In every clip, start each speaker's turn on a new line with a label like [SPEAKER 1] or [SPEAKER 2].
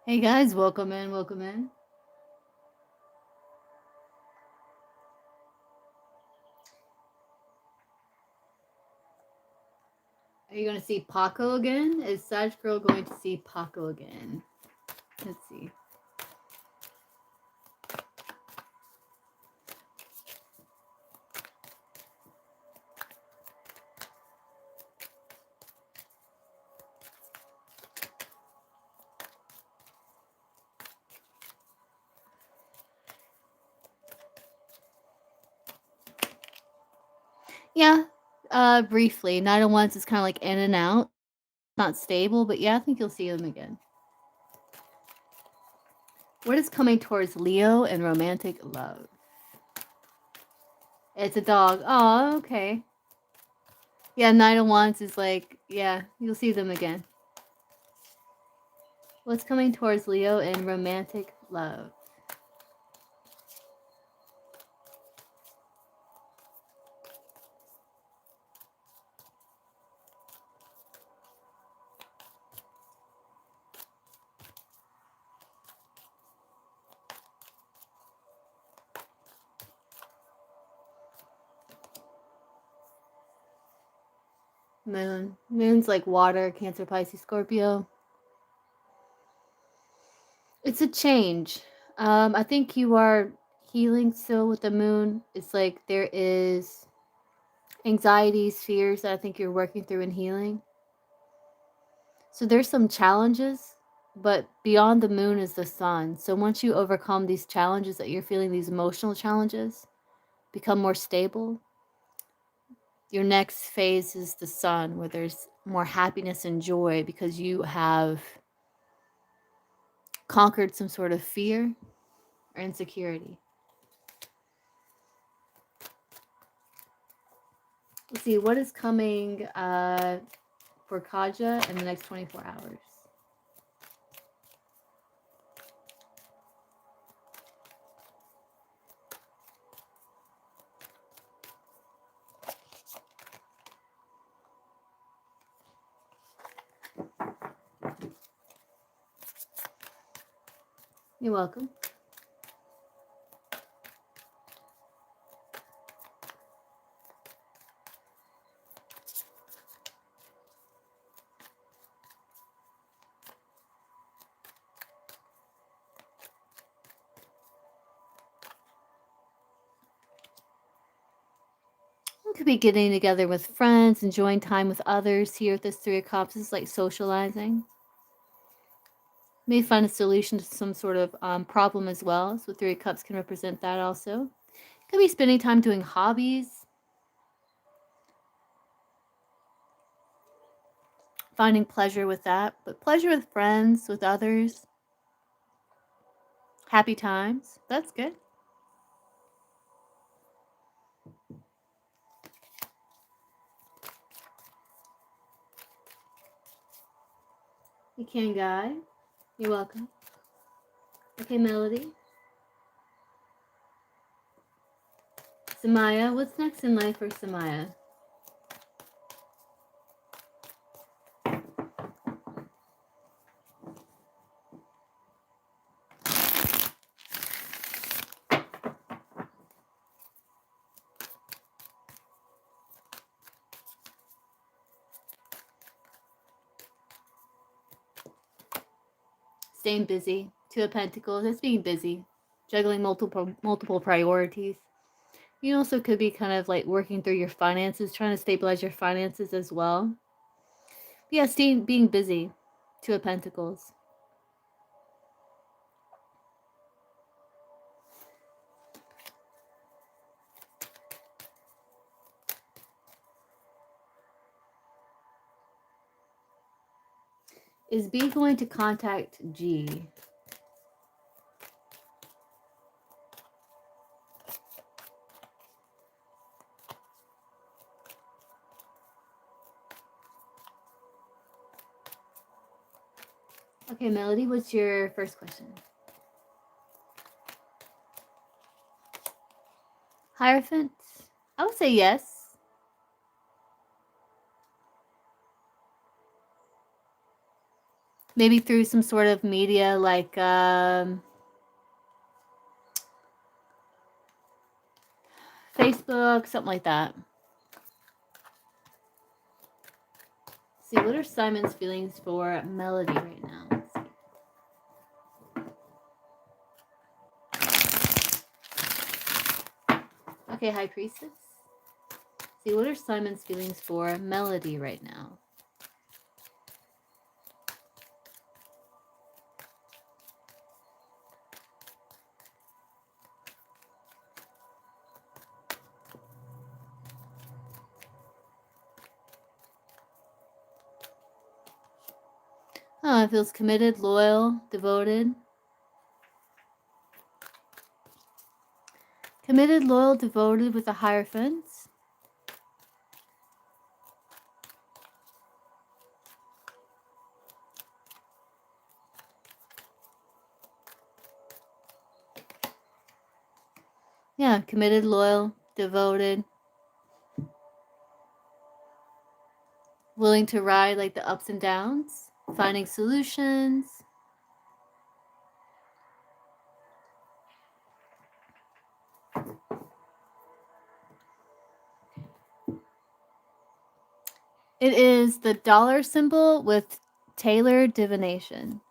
[SPEAKER 1] Hey guys, welcome in, welcome in. Are you going to see Paco again? Is Sag Girl going to see Paco again? Let's see. Yeah, briefly. Nine of Wands is kind of like in and out. Not stable, but yeah, I think you'll see them again. What is coming towards Leo and romantic love? It's a dog. Oh, okay. Yeah, Nine of Wands is like, yeah, you'll see them again. What's coming towards Leo and romantic love? Moon. Moon's like water, Cancer, Pisces, Scorpio. It's a change. I think you are healing still with the moon. It's like there is anxieties, fears that I think you're working through and healing. So there's some challenges, but beyond the moon is the sun. So once you overcome these challenges that you're feeling, these emotional challenges, become more stable, your next phase is the sun, where there's more happiness and joy because you have conquered some sort of fear or insecurity. Let's see, what is coming for Kaja in the next 24 hours? You're welcome. You could be getting together with friends, enjoying time with others. Here at this Three of Cups is like socializing. May find a solution to some sort of problem as well. So Three of Cups can represent that also. Could be spending time doing hobbies, finding pleasure with that, but pleasure with friends, with others. Happy times. That's good. You can, guy. You're welcome. Okay, Melody. Samaya, what's next in life for Samaya? Staying busy. Two of Pentacles. It's being busy. Juggling multiple priorities. You also could be kind of like working through your finances, trying to stabilize your finances as well. But yeah, being busy. Two of Pentacles. Is B going to contact G? Okay, Melody, what's your first question? Hierophant? I would say yes. maybe through some sort of media like Facebook, something like that. See, what are Simon's feelings for Melody right now? Okay, High Priestess. See, what are Simon's feelings for Melody right now? Oh, it feels committed, loyal, devoted. Committed, loyal, devoted with a Hierophant. Yeah, committed, loyal, devoted. Willing to ride like the ups and downs. Finding solutions. It is the dollar symbol with TaylorDivination.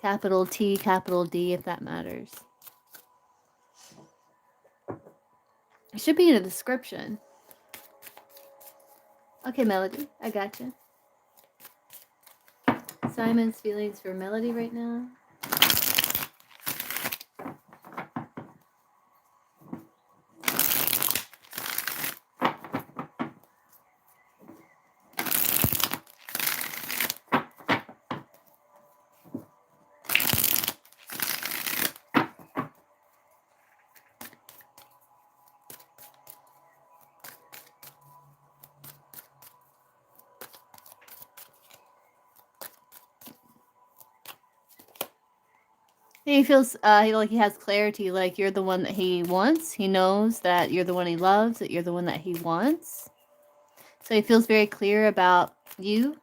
[SPEAKER 1] Capital T, capital D, if that matters. It should be in the description. Okay, Melody, I gotcha. Simon's feelings for Melody right now. He feels like he has clarity, like you're the one that he wants. He knows that you're the one he loves, that you're the one that he wants. So he feels very clear about you.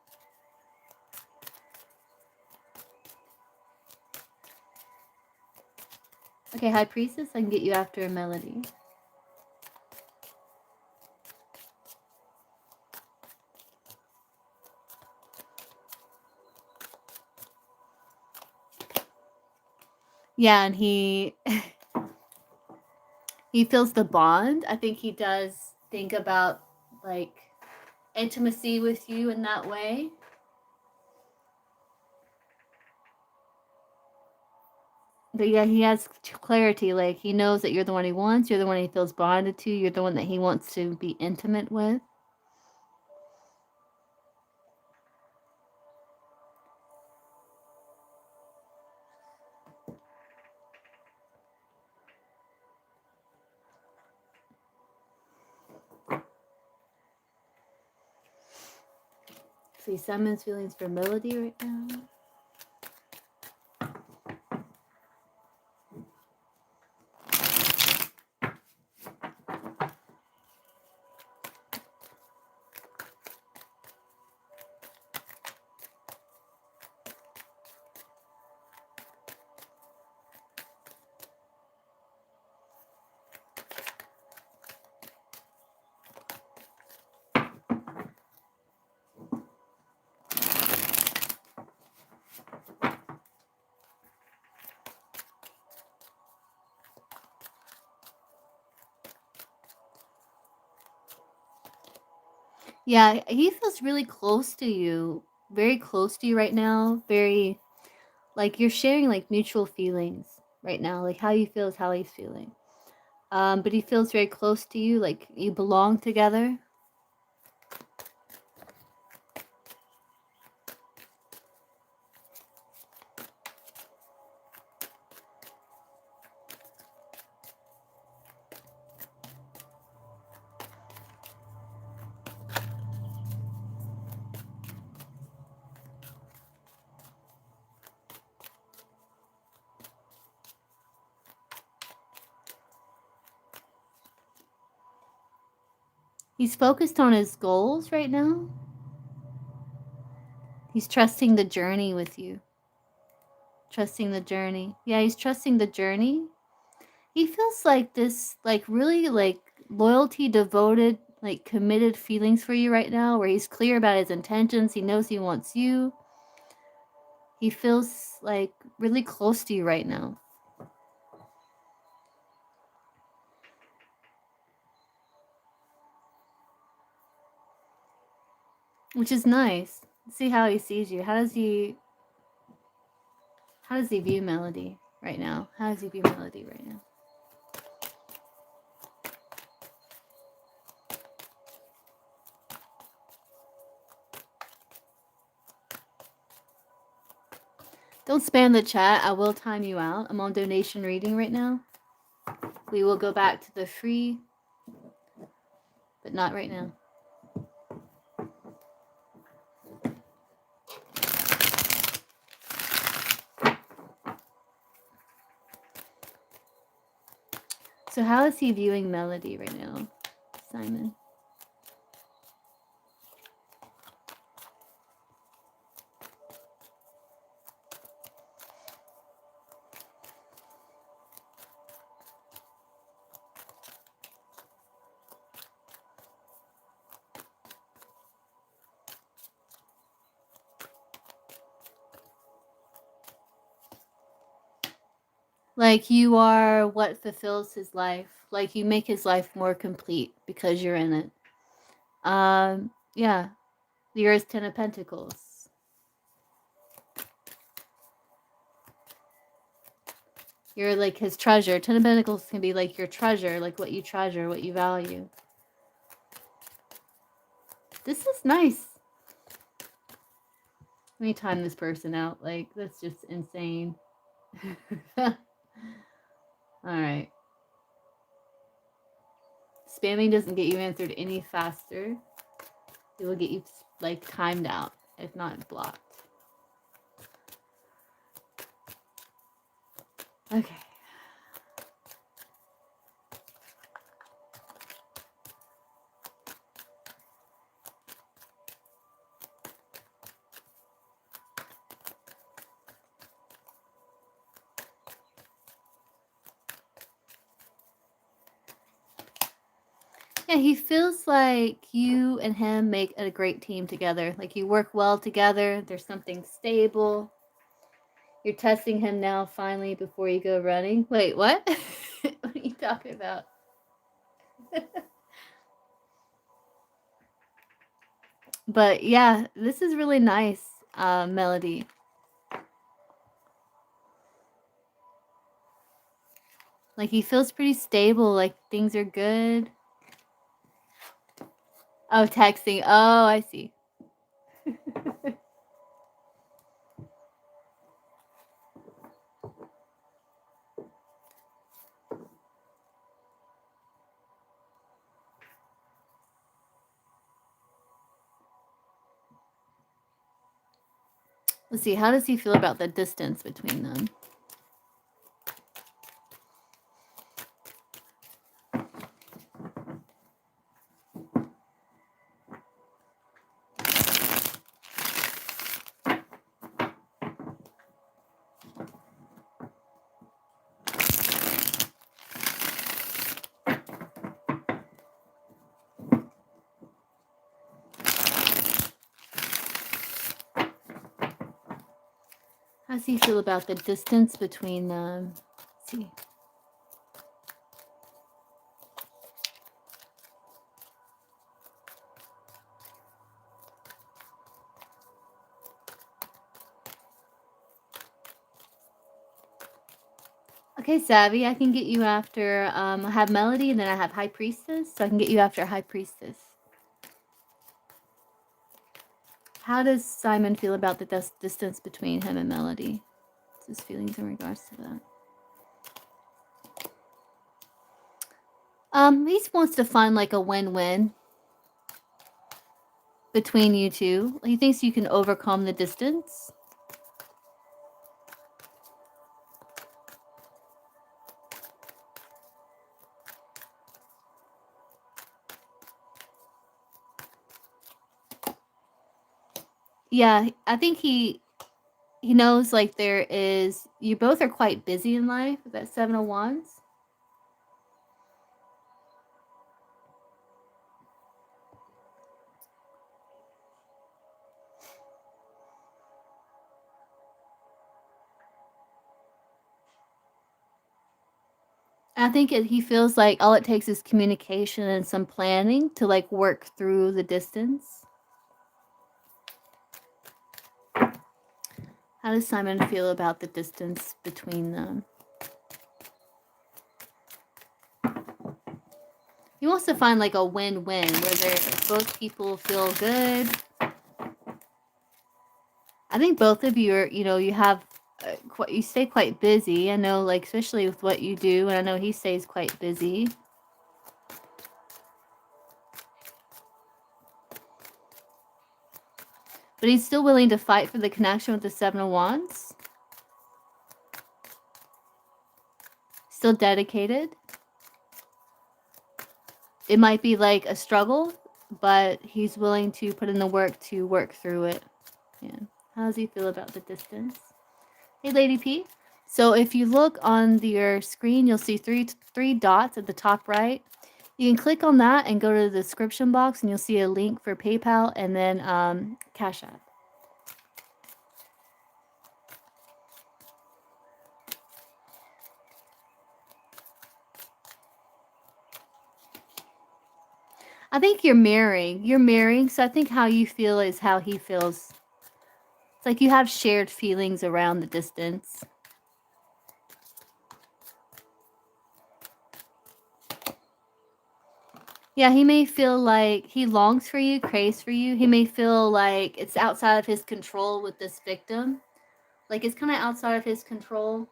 [SPEAKER 1] Okay, High Priestess, I can get you after a Melody. Yeah, and he feels the bond. I think he does think about like intimacy with you in that way. But yeah, he has clarity. Like he knows that you're the one he wants. You're the one he feels bonded to. You're the one that he wants to be intimate with. See Simon's feelings for Melody right now. Yeah, he feels really close to you. Very close to you right now. Very like you're sharing like mutual feelings right now. Like how you feel is how he's feeling. But he feels very close to you, like you belong together. He's focused on his goals right now. He's trusting the journey with you. Trusting the journey. Yeah, he's trusting the journey. He feels like this, like really like loyalty, devoted, like committed feelings for you right now, where he's clear about his intentions. He knows he wants you. He feels like really close to you right now. Which is nice. See how he sees you. How does he view Melody right now? How does he view Melody right now? Don't spam the chat. I will time you out. I'm on donation reading right now. We will go back to the free, but not right now. So how is he viewing Melody right now, Simon? Like you are what fulfills his life. Like you make his life more complete because you're in it. Yeah. Yours 10 of Pentacles. You're like his treasure. 10 of Pentacles can be like your treasure, like what you treasure, what you value. This is nice. Let me time this person out. Like, that's just insane. Alright. Spamming doesn't get you answered any faster. It will get you, like, timed out, if not blocked. Okay. Yeah, he feels like you and him make a great team together. Like you work well together. There's something stable. You're testing him now finally before you go running. Wait, what? What are you talking about? But yeah, this is really nice, Melody. Like he feels pretty stable, like things are good. Oh, texting. Oh, I see. Let's see, how does he feel about the distance between them? How does he feel about the distance between them? Let's see. Okay, Savvy, I can get you after, I have Melody and then I have High Priestess, so I can get you after High Priestess. How does Simon feel about the distance between him and Melody? What's his feelings in regards to that? He wants to find like a win-win between you two. He thinks you can overcome the distance. Yeah, I think he knows like there is you both are quite busy in life with that 7 of Wands. I think he feels like all it takes is communication and some planning to like work through the distance. How does Simon feel about the distance between them? He wants to find like a win-win where both people feel good. I think both of you are, you have you stay quite busy. I know, like, especially with what you do, and I know he stays quite busy. But he's still willing to fight for the connection with the 7 of Wands. Still dedicated. It might be like a struggle, but he's willing to put in the work to work through it. Yeah. How does he feel about the distance? Hey, Lady P. So if you look on your screen, you'll see three dots at the top right. You can click on that and go to the description box, and you'll see a link for PayPal and then Cash App. I think you're mirroring. You're mirroring, so I think how you feel is how he feels. It's like you have shared feelings around the distance. Yeah, he may feel like he longs for you, craves for you. He may feel like it's outside of his control with this victim. Like it's kind of outside of his control.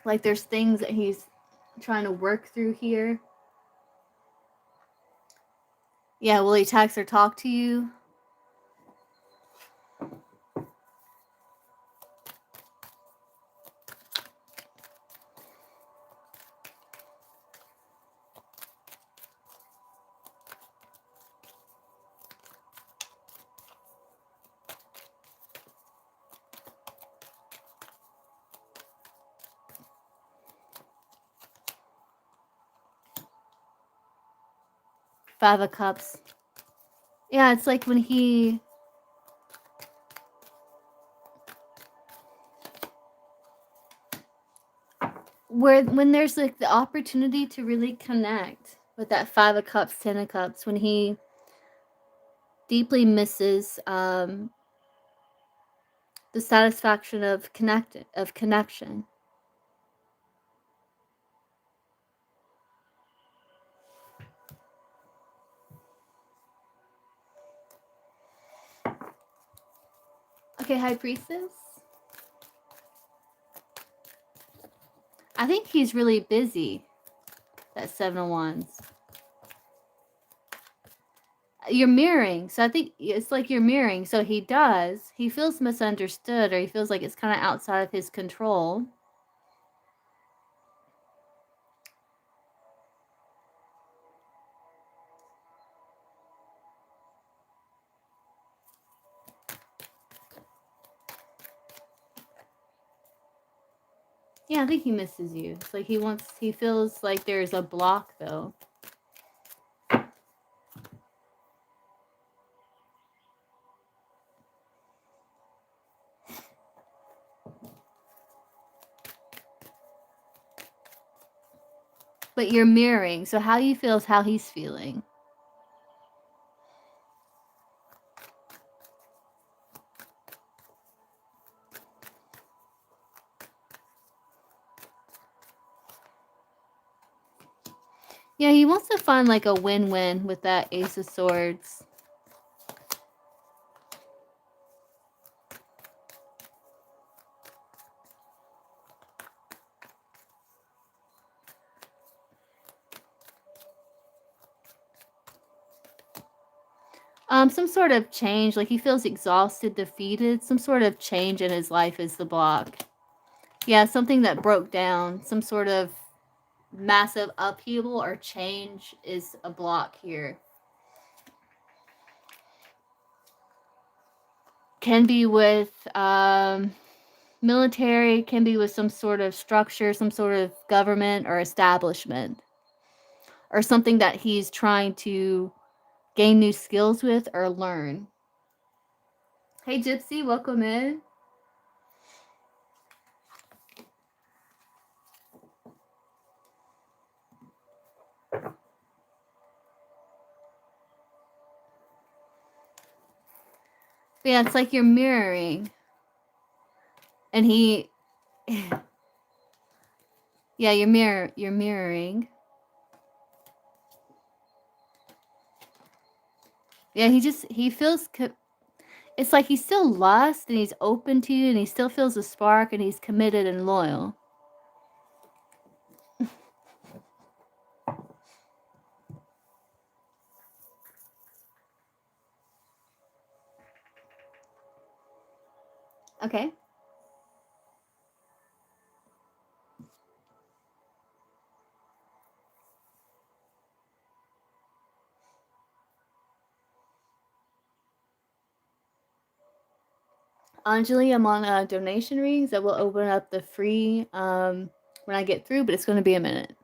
[SPEAKER 1] Like there's things that he's trying to work through here. Yeah, will he text or talk to you? Five of Cups. Yeah, it's like when when there's like the opportunity to really connect with that Five of Cups, 10 of Cups, when he deeply misses the satisfaction of connection. Okay, High Priestess. I think he's really busy. That 7 of Wands. You're mirroring. So I think it's like you're mirroring. So he feels misunderstood, or he feels like it's kind of outside of his control. Yeah, I think he misses you. It's like he feels like there's a block though. But you're mirroring. So how you feel is how he's feeling. Yeah, he wants to find like a win-win with that Ace of Swords. Some sort of change, like he feels exhausted, defeated. Some sort of change in his life is the block. Yeah, something that broke down. Some sort of massive upheaval or change is a block here. Can be with military, can be with some sort of structure, some sort of government or establishment, or something that he's trying to gain new skills with or learn. Hey, Gypsy, welcome in. Yeah, it's like you're mirroring. And he yeah, you're mirroring. Yeah, he feels it's like he's still lost and he's open to you and he still feels a spark and he's committed and loyal. Okay. Anjali, I'm on donation readings that will open up the free when I get through, but it's going to be a minute.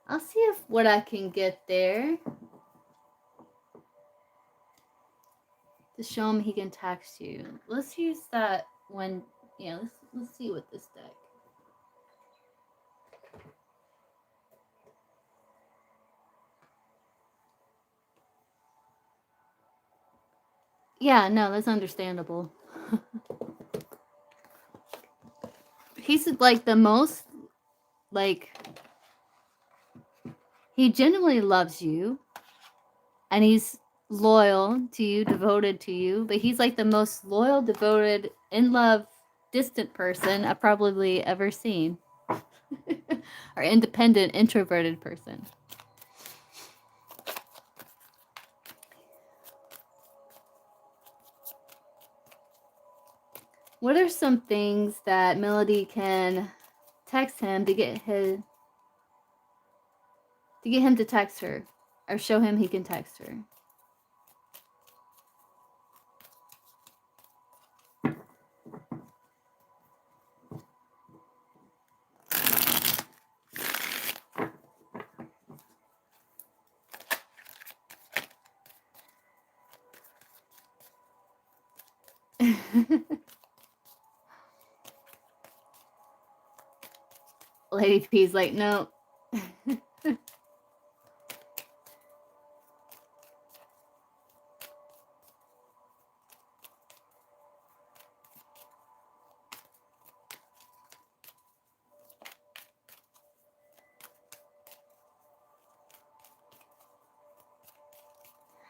[SPEAKER 1] I'll see if what I can get there to show him he can text you. Let's use that when yeah. Let's see what this deck. Yeah, no, that's understandable. He's like the most like he genuinely loves you and he's loyal to you, devoted to you, but he's like the most loyal, devoted, in love, distant person I've probably ever seen. Or independent, introverted person. What are some things that Melody can text him to get him to text her or show him he can text her? Lady P's like, no.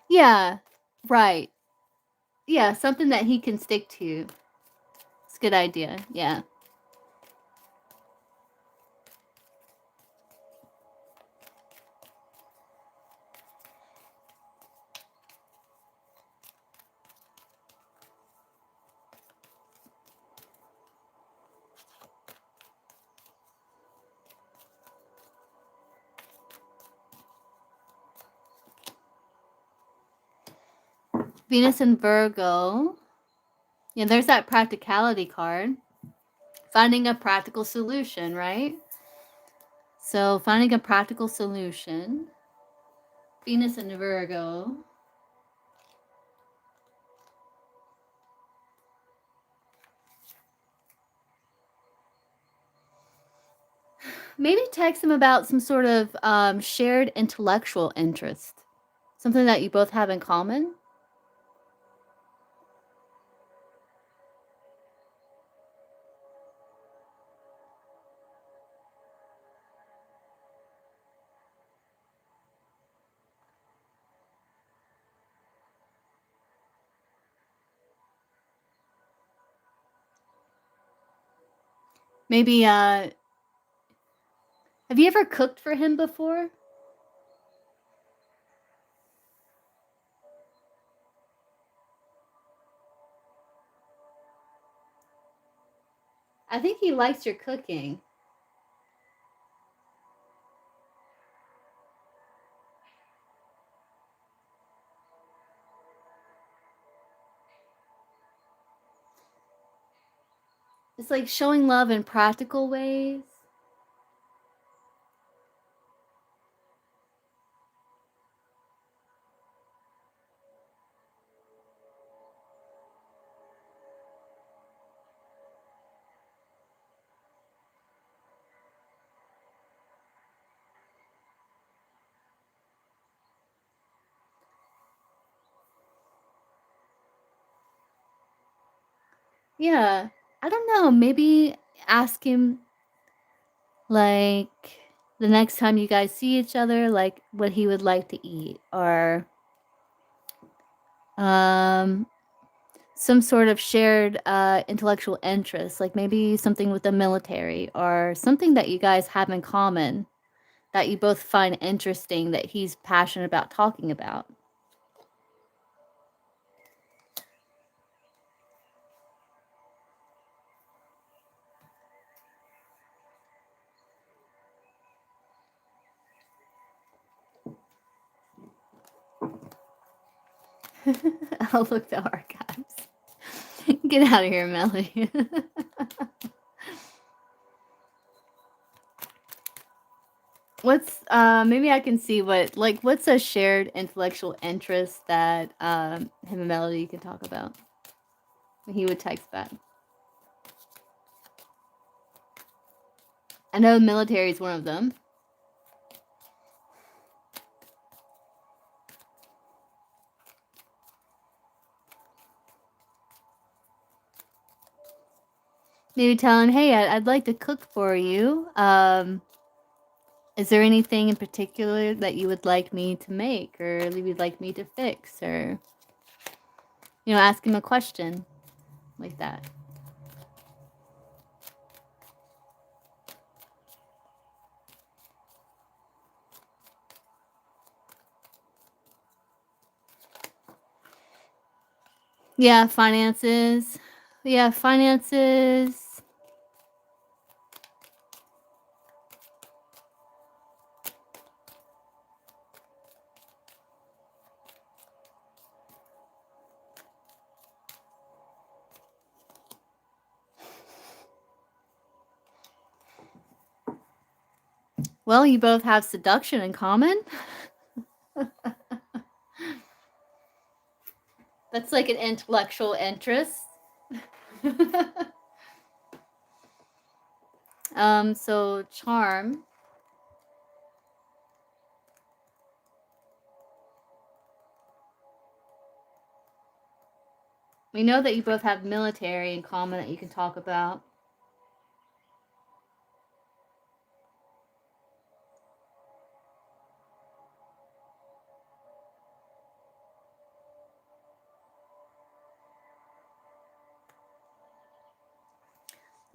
[SPEAKER 1] Yeah, right. Yeah, something that he can stick to. It's a good idea. Yeah. Venus and Virgo. Yeah, there's that practicality card. Finding a practical solution, right? So, finding a practical solution. Venus and Virgo. Maybe text him about some sort of shared intellectual interest. Something that you both have in common. Maybe, have you ever cooked for him before? I think he likes your cooking. It's like showing love in practical ways. Yeah. I don't know, maybe ask him, like, the next time you guys see each other, like, what he would like to eat, or, um, some sort of shared, intellectual interest, like maybe something with the military or something that you guys have in common that you both find interesting that he's passionate about talking about. I'll look the archives. Get out of here, Melly. What's maybe I can see what's a shared intellectual interest that him and Melody can talk about? He would text back. I know military is one of them. Maybe tell him, hey, I'd like to cook for you. Is there anything in particular that you would like me to make or that you'd like me to fix? Or, ask him a question like that. Yeah, finances. Yeah, finances. Well, you both have seduction in common. That's like an intellectual interest. So charm. We know that you both have military in common that you can talk about.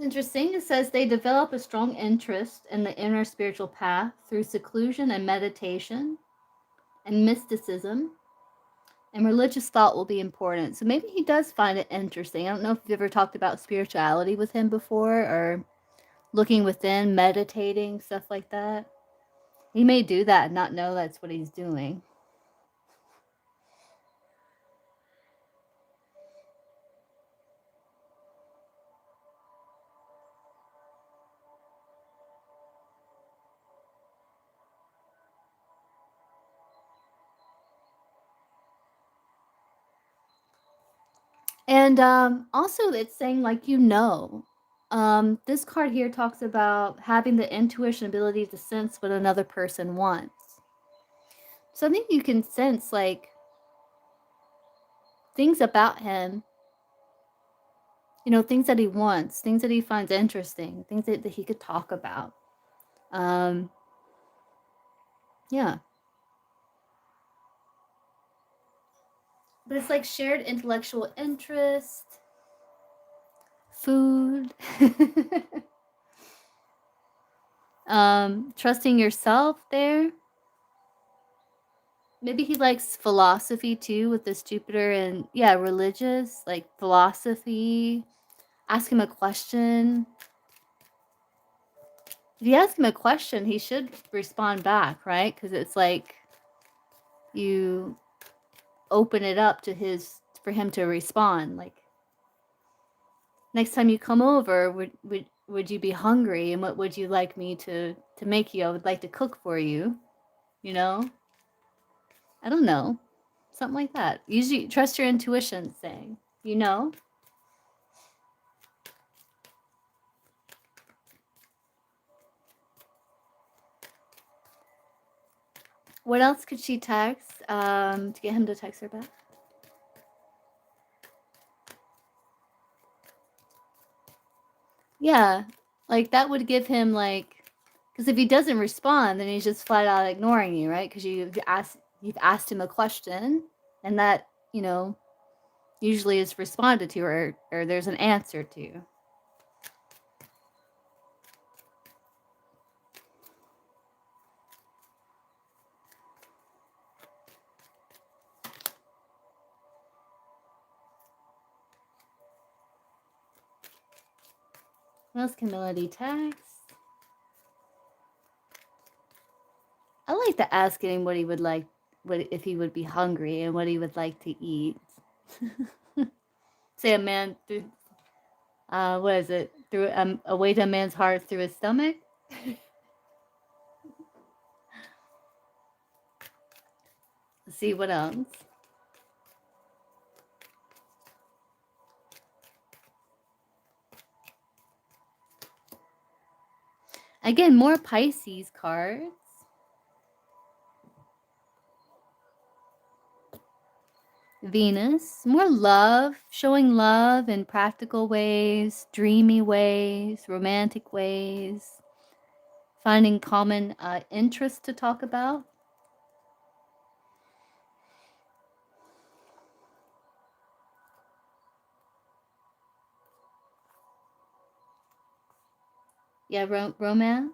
[SPEAKER 1] Interesting. It says they develop a strong interest in the inner spiritual path through seclusion and meditation and mysticism, and religious thought will be important. So maybe he does find it interesting. I don't know if you've ever talked about spirituality with him before or looking within, meditating, stuff like that. He may do that and not know that's what he's doing. And also, it's saying, like, this card here talks about having the intuition ability to sense what another person wants. So I think you can sense, like, things about him, things that he wants, things that he finds interesting, things that he could talk about. Um, yeah. But it's like shared intellectual interest, food. Trusting yourself there. Maybe he likes philosophy too with this Jupiter and yeah, religious, like philosophy. Ask him a question. If you ask him a question, he should respond back, right? Because it's like you open it up to for him to respond. Like, next time you come over, would you be hungry, and what would you like me to make you? I would like to cook for you. You know, I don't know, something like that. Usually, trust your intuition. Saying, you know. What else could she text to get him to text her back? Yeah, like that would give him like, because if he doesn't respond, then he's just flat out ignoring you, right? Because you've asked him a question, and that usually is responded to, or there's an answer to. What else can Melody text? I like to ask him what he would like, what if he would be hungry, and what he would like to eat. Say a man through, what is it? Through a way to a man's heart through his stomach. Let's see what else. Again, more Pisces cards. Venus, more love, showing love in practical ways, dreamy ways, romantic ways, finding common interests to talk about. Yeah, romance.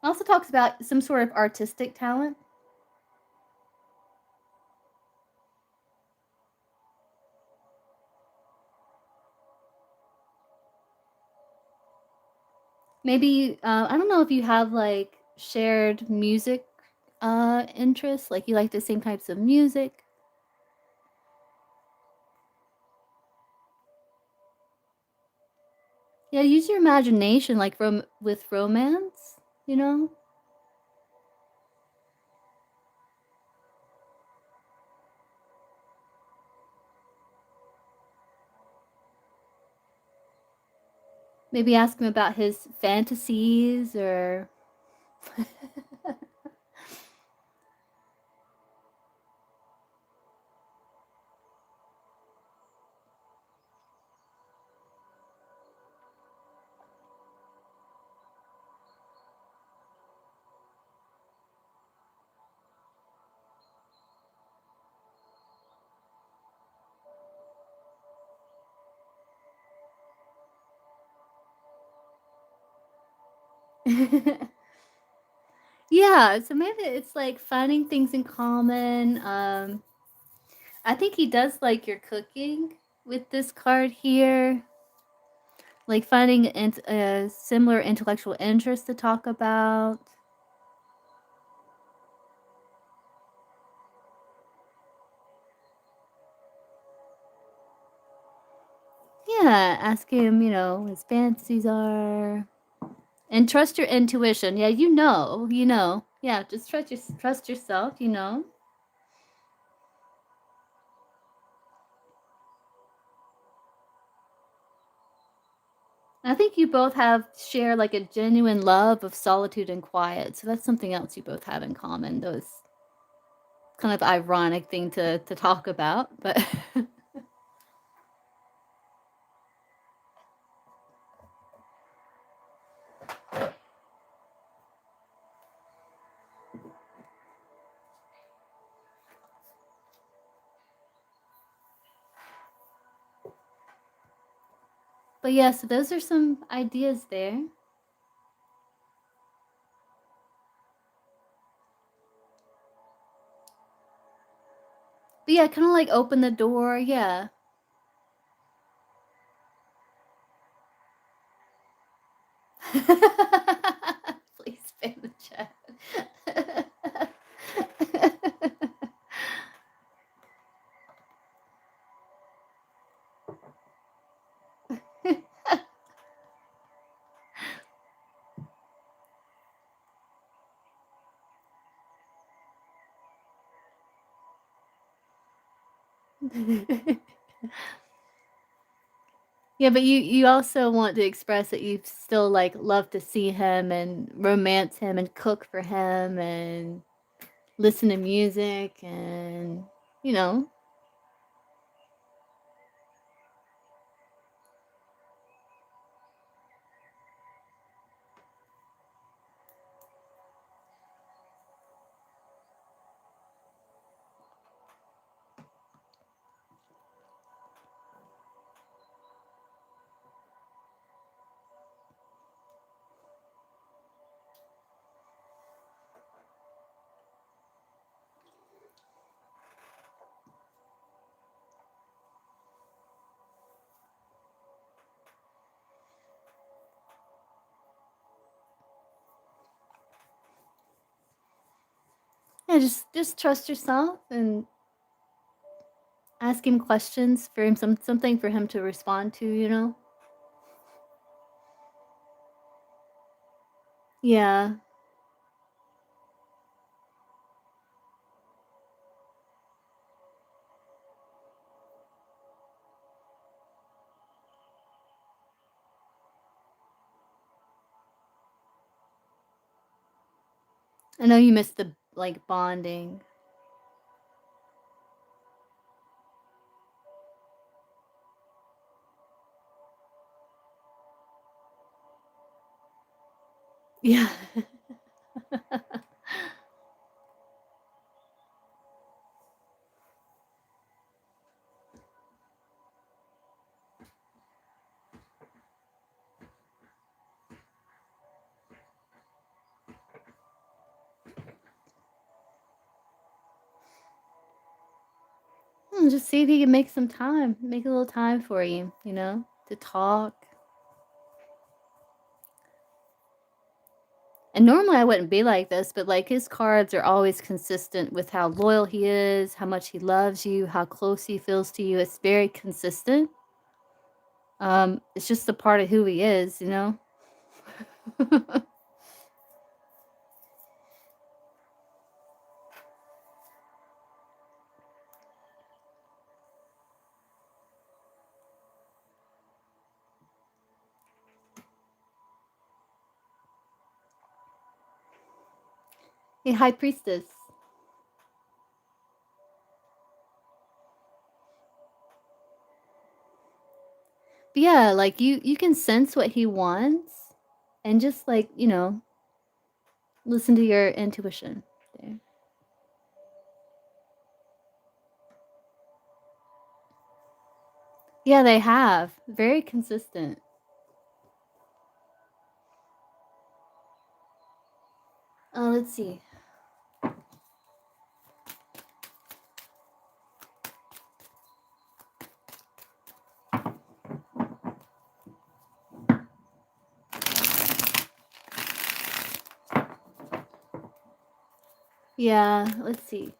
[SPEAKER 1] Also talks about some sort of artistic talent. Maybe, I don't know if you have like shared music interests, like you like the same types of music. Yeah, use your imagination, like with romance, you know? Maybe ask him about his fantasies or yeah, so maybe it's like finding things in common. I think he does like your cooking with this card here. Like finding a similar intellectual interest to talk about. Yeah, ask him, his fantasies are. And trust your intuition. Yeah, you know. Yeah, just trust yourself, you know. I think you both share like a genuine love of solitude and quiet. So that's something else you both have in common. Those kind of ironic thing to talk about, but But yeah, so those are some ideas there. But yeah, kind of like open the door. Yeah. Please spam the chat. Yeah, but you also want to express that you still like love to see him and romance him and cook for him and listen to music and you know. Yeah, just trust yourself and ask him questions for him something for him to respond to, you know? Yeah. I know you missed the like bonding. Yeah. Just see if he can make some time, make a little time for you, you know, to talk. And normally I wouldn't be like this, but like his cards are always consistent with how loyal he is, how much he loves you, how close he feels to you. It's very consistent. It's just a part of who he is, you know? Hey, High Priestess. But yeah, like you can sense what he wants and just like, you know, listen to your intuition there. Yeah, they have. Very consistent. Let's see. Yeah, let's see.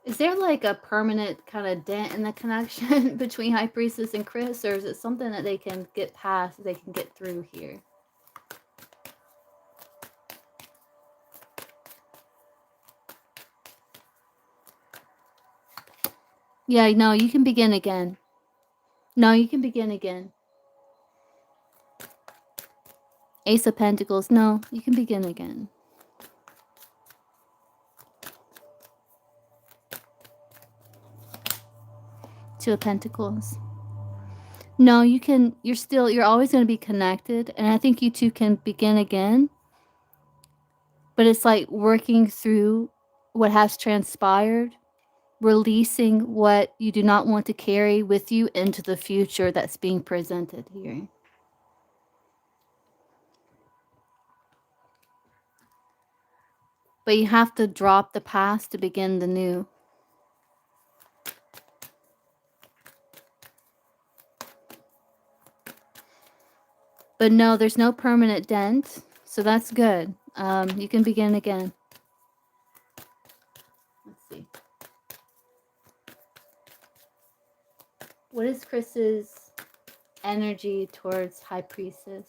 [SPEAKER 1] Is there like a permanent kind of dent in the connection between High Priestess and Chris, or is it something that they can get past, they can get through here? Yeah, no, you can begin again. No, you can begin again. Ace of Pentacles. No, you can begin again. Two of Pentacles. No, you can, you're always going to be connected. And I think you two can begin again. But it's like working through what has transpired releasing what you do not want to carry with you into the future that's being presented here. But you have to drop the past to begin the new. But no, there's no permanent dent, so that's good. You can begin again. Let's see. What is Chris's energy towards High Priestess?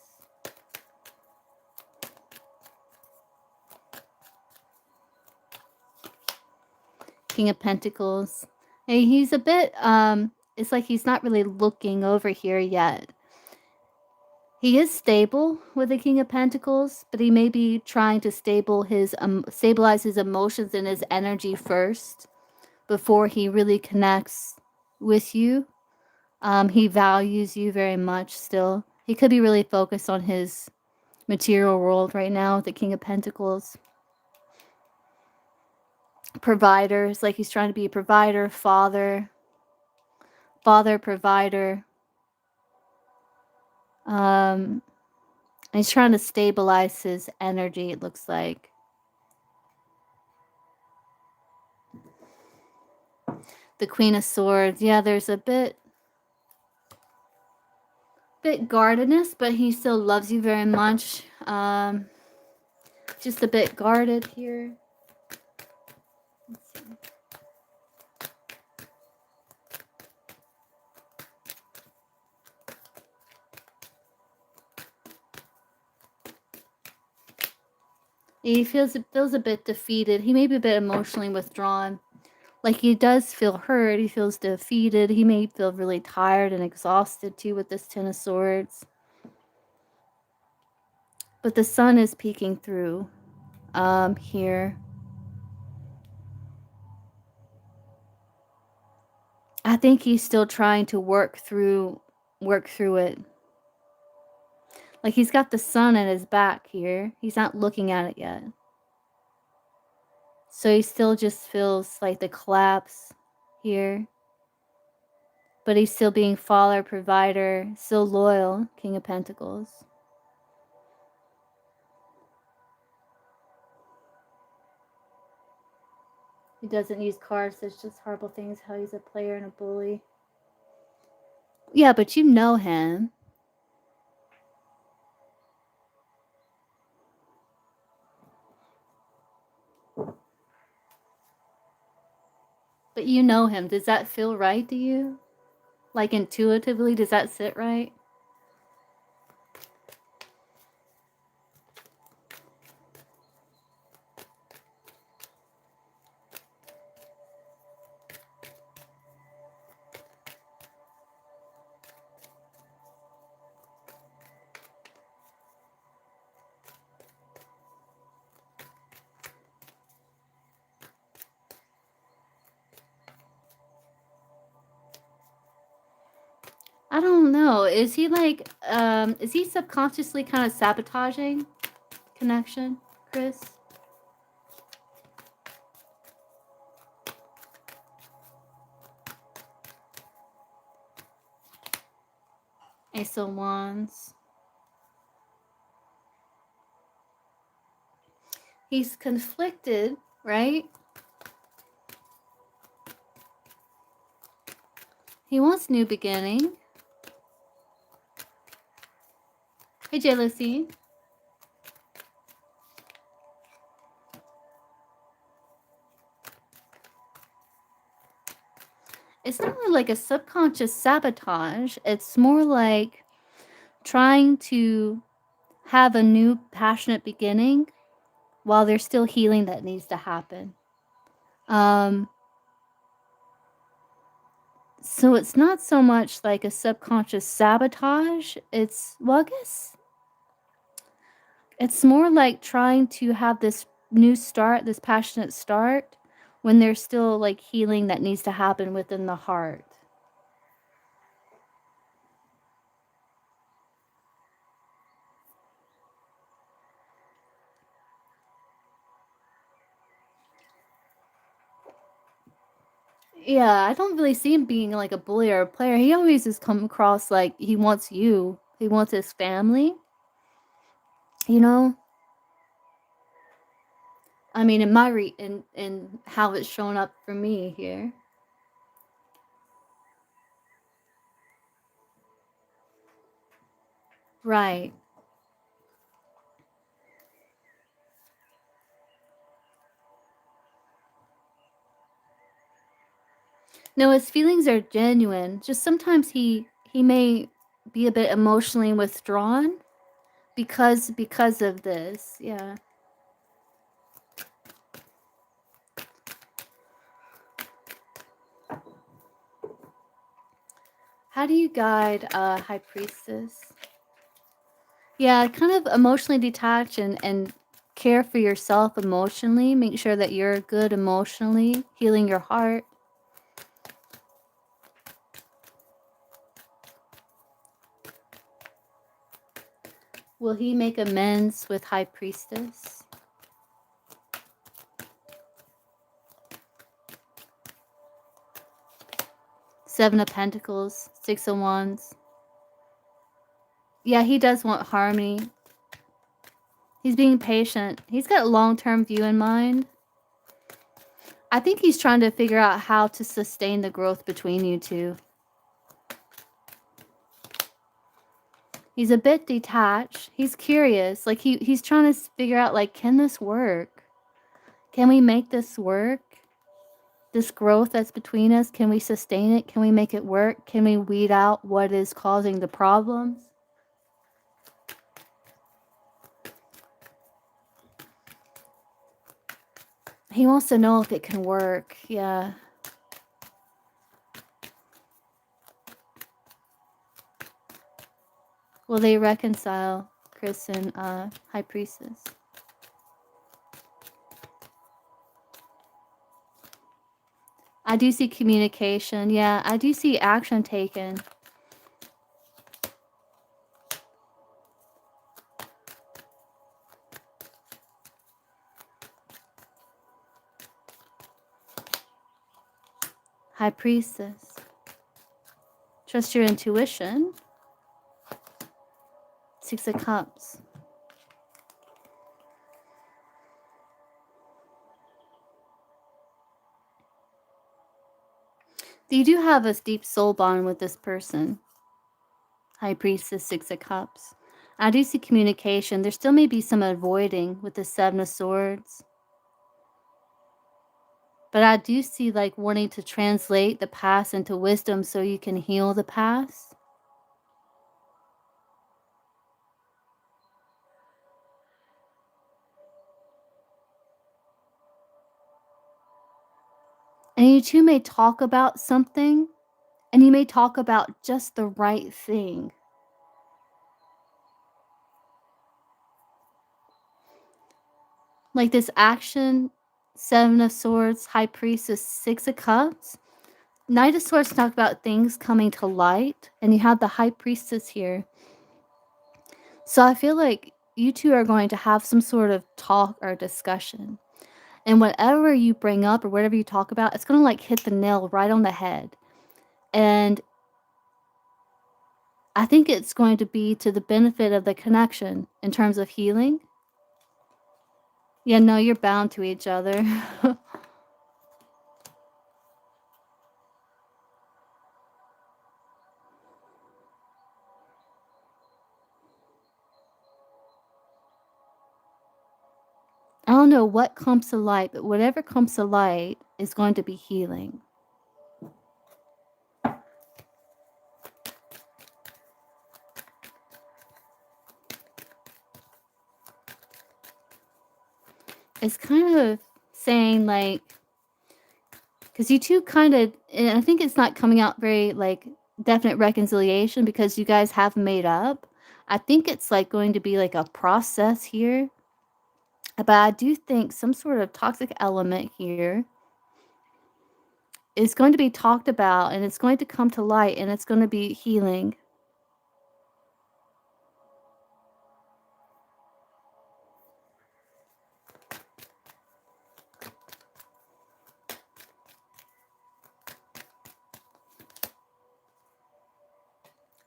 [SPEAKER 1] King of Pentacles. Hey, he's a bit, it's like he's not really looking over here yet. He is stable with the King of Pentacles, but he may be trying to stabilize his emotions and his energy first before he really connects with you. He values you very much still. He could be really focused on his material world right now with the King of Pentacles. Providers, like he's trying to be a provider, father, provider. He's trying to stabilize his energy, it looks like. The Queen of Swords. Yeah, there's a bit guardedness, but he still loves you very much. Just a bit guarded here. Let's see. He feels a bit defeated. He may be a bit emotionally withdrawn. Like he does feel hurt. He feels defeated. He may feel really tired and exhausted too with this Ten of Swords. But the sun is peeking through here. I think he's still trying to work through it. Like he's got the sun at his back here. He's not looking at it yet. So he still just feels like the collapse here. But he's still being father, provider, still loyal, King of Pentacles. He doesn't use cards, it's just horrible things, how he's a player and a bully. Yeah, but you know him. But you know him. Does that feel right to you? Like intuitively, does that sit right? I don't know. Is he like, is he subconsciously kind of sabotaging connection, Chris? Ace of Wands. He's conflicted, right? He wants new beginning. Hey, jealousy. It's not really like a subconscious sabotage. It's more like trying to have a new passionate beginning while there's still healing that needs to happen. So it's not so much like a subconscious sabotage. It's, well, I guess it's more like trying to have this new start, this passionate start, when there's still like healing that needs to happen within the heart. Yeah, I don't really see him being like a bully or a player. He always just come across like he wants you. He wants his family, you know? I mean, in my in how it's shown up for me here. Right. No, his feelings are genuine. Just sometimes he may be a bit emotionally withdrawn because of this. Yeah. How do you guide a high priestess? Yeah, kind of emotionally detach and care for yourself emotionally. Make sure that you're good emotionally, healing your heart. Will he make amends with high priestess? Seven of Pentacles, Six of Wands. Yeah, he does want harmony. He's being patient. He's got a long-term view in mind. I think he's trying to figure out how to sustain the growth between you two. He's a bit detached. He's curious. Like he's trying to figure out like, can this work? Can we make this work? This growth that's between us, can we sustain it? Can we make it work? Can we weed out what is causing the problems? He wants to know if it can work. Yeah. Will they reconcile, Chris and High Priestess? I do see communication. Yeah, I do see action taken. High Priestess. Trust your intuition. Six of Cups. You do have a deep soul bond with this person. High Priestess, Six of Cups. I do see communication. There still may be some avoiding with the Seven of Swords. But I do see like wanting to translate the past into wisdom so you can heal the past. And you two may talk about something, and you may talk about just the right thing. Like this action, Seven of Swords, High Priestess, Six of Cups. Knight of Swords talk about things coming to light, and you have the High Priestess here. So I feel like you two are going to have some sort of talk or discussion. And whatever you bring up or whatever you talk about, it's going to like hit the nail right on the head. And I think it's going to be to the benefit of the connection in terms of healing. Yeah, no, you're bound to each other. I don't know what comes to light, but whatever comes to light is going to be healing. It's kind of saying like, because you two kind of, and I think it's not coming out very like definite reconciliation because you guys have made up. I think it's like going to be like a process here. But I do think some sort of toxic element here is going to be talked about and it's going to come to light and it's going to be healing.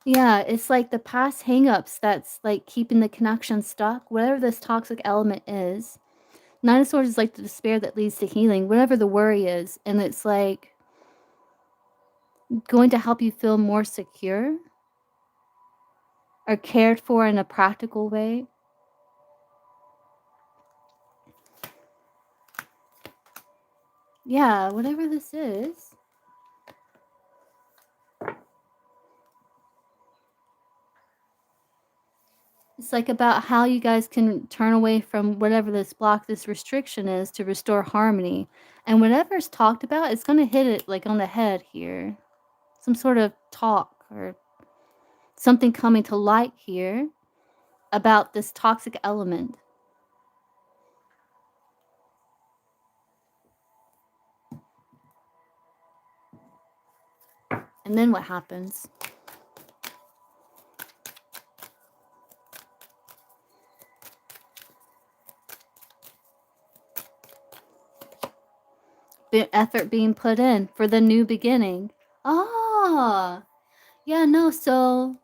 [SPEAKER 1] Yeah, it's like the past hangups that's like keeping the connection stuck, whatever this toxic element is. Nine of Swords is like the despair that leads to healing, whatever the worry is. And it's like going to help you feel more secure or cared for in a practical way. Yeah, whatever this is. It's like about how you guys can turn away from whatever this block, this restriction is to restore harmony. And whatever's talked about, it's going to hit it like on the head here. Some sort of talk or something coming to light here about this toxic element. And then what happens? The effort being put in for the new beginning. Ah, yeah, no, so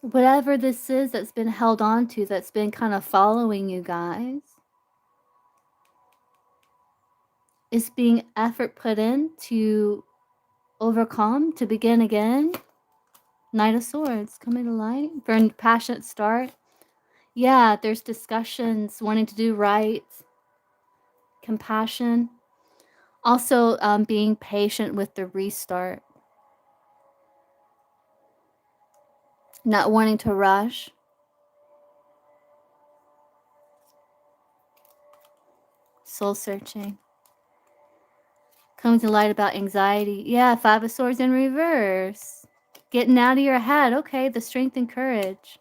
[SPEAKER 1] whatever this is that's been held on to, that's been kind of following you guys, is being effort put in to overcome, to begin again. Knight of Swords coming to light for a passionate start. Yeah, there's discussions, wanting to do right, compassion. Also, being patient with the restart. Not wanting to rush. Soul searching. Coming to light about anxiety. Yeah, Five of Swords in reverse. Getting out of your head. Okay, the strength and courage.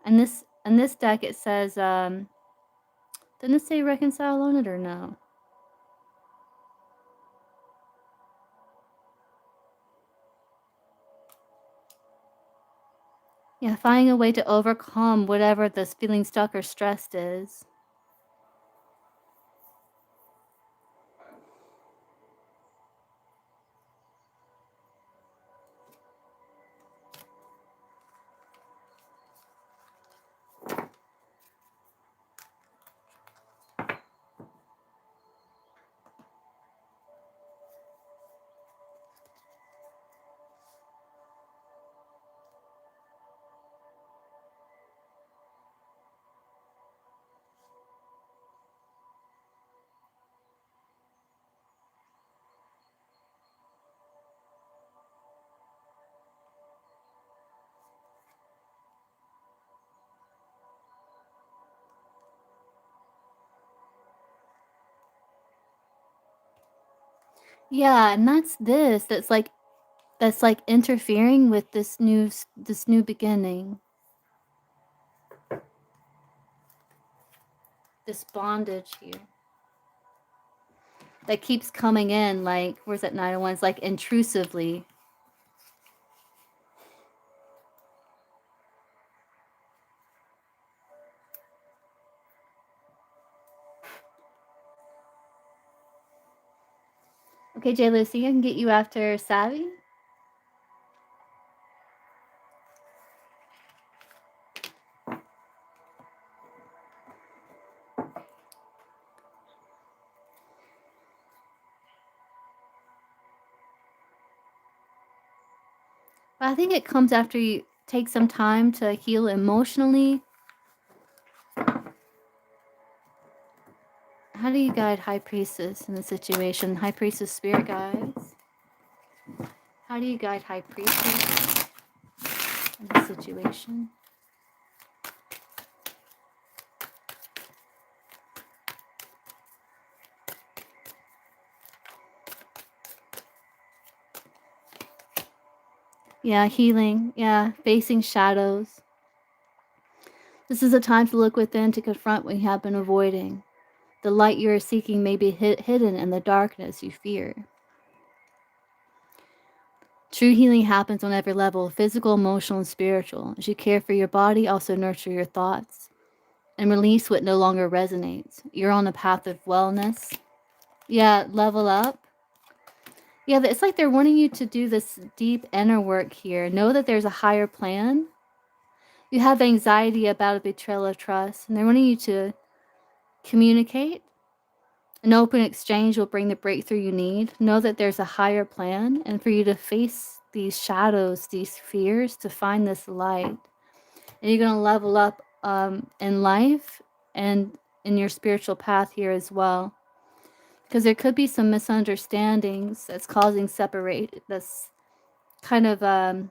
[SPEAKER 1] And this deck it says, didn't it say reconcile on it or no? Yeah, finding a way to overcome whatever this feeling stuck or stressed is. Yeah, and that's like interfering with this new beginning. This bondage here. That keeps coming in like, where's that Knight of Wands? Like intrusively. Okay, Jay Lucy, I can get you after Savvy. But I think it comes after you take some time to heal emotionally. How do you guide High Priestess in the situation? High Priestess spirit guides. How do you guide High Priestess in the situation? Yeah, healing. Yeah, facing shadows. This is a time to look within to confront what you have been avoiding. The light you are seeking may be hidden in the darkness you fear. True healing happens on every level, physical, emotional, and spiritual. As you care for your body, also nurture your thoughts and release what no longer resonates. You're on a path of wellness. Yeah, level up. Yeah, it's like they're wanting you to do this deep inner work here. Know that there's a higher plan. You have anxiety about a betrayal of trust, and they're wanting you to communicate. An open exchange will bring the breakthrough you need. Know that there's a higher plan, and for you to face these shadows, these fears, to find this light. And you're going to level up in life and in your spiritual path here as well. Because there could be some misunderstandings that's causing separate. That's kind of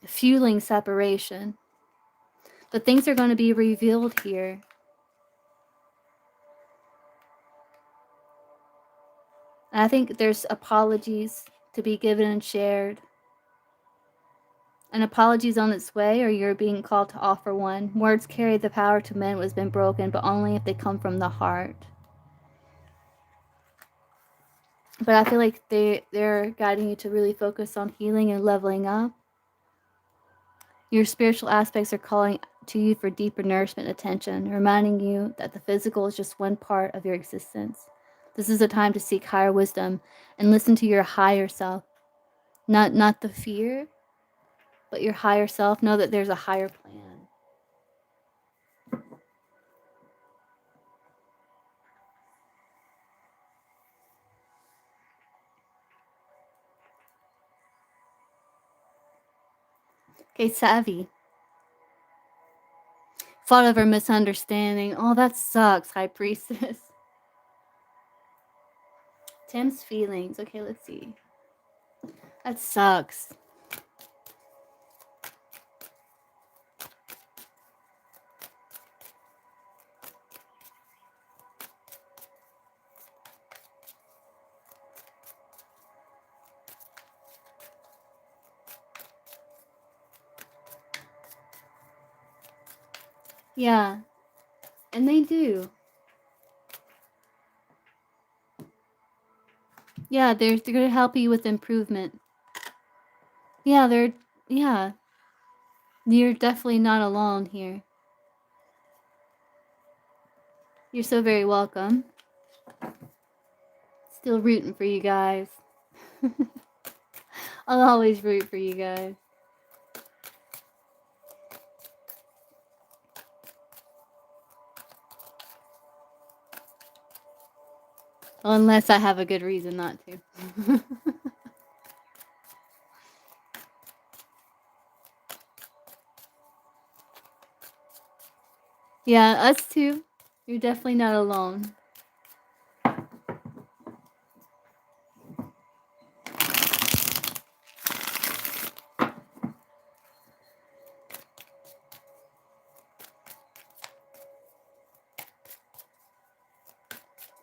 [SPEAKER 1] fueling separation. But things are going to be revealed here. And I think there's apologies to be given and shared. An apology is on its way, or you're being called to offer one. Words carry the power to mend what has been broken, but only if they come from the heart. But I feel like they're guiding you to really focus on healing and leveling up. Your spiritual aspects are calling to you for deeper nourishment and attention, reminding you that the physical is just one part of your existence. This is a time to seek higher wisdom and listen to your higher self. Not the fear, but your higher self. Know that there's a higher plan. Okay, savvy. Fought over misunderstanding. Oh, that sucks, High Priestess. Tim's feelings. Okay, let's see. That sucks. Yeah, and they do. Yeah, they're going to help you with improvement. Yeah, yeah. You're definitely not alone here. You're so very welcome. Still rooting for you guys. I'll always root for you guys. Well, unless I have a good reason not to. Yeah, us too. You're definitely not alone.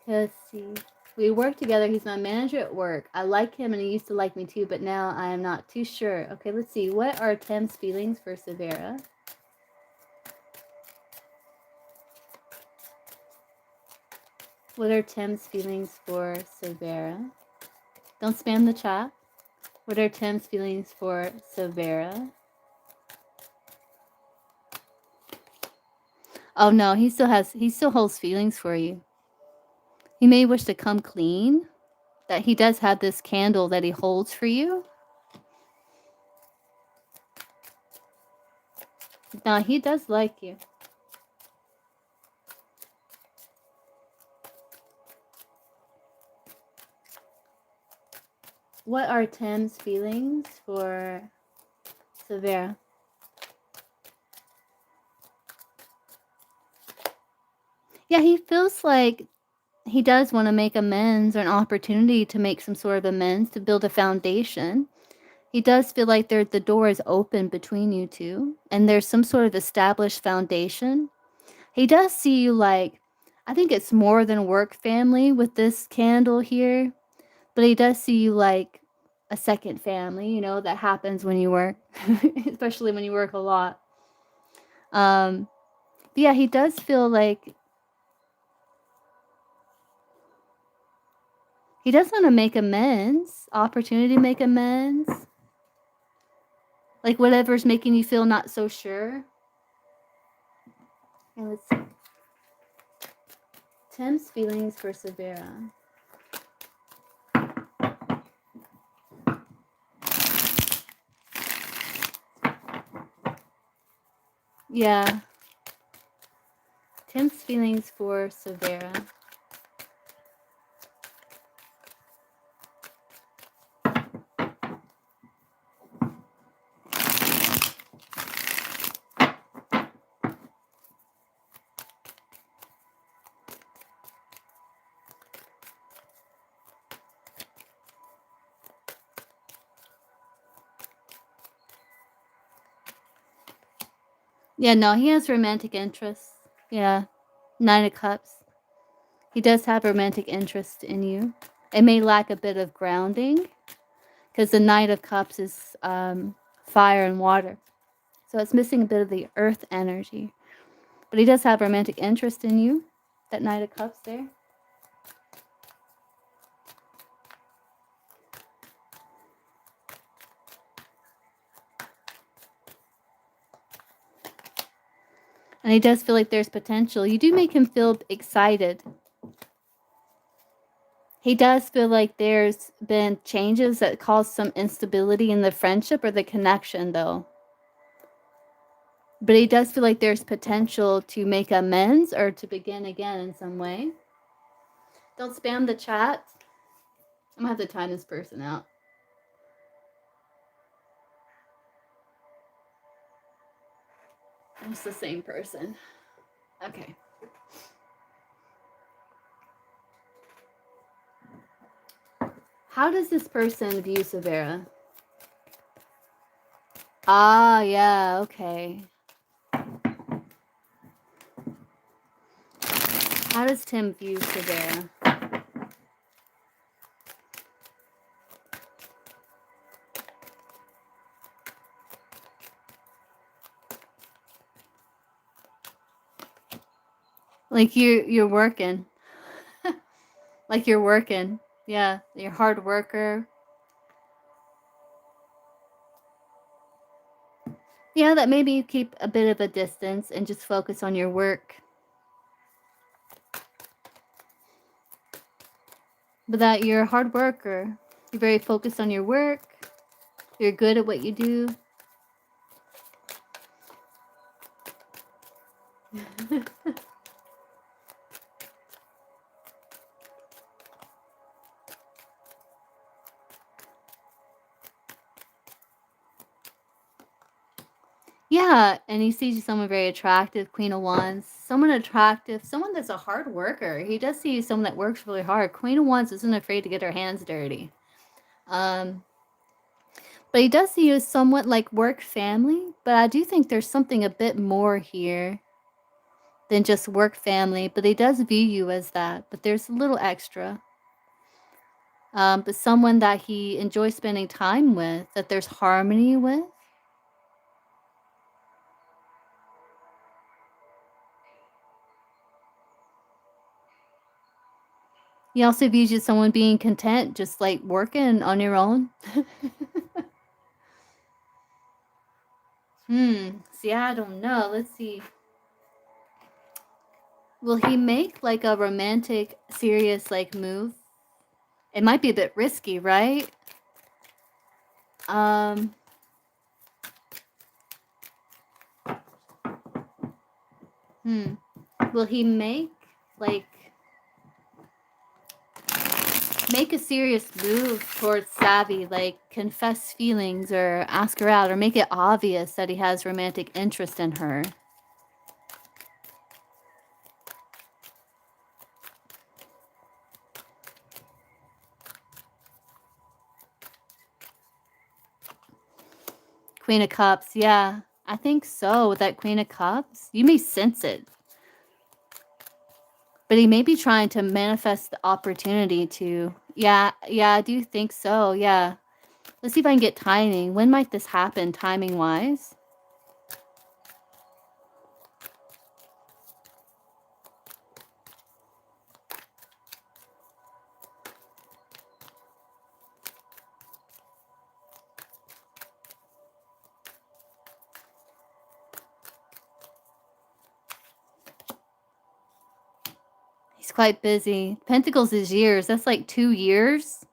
[SPEAKER 1] Let's see. We work together. He's my manager at work. I like him and he used to like me too, but now I am not too sure. Okay, let's see. What are Tim's feelings for Severa? What are Tim's feelings for Severa? Don't spam the chat. What are Tim's feelings for Severa? Oh no, he still holds feelings for you. He may wish to come clean. That he does have this candle that he holds for you. No, he does like you. What are Tim's feelings for Severa? Yeah, he feels like he does want to make amends or an opportunity to make some sort of amends to build a foundation. He does feel like the door is open between you two and there's some sort of established foundation. He does see you like, I think it's more than work family with this candle here, but he does see you like a second family, you know, that happens when you work, especially when you work a lot. Yeah, he does feel like he does want to make amends, opportunity to make amends. Like whatever's making you feel not so sure. And let's see. Tim's feelings for Severa. Yeah. Tim's feelings for Severa. Yeah, no, he has romantic interests. Yeah. 9 of Cups. He does have romantic interest in you. It may lack a bit of grounding because the Knight of Cups is fire and water. So it's missing a bit of the earth energy. But he does have romantic interest in you. That Knight of Cups there. And he does feel like there's potential. You do make him feel excited. He does feel like there's been changes that cause some instability in the friendship or the connection, though. But he does feel like there's potential to make amends or to begin again in some way. Don't spam the chat. I'm going to have to time this person out. It's the same person. Okay. How does this person view Severa? Ah, yeah, okay. How does Tim view Severa? Like you're working. Like you're working. Yeah, you're a hard worker. Yeah, that maybe you keep a bit of a distance and just focus on your work. But that you're a hard worker. You're very focused on your work. You're good at what you do. Yeah, and he sees you someone very attractive, Queen of Wands. Someone attractive, someone that's a hard worker. He does see you someone that works really hard. Queen of Wands isn't afraid to get her hands dirty. But he does see you as somewhat like work family. But I do think there's something a bit more here than just work family. But he does view you as that. But there's a little extra. But someone that he enjoys spending time with, that there's harmony with. He also views you as someone being content, just like working on your own. See, I don't know. Let's see. Will he make like a romantic, serious like move? It might be a bit risky, right? Will he make a serious move towards Savvy, like confess feelings or ask her out or make it obvious that he has romantic interest in her? Queen of Cups, yeah. I think so, with that Queen of Cups. You may sense it. But he may be trying to manifest the opportunity to... Yeah, I do think so, yeah. Let's see if I can get timing. When might this happen, timing-wise? He's quite busy. Pentacles is years. That's like 2 years.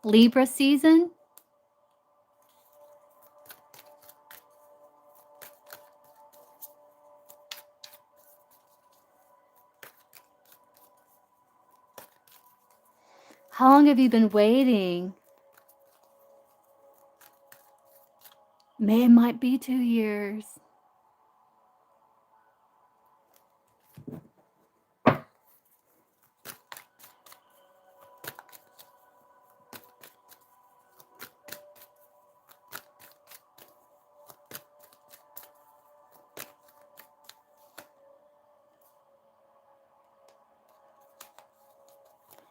[SPEAKER 1] Libra season. How long have you been waiting? It might be 2 years.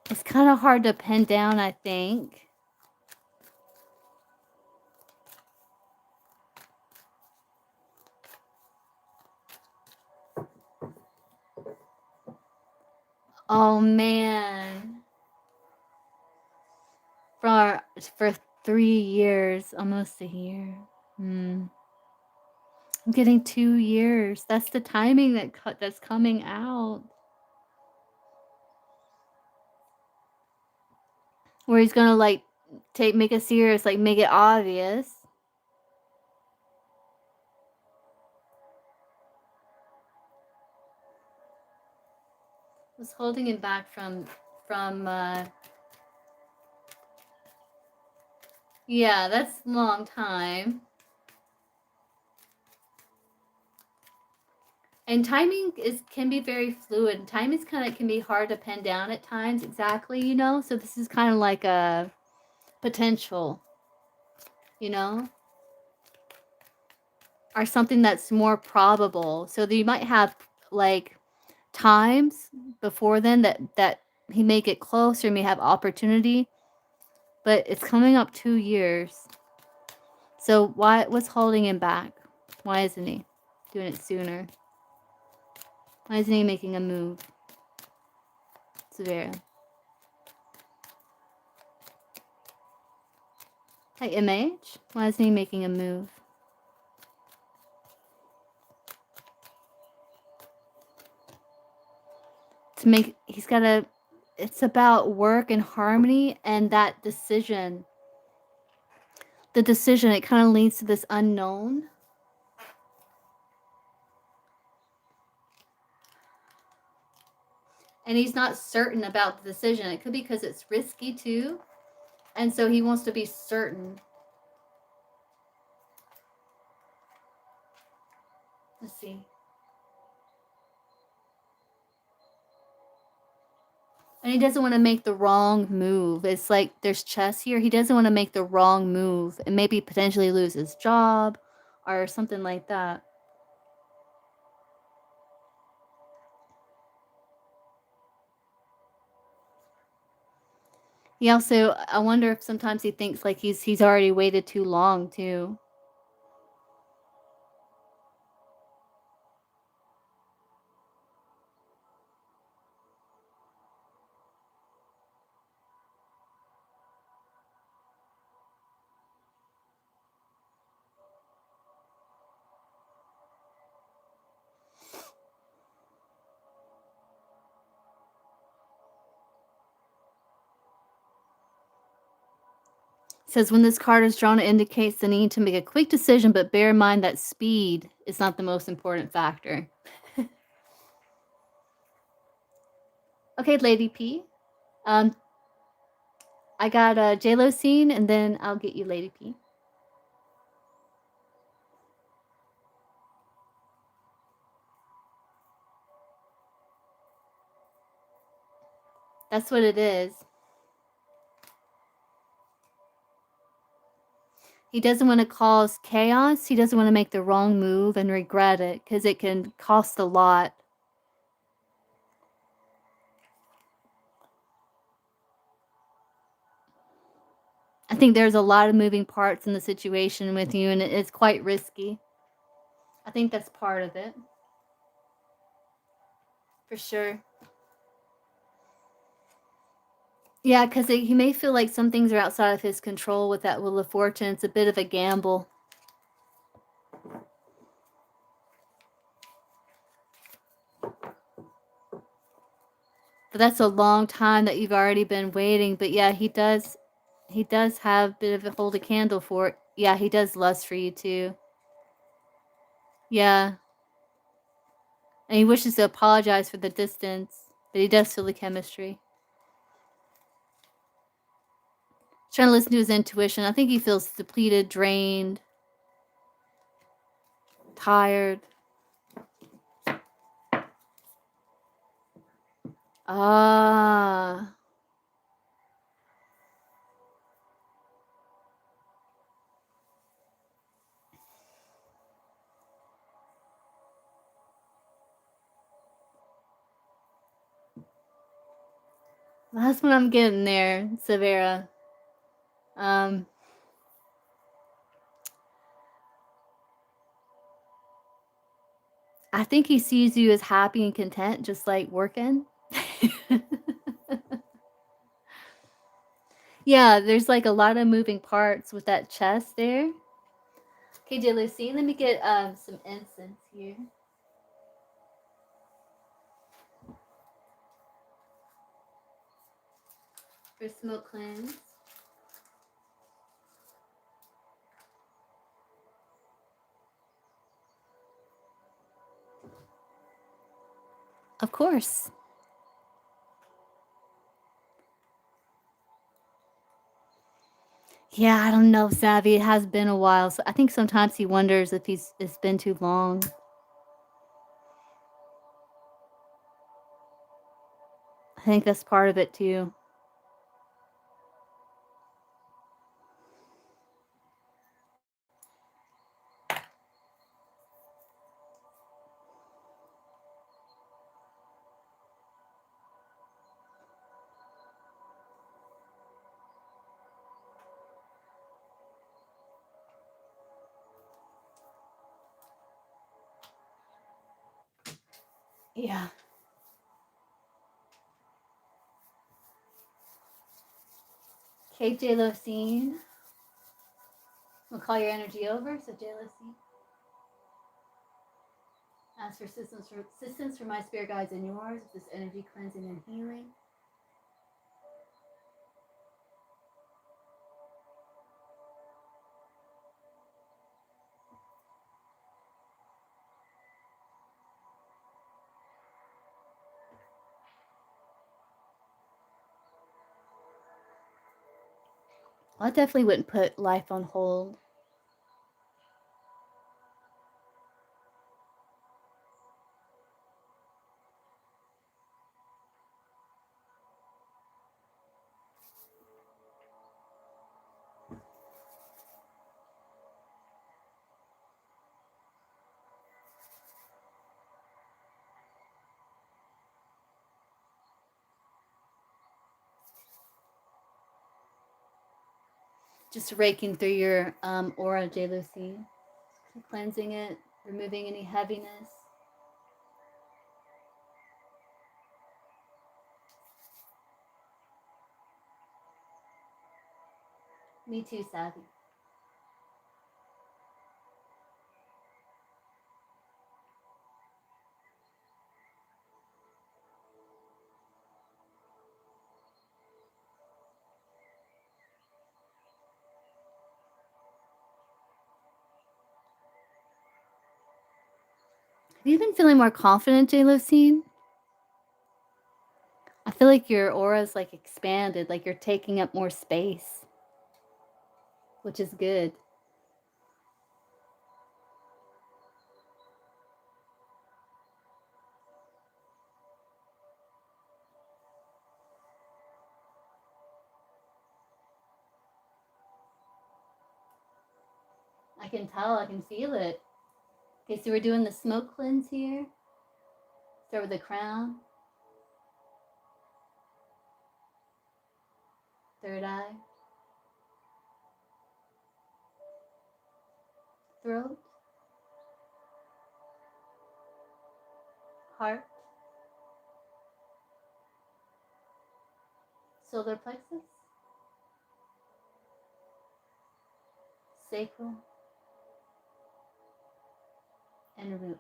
[SPEAKER 1] It's kind of hard to pin down, I think. Oh man. For 3 years, almost a year. I'm getting 2 years. That's the timing that's coming out. Where he's gonna like make it serious, like make it obvious. Was holding him back from yeah, that's a long time. And timing can be very fluid. Timing can be hard to pin down at times exactly, you know? So this is kind of like a potential, you know? Or something that's more probable. So that you might have like times before then that he may get close or may have opportunity, but it's coming up 2 years. So what's holding him back? Why isn't he doing it sooner? Why isn't he making a move? Severa. Hey, MH? Why isn't he making a move? He's gotta, it's about work and harmony and that decision. The decision, it kind of leads to this unknown. And he's not certain about the decision. It could be because it's risky too. And so he wants to be certain. Let's see. And he doesn't want to make the wrong move. It's like there's chess here. He doesn't want to make the wrong move and maybe potentially lose his job or something like that. He also, I wonder if sometimes he thinks like he's already waited too long too. Says when this card is drawn, it indicates the need to make a quick decision, but bear in mind that speed is not the most important factor. Okay, Lady P. I got a JLo scene, and then I'll get you Lady P. That's what it is. He doesn't want to cause chaos. He doesn't want to make the wrong move and regret it because it can cost a lot. I think there's a lot of moving parts in the situation with you, and it's quite risky. I think that's part of it. For sure. Yeah, because he may feel like some things are outside of his control with that Wheel of Fortune. It's a bit of a gamble. But that's a long time that you've already been waiting. But yeah, he does have a bit of a hold a candle for it. Yeah, he does lust for you too. Yeah. And he wishes to apologize for the distance, but he does feel the chemistry. He's trying to listen to his intuition. I think he feels depleted, drained, tired. Ah. That's what I'm getting there, Severa. Um, I think he sees you as happy and content, just like working. Yeah, there's like a lot of moving parts with that chest there. Okay, Lucy, let me get some incense here for smoke cleanse. Of course. Yeah, I don't know, Savvy. It has been a while, so I think sometimes he wonders if it's been too long. I think that's part of it too. Yeah. Okay, Jalocine. We'll call your energy over. So Jalocine. Ask for assistance from my spirit guides and yours with this energy cleansing and healing. I definitely wouldn't put life on hold. Just raking through your aura, Jalocine. Cleansing it, removing any heaviness. Me too, Savvy. Have you been feeling more confident, Jalocine? I feel like your aura's like expanded, like you're taking up more space, which is good. I can tell, I can feel it. Okay, so we're doing the smoke cleanse here. Start with the crown, third eye, throat, heart, solar plexus, sacral, and root.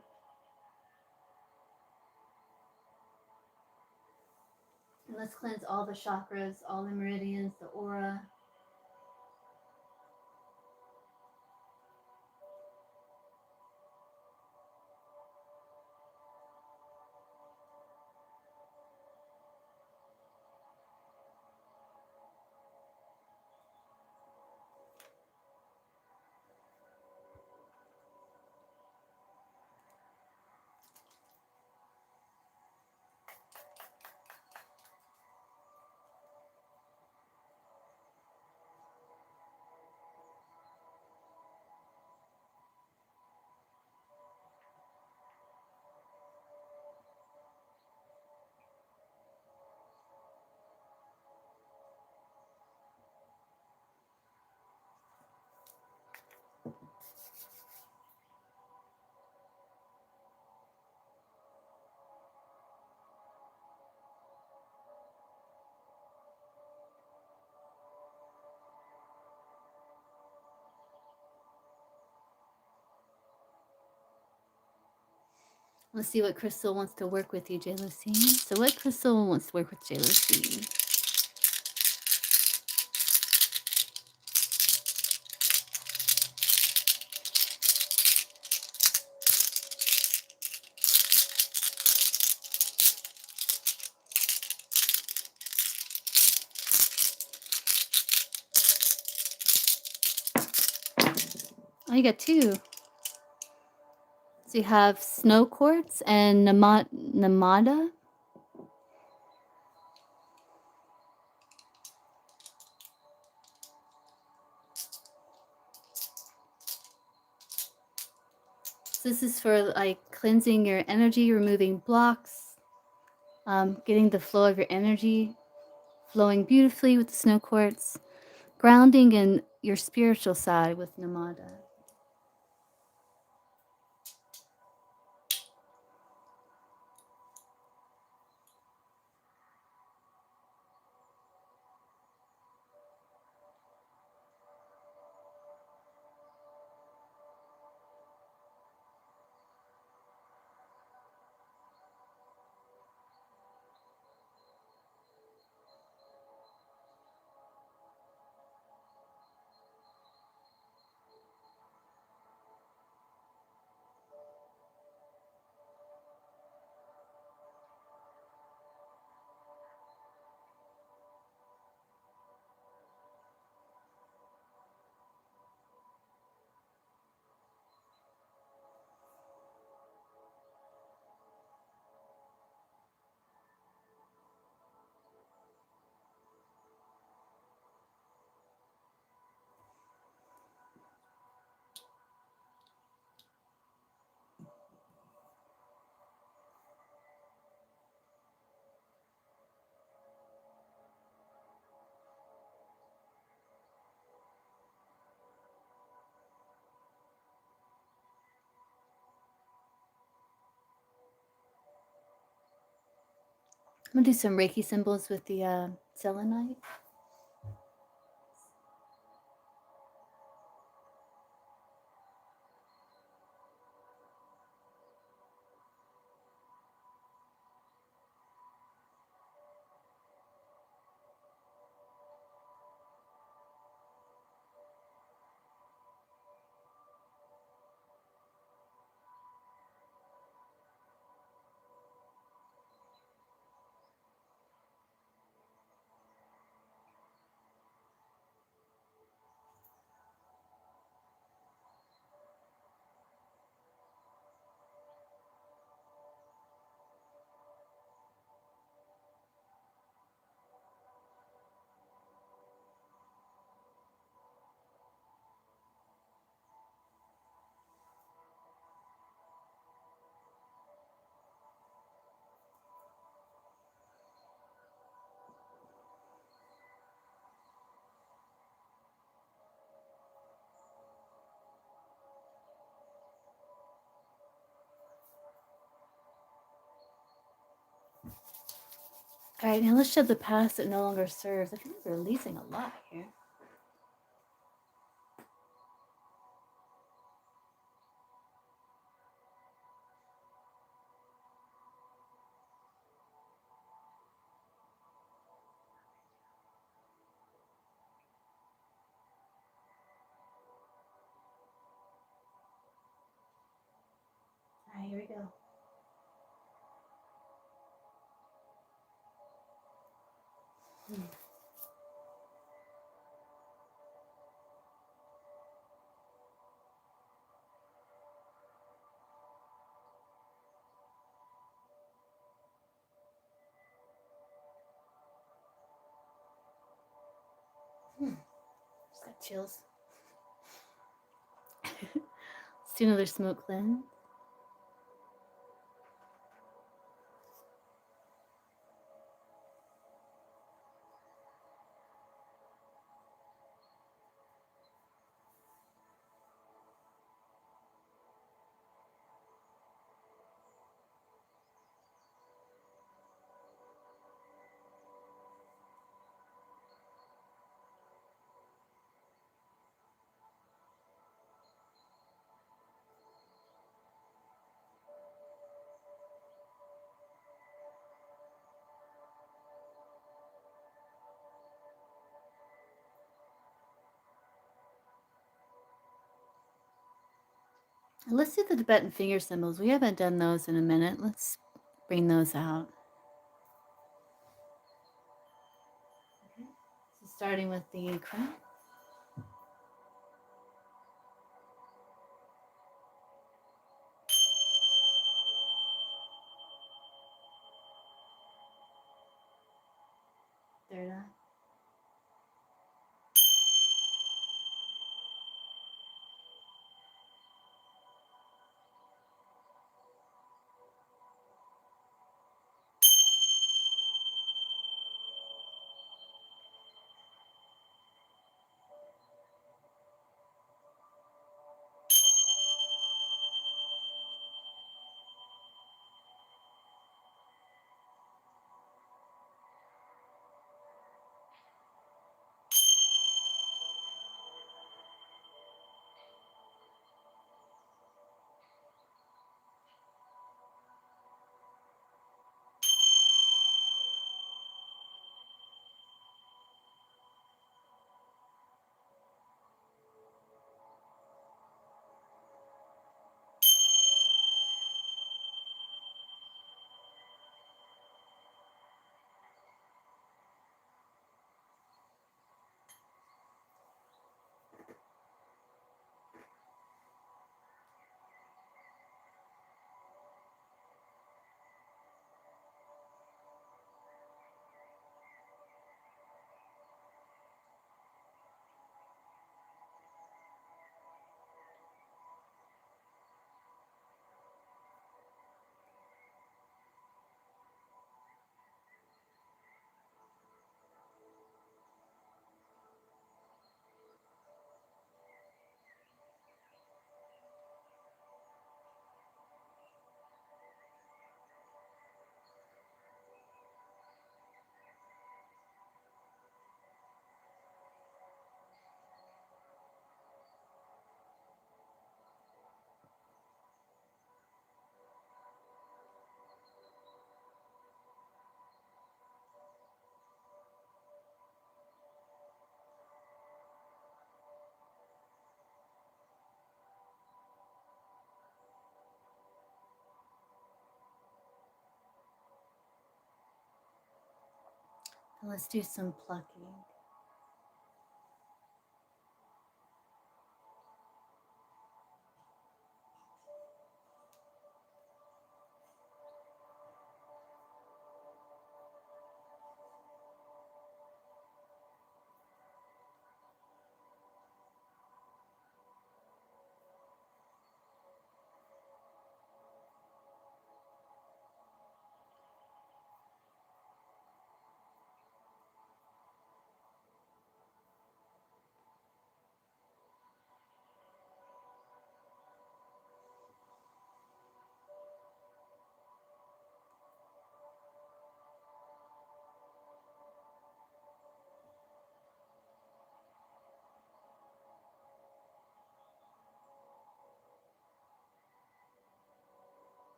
[SPEAKER 1] And let's cleanse all the chakras, all the meridians, the aura. Let's see what crystal wants to work with you, J-Lucy. So what crystal wants to work with J-Lucy? Oh, you got two. So you have snow quartz and namada. So this is for like cleansing your energy, removing blocks, getting the flow of your energy flowing beautifully with the snow quartz, grounding in your spiritual side with namada. I'm gonna do some Reiki symbols with the selenite. All right, now let's shed the past that no longer serves. I feel like we're releasing a lot here. All right, here we go. Just got chills. Let's do another smoke cleanse. Let's do the Tibetan finger symbols. We haven't done those in a minute. Let's bring those out. Okay. So starting with the crown. Third eye. And let's do some plucking.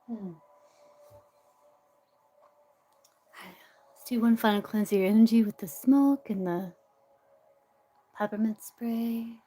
[SPEAKER 1] Hmm. Let's do one final cleanse of your energy with the smoke and the peppermint spray.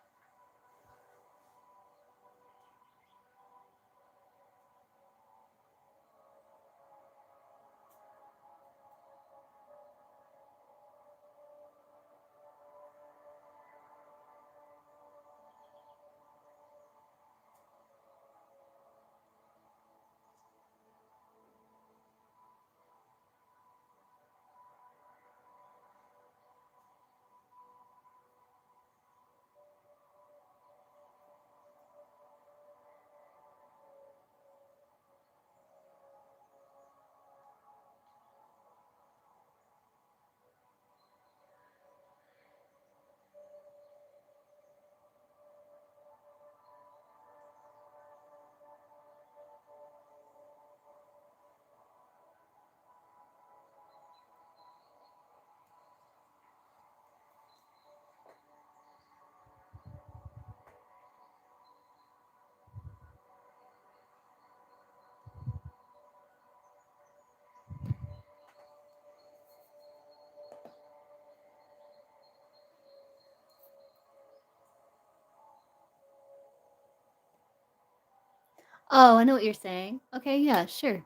[SPEAKER 1] Oh, I know what you're saying. Okay, yeah, sure.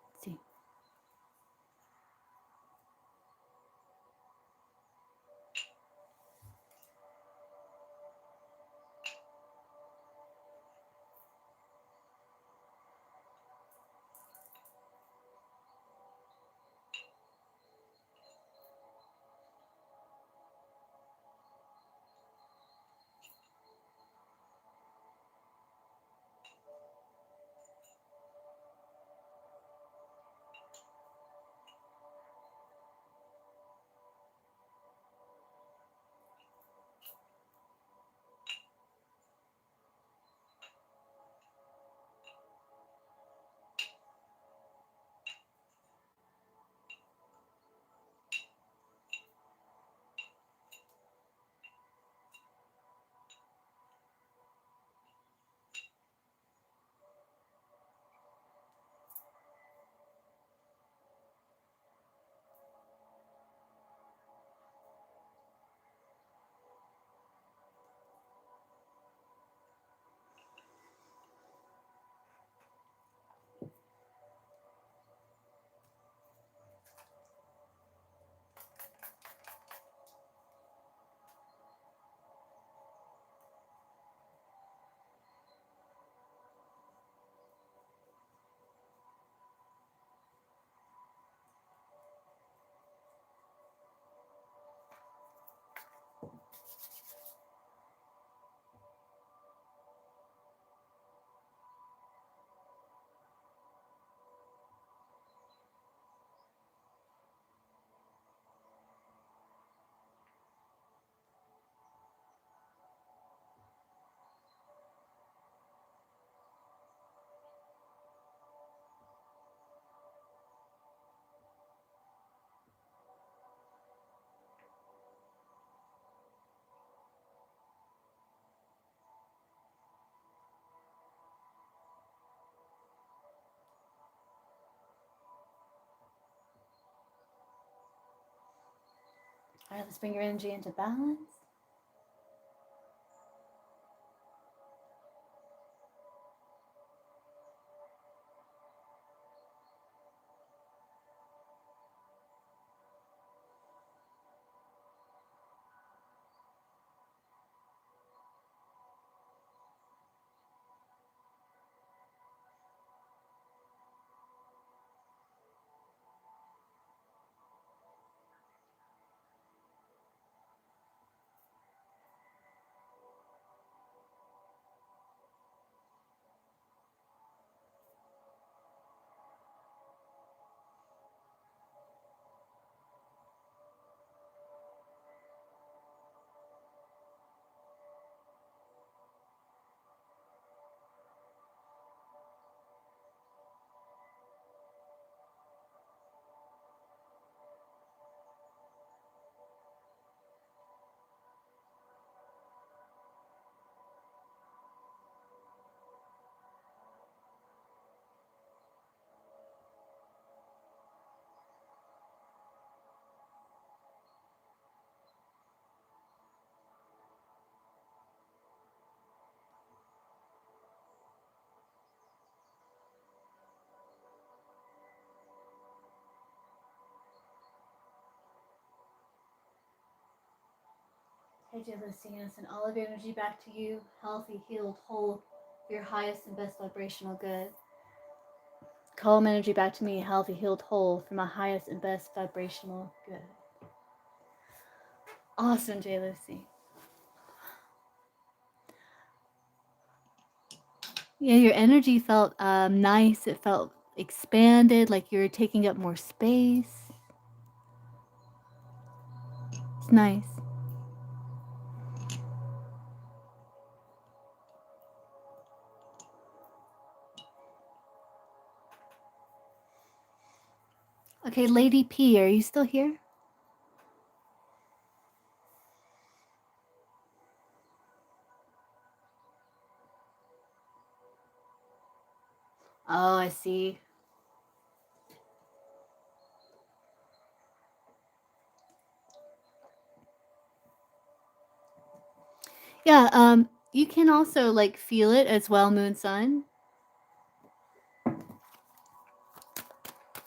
[SPEAKER 1] Let's see. All right, let's bring your energy into balance. Okay, Lucy, and send all of your energy back to you, healthy, healed, whole, your highest and best vibrational good. Calm energy back to me, healthy, healed, whole, for my highest and best vibrational good. Awesome, J. Lucy. Yeah, your energy felt nice. It felt expanded, like you're taking up more space. It's nice. Okay, Lady P, are you still here? Oh, I see. Yeah, you can also like feel it as well, Moon Sun.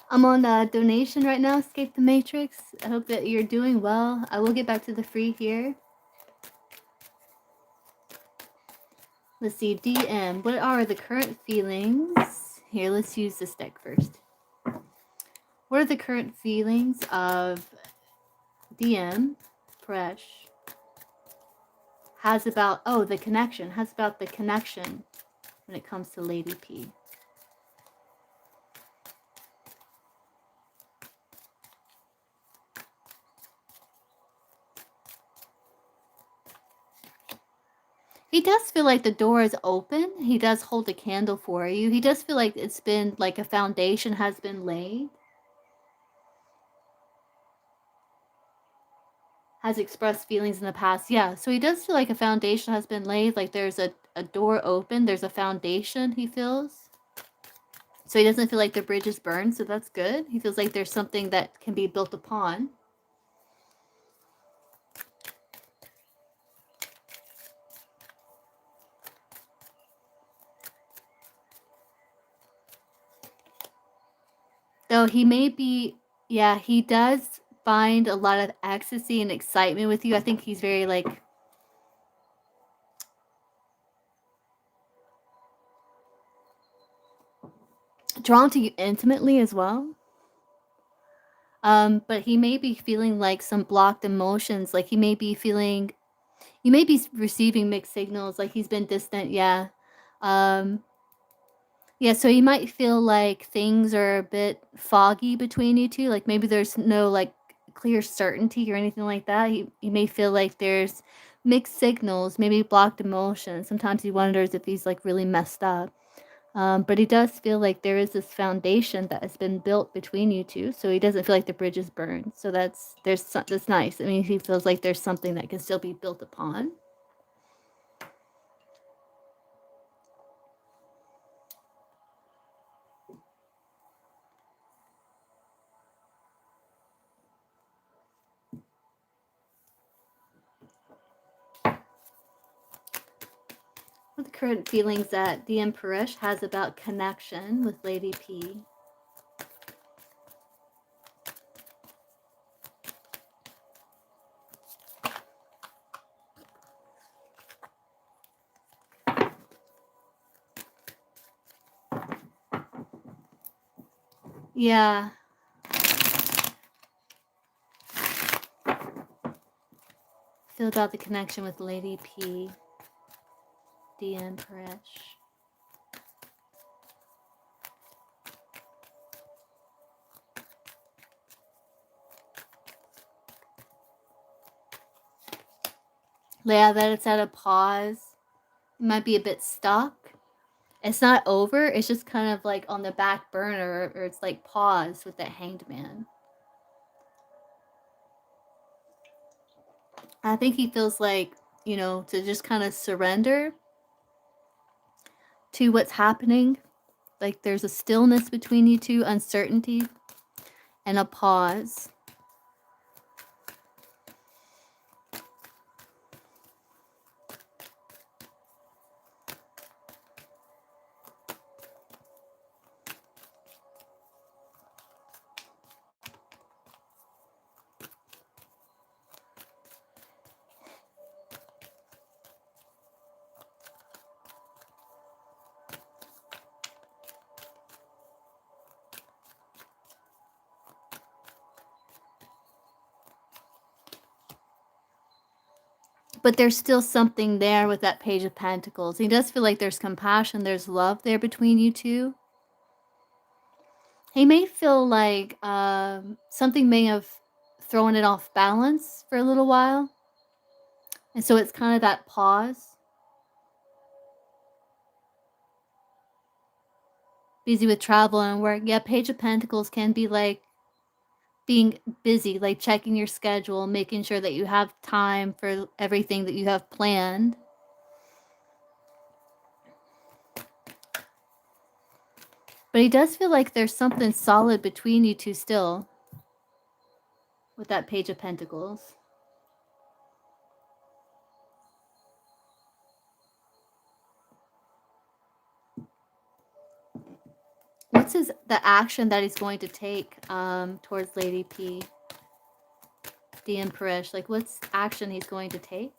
[SPEAKER 1] I'm on a donation right now, Escape the Matrix. I hope that you're doing well. I will get back to the free here. Let's see, DM. What are the current feelings? Here, let's use this deck first. What are the current feelings of DM, Fresh, has about, the connection, has about the connection when it comes to Lady P? He does feel like the door is open. He does hold a candle for you. He does feel like it's been, like a foundation has been laid. Has expressed feelings in the past. Yeah, so he does feel like a foundation has been laid. Like there's a door open. There's a foundation, he feels. So he doesn't feel like the bridge is burned, so that's good. He feels like there's something that can be built upon. Though he may be, yeah, he does find a lot of ecstasy and excitement with you. I think he's very, like, drawn to you intimately as well. But he may be feeling like some blocked emotions. Like he may be feeling, you may be receiving mixed signals. Like he's been distant. Yeah. Um, yeah. So you might feel like things are a bit foggy between you two. Like maybe there's no like clear certainty or anything like that. You may feel like there's mixed signals, maybe blocked emotions. Sometimes he wonders if he's like really messed up. But he does feel like there is this foundation that has been built between you two, so he doesn't feel like the bridge is burned. So that's nice. I mean, he feels like there's something that can still be built upon. What are the current feelings that the Empress has about connection with Lady P? Yeah. Feel about the connection with Lady P, the Empress. Yeah, that it's at a pause. It might be a bit stuck. It's not over. It's just kind of like on the back burner, or it's like paused with that Hanged Man. I think he feels like, to just kind of surrender to what's happening. Like there's a stillness between you two, uncertainty, and a pause. But there's still something there with that Page of Pentacles. He does feel like there's compassion, there's love there between you two. He may feel like something may have thrown it off balance for a little while. And so it's kind of that pause. Busy with travel and work. Yeah, Page of Pentacles can be like being busy, like checking your schedule, making sure that you have time for everything that you have planned. But he does feel like there's something solid between you two still with that Page of Pentacles. What's the action that he's going to take towards Lady P, the Empress? Like, what's action he's going to take?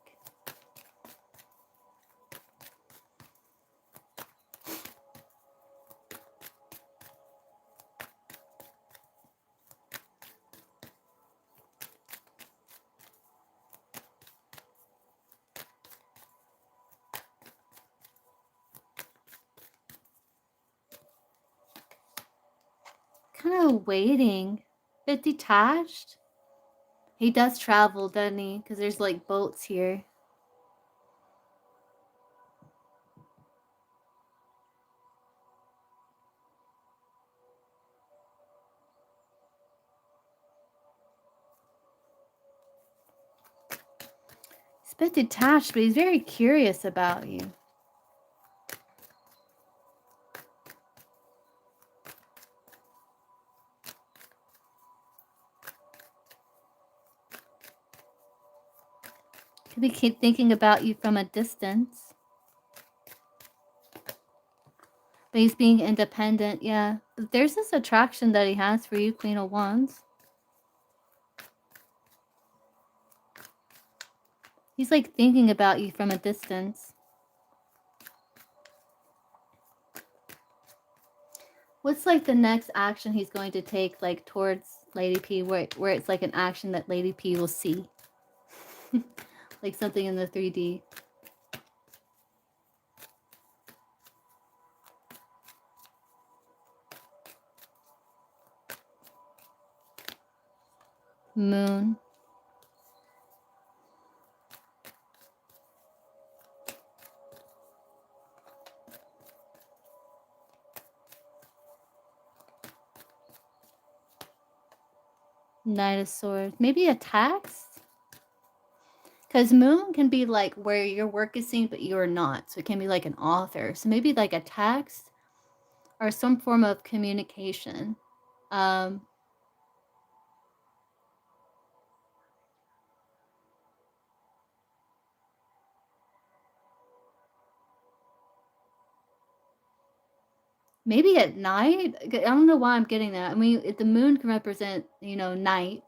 [SPEAKER 1] Kind of waiting, a bit detached. He does travel, doesn't he? Because there's like boats here. He's a bit detached, but he's very curious about you. Could be thinking about you from a distance. But he's being independent, yeah. But there's this attraction that he has for you, Queen of Wands. He's like thinking about you from a distance. What's like the next action he's going to take, like towards Lady P, where it's like an action that Lady P will see? Like something in the 3D. Moon. Knight of Swords. Maybe a text? Because Moon can be like where your work is seen, but you're not. So it can be like an author. So maybe like a text or some form of communication. Maybe at night? I don't know why I'm getting that. I mean, if the moon can represent, you know, night.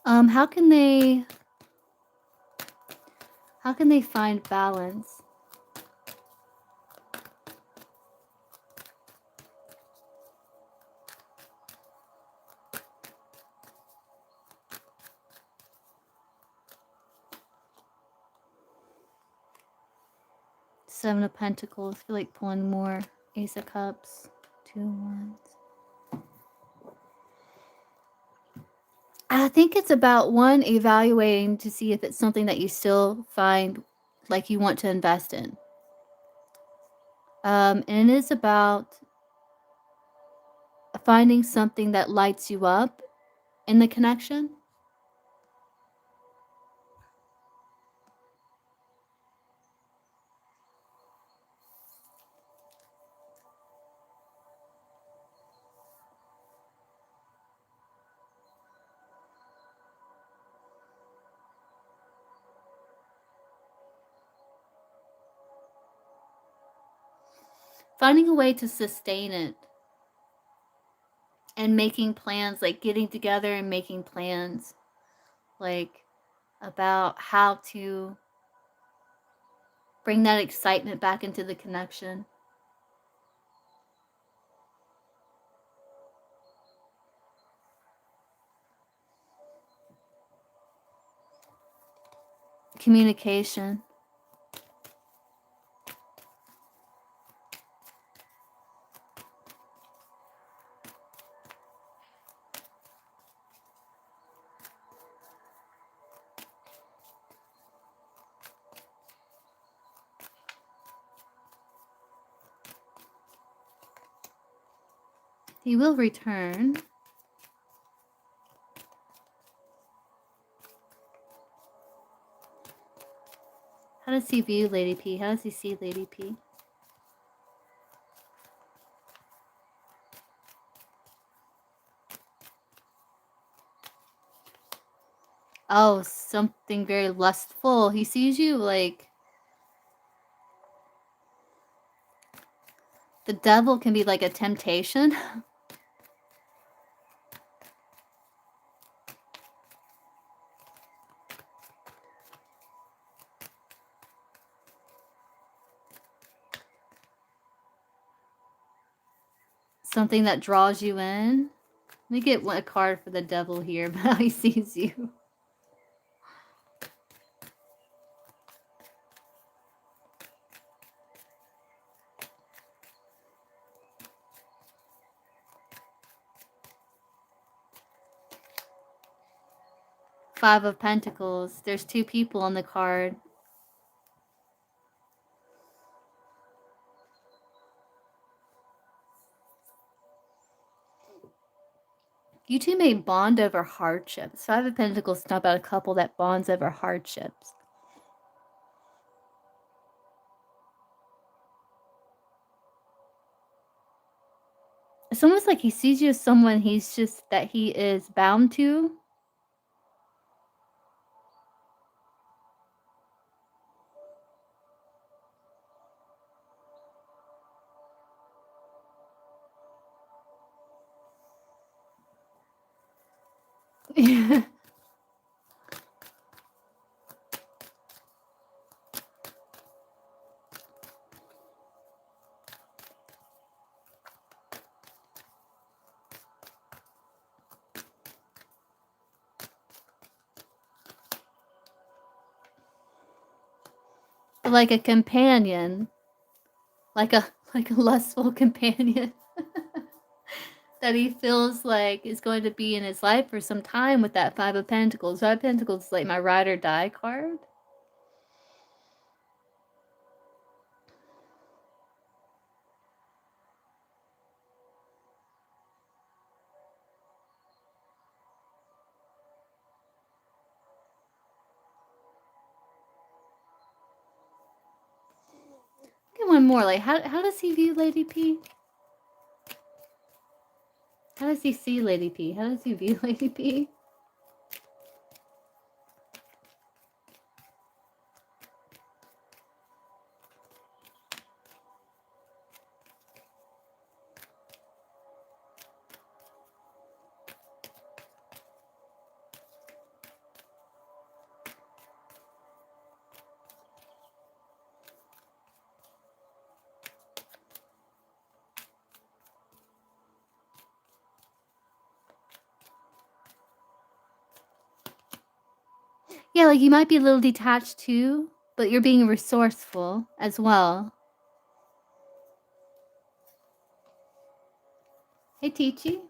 [SPEAKER 1] How can they find balance? Seven of Pentacles. I feel like pulling more. Ace of Cups. 2 wands. I think it's about one, evaluating to see if it's something that you still find like you want to invest in. And it is about finding something that lights you up in the connection. Finding a way to sustain it. and making plans, like getting together and making plans, like about how to bring that excitement back into the connection. Communication. He will return. How does he view Lady P? How does he see Lady P? Oh, something very lustful. He sees you like... The devil can be like a temptation. Something that draws you in. Let me get a card for the devil here, but how he sees you. Five of Pentacles. There's two people on the card. You two may bond over hardships. Five of Pentacles is not about a couple that bonds over hardships. It's almost like he sees you as someone he is bound to. Like a companion. Like a lustful companion. That he feels like is going to be in his life for some time with that Five of Pentacles. Five of Pentacles is like my ride or die card. Get one more. Like, how does he view Lady P? How does he see Lady P? How does he view Lady P? Yeah, like you might be a little detached too, but you're being resourceful as well. Hey, Teachy.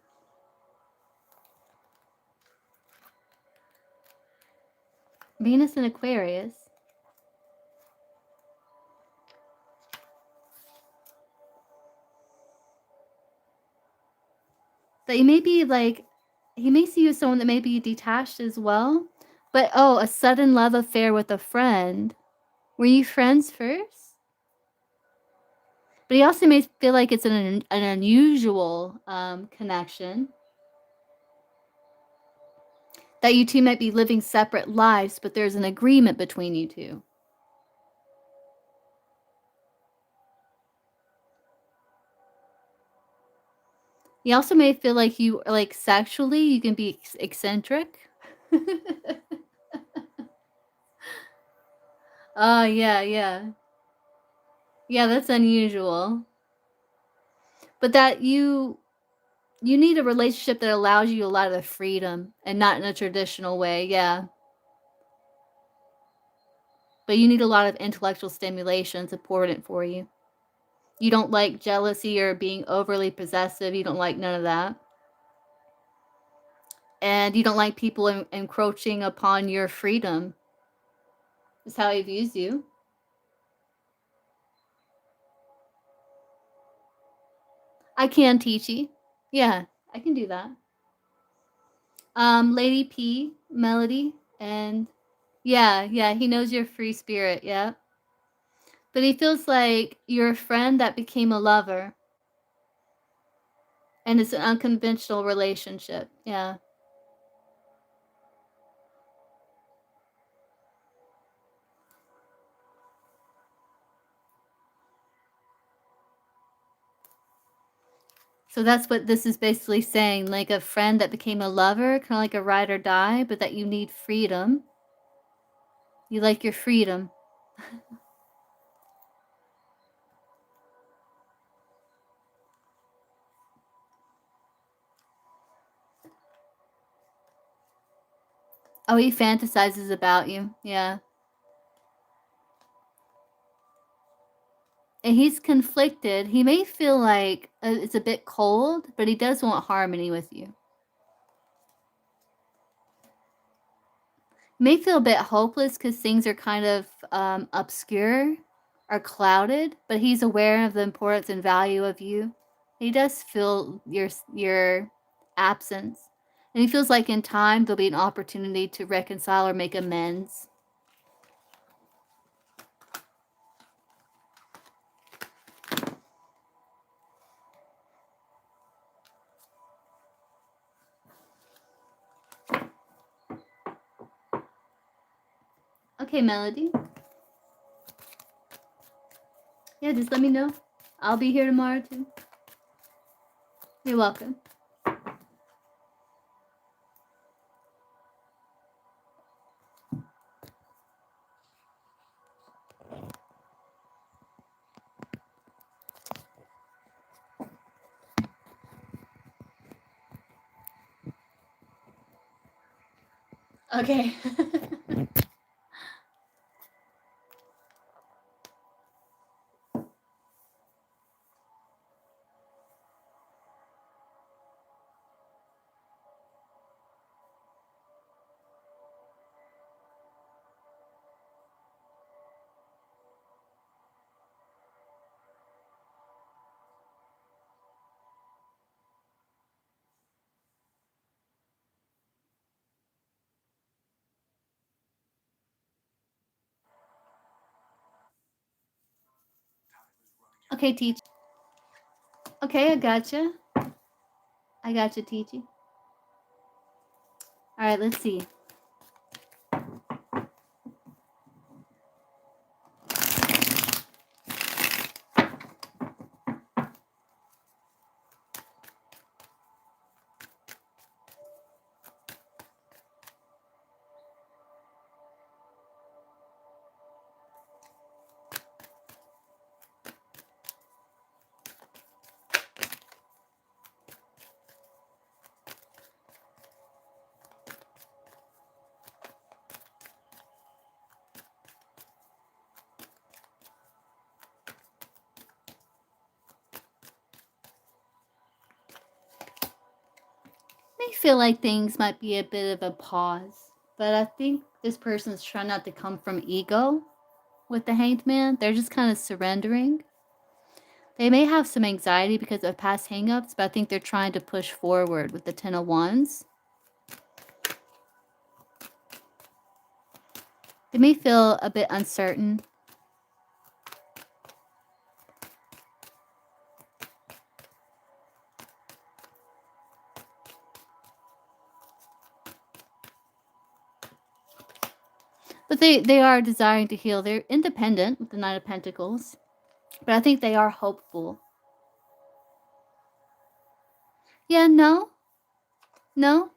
[SPEAKER 1] Venus and Aquarius. That you may be like, he may see you as someone that may be detached as well. But, oh, a sudden love affair with a friend. Were you friends first? But he also may feel like it's an unusual connection. That you two might be living separate lives, but there's an agreement between you two. You also may feel like you like sexually, you can be eccentric. Oh, yeah, yeah. Yeah, that's unusual. But that you need a relationship that allows you a lot of freedom and not in a traditional way, yeah. But you need a lot of intellectual stimulation, it's important for you. You don't like jealousy or being overly possessive, you don't like none of that. And you don't like people encroaching upon your freedom, is how he views you. I can teach you. Yeah, I can do that. Lady P, Melody, and yeah, yeah, he knows you're a free spirit, yeah. But he feels like you're a friend that became a lover, and it's an unconventional relationship, yeah. So that's what this is basically saying, like a friend that became a lover, kinda like a ride or die, but that you need freedom. You like your freedom. Oh, he fantasizes about you, yeah. And he's conflicted. He may feel like, it's a bit cold, but he does want harmony with you. You may feel a bit hopeless because things are kind of, obscure or clouded, but he's aware of the importance and value of you. He does feel your absence, and he feels like in time there'll be an opportunity to reconcile or make amends. Okay, Melody. Yeah, just let me know. I'll be here tomorrow too. You're welcome. Okay. Okay, teach. Okay, I gotcha. I gotcha, teaching. All right, let's see. May feel like things might be a bit of a pause, but I think this person's trying not to come from ego with the hanged man. They're just kind of surrendering. They may have some anxiety because of past hangups, but I think they're trying to push forward with the Ten of Wands. They may feel a bit uncertain. But they are desiring to heal. They're independent with the Knight of Pentacles. But I think they are hopeful. Yeah, no, no.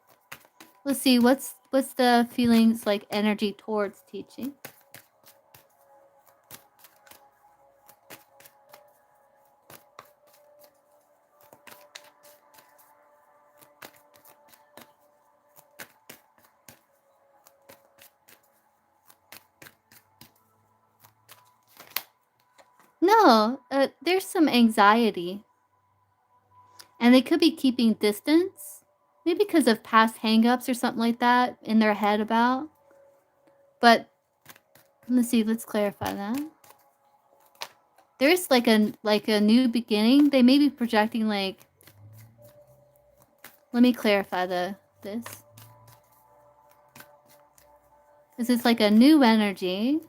[SPEAKER 1] Let's see. What's the feelings like energy towards teaching? No, there's some anxiety, and they could be keeping distance, maybe because of past hangups or something like that in their head about. But let's see. Let's clarify that. There's like a new beginning. They may be projecting like. Let me clarify this. This is like a new energy.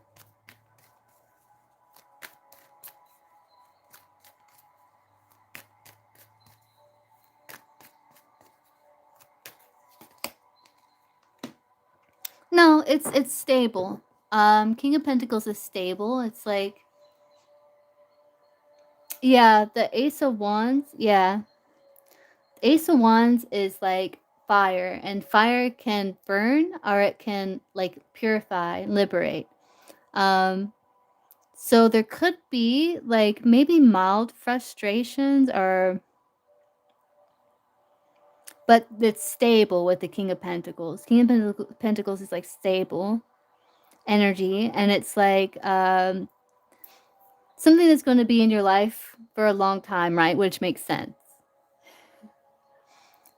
[SPEAKER 1] No, it's stable. King of Pentacles is stable. It's like, yeah, the Ace of Wands, yeah. Ace of Wands is like fire, and fire can burn or it can like purify, liberate. Um so there could be like maybe mild frustrations or, but it's stable with the King of Pentacles. King of Pentacles is like stable energy, and it's like something that's going to be in your life for a long time, right? Which makes sense.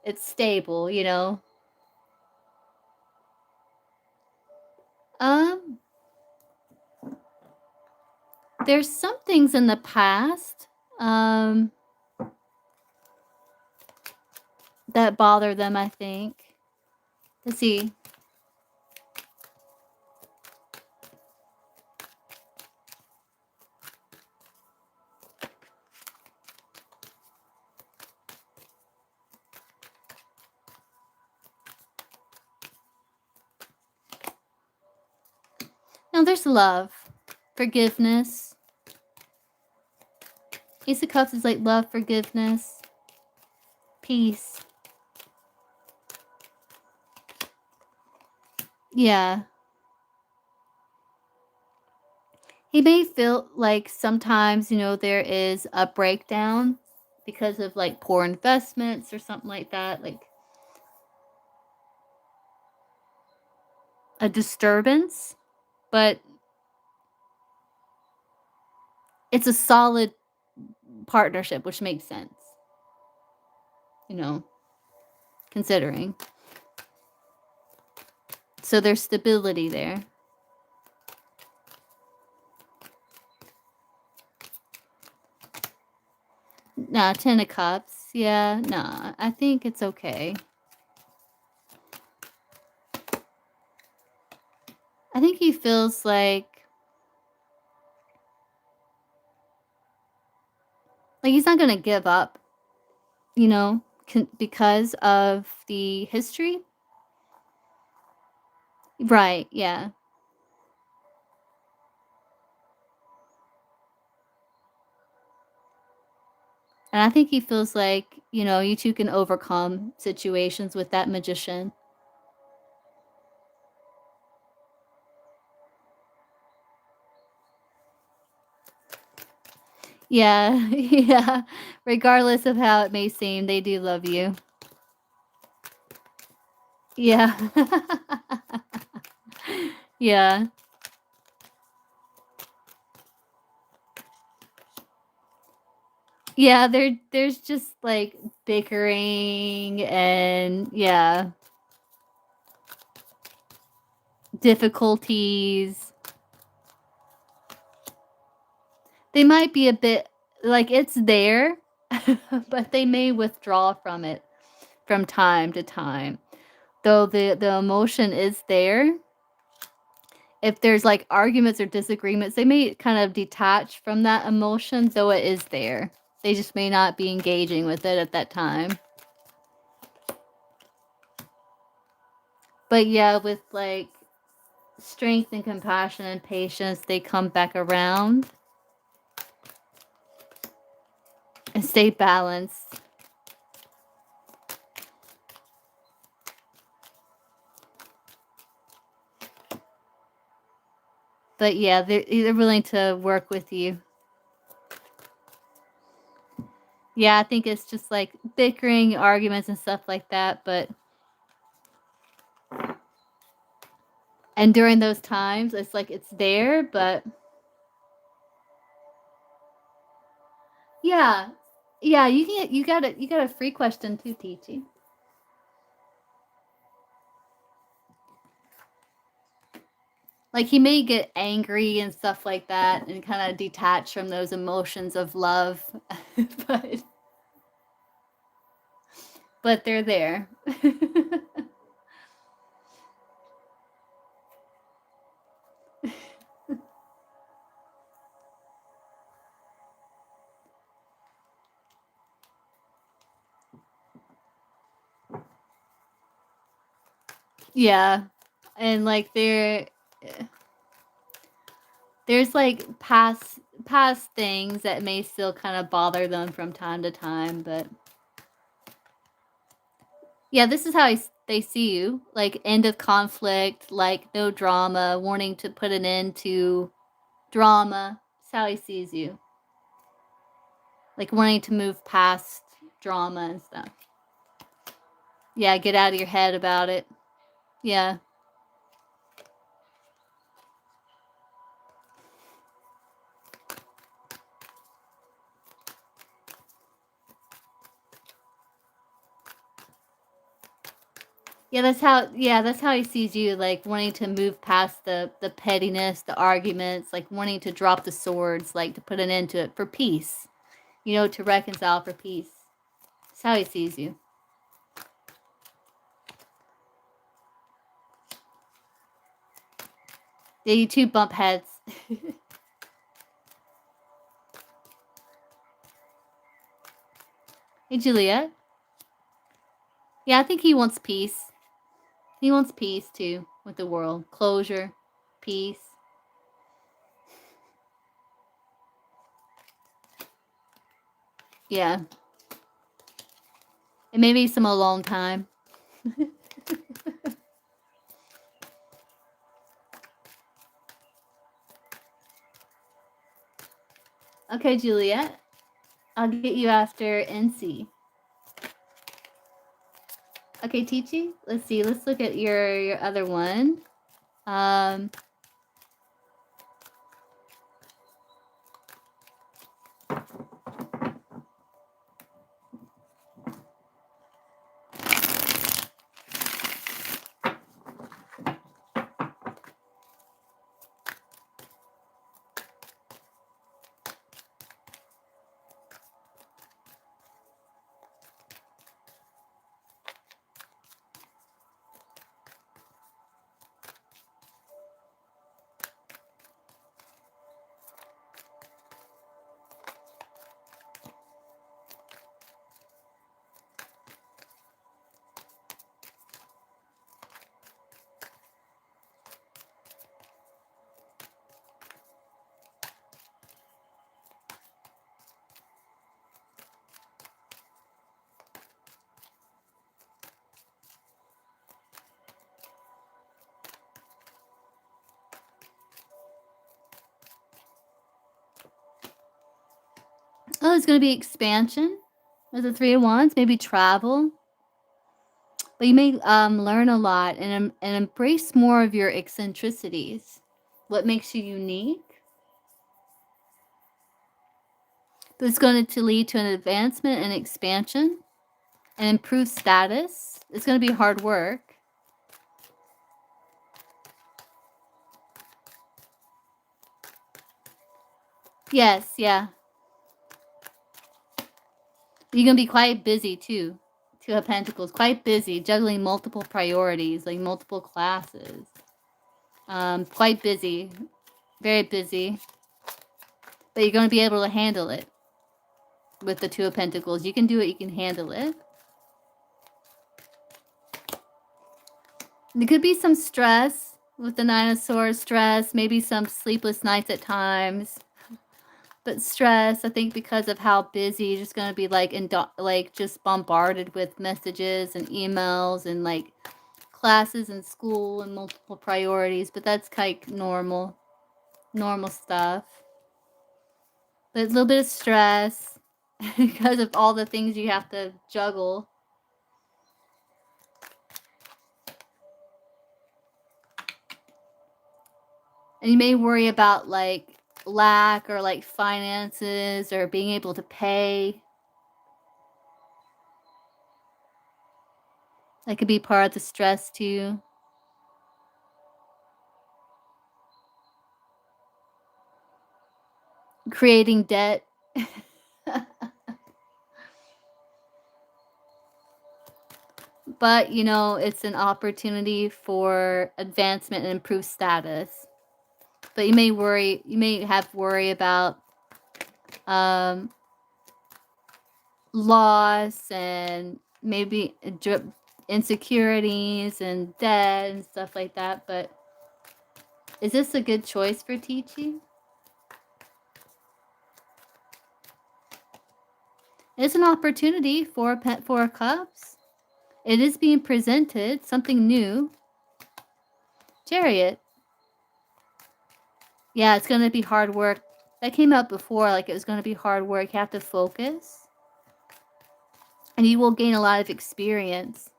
[SPEAKER 1] It's stable, you know. Um, there's some things in the past that bother them, I think. Let's see. Now there's love, forgiveness. Ace of Cups is like love, forgiveness, peace. Yeah. He may feel like sometimes, you know, there is a breakdown because of like poor investments or something like that, like a disturbance, but it's a solid partnership, which makes sense, you know, considering. So there's stability there. Nah, Ten of Cups. Yeah, nah, I think it's okay. I think he feels like he's not gonna give up, you know, because of the history. Right, yeah. And I think he feels like, you know, you two can overcome situations with that magician. Yeah, yeah. Regardless of how it may seem, they do love you. Yeah. Yeah. Yeah, there's just like bickering and yeah, difficulties. They might be a bit like it's there, but they may withdraw from it from time to time. Though the emotion is there. If there's like arguments or disagreements, they may kind of detach from that emotion, though it is there. They just may not be engaging with it at that time. But yeah, with like strength and compassion and patience, they come back around and stay balanced. But yeah, they're willing to work with you. Yeah, I think it's just like bickering, arguments, and stuff like that. And during those times, it's like it's there, but yeah, yeah, you got a free question too, Teachy. Like he may get angry and stuff like that, and kind of detach from those emotions of love, but they're there. Yeah, and like there's like past things that may still kind of bother them from time to time, but yeah, this is how they see you. Like end of conflict, like no drama, wanting to put an end to drama. That's how he sees you. Like wanting to move past drama and stuff. Yeah, get out of your head about it. Yeah. That's how he sees you, like wanting to move past the pettiness, the arguments, like wanting to drop the swords, like to put an end to it for peace. To reconcile for peace. That's how he sees you. Yeah, you two bump heads. Hey, Juliet. Yeah, I think he wants peace. He wants peace too with the world. Closure, peace. Yeah. And maybe some alone time. Okay, Juliet. I'll get you after NC. Okay, Teachy. Let's see. Let's look at your other one. Oh, it's going to be expansion with the Three of Wands. Maybe travel. But you may learn a lot and embrace more of your eccentricities. What makes you unique. But it's going to lead to an advancement and expansion and improved status. It's going to be hard work. Yes, yeah. You're going to be quite busy too. Two of Pentacles, quite busy, juggling multiple priorities, like multiple classes. Quite busy, very busy. But you're going to be able to handle it with the Two of Pentacles. You can do it, you can handle it. There could be some stress with the Nine of Swords, stress, maybe some sleepless nights at times. But stress, I think, because of how busy, you're just going to be like just bombarded with messages and emails and like classes and school and multiple priorities. But that's kind of normal. normal stuff. But a little bit of stress because of all the things you have to juggle. And you may worry about like lack or like finances or being able to pay. That could be part of the stress too. Creating debt. But, you know, it's an opportunity for advancement and improved status. But you may have worry about loss and maybe insecurities and debt and stuff like that. But is this a good choice for teaching? It's an opportunity for Four of Cups. It is being presented, something new. Chariot. Yeah, it's going to be hard work. That came out before, like it was going to be hard work. You have to focus. And you will gain a lot of experience.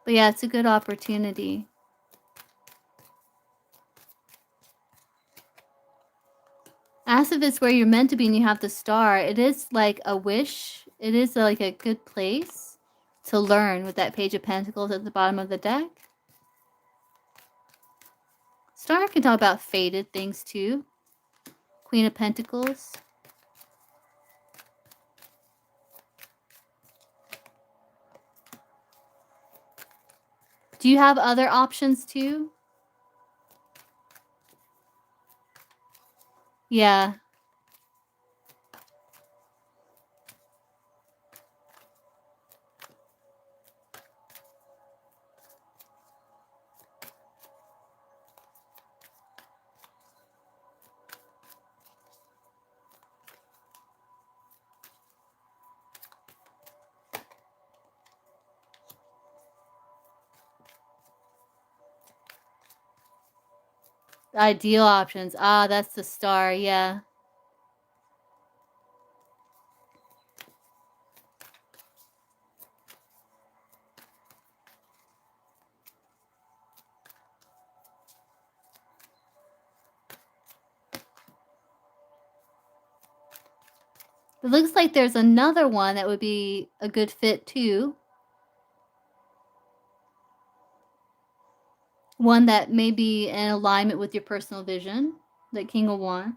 [SPEAKER 1] But yeah, it's a good opportunity. As if it's where you're meant to be and you have the star, it is like a wish. It is like a good place to learn with that Page of Pentacles at the bottom of the deck. Star can talk about fated things too. Queen of Pentacles. Do you have other options too? Yeah. Ideal options. Ah, that's the star, yeah. It looks like there's another one that would be a good fit too. One that may be in alignment with your personal vision, the King of Wands.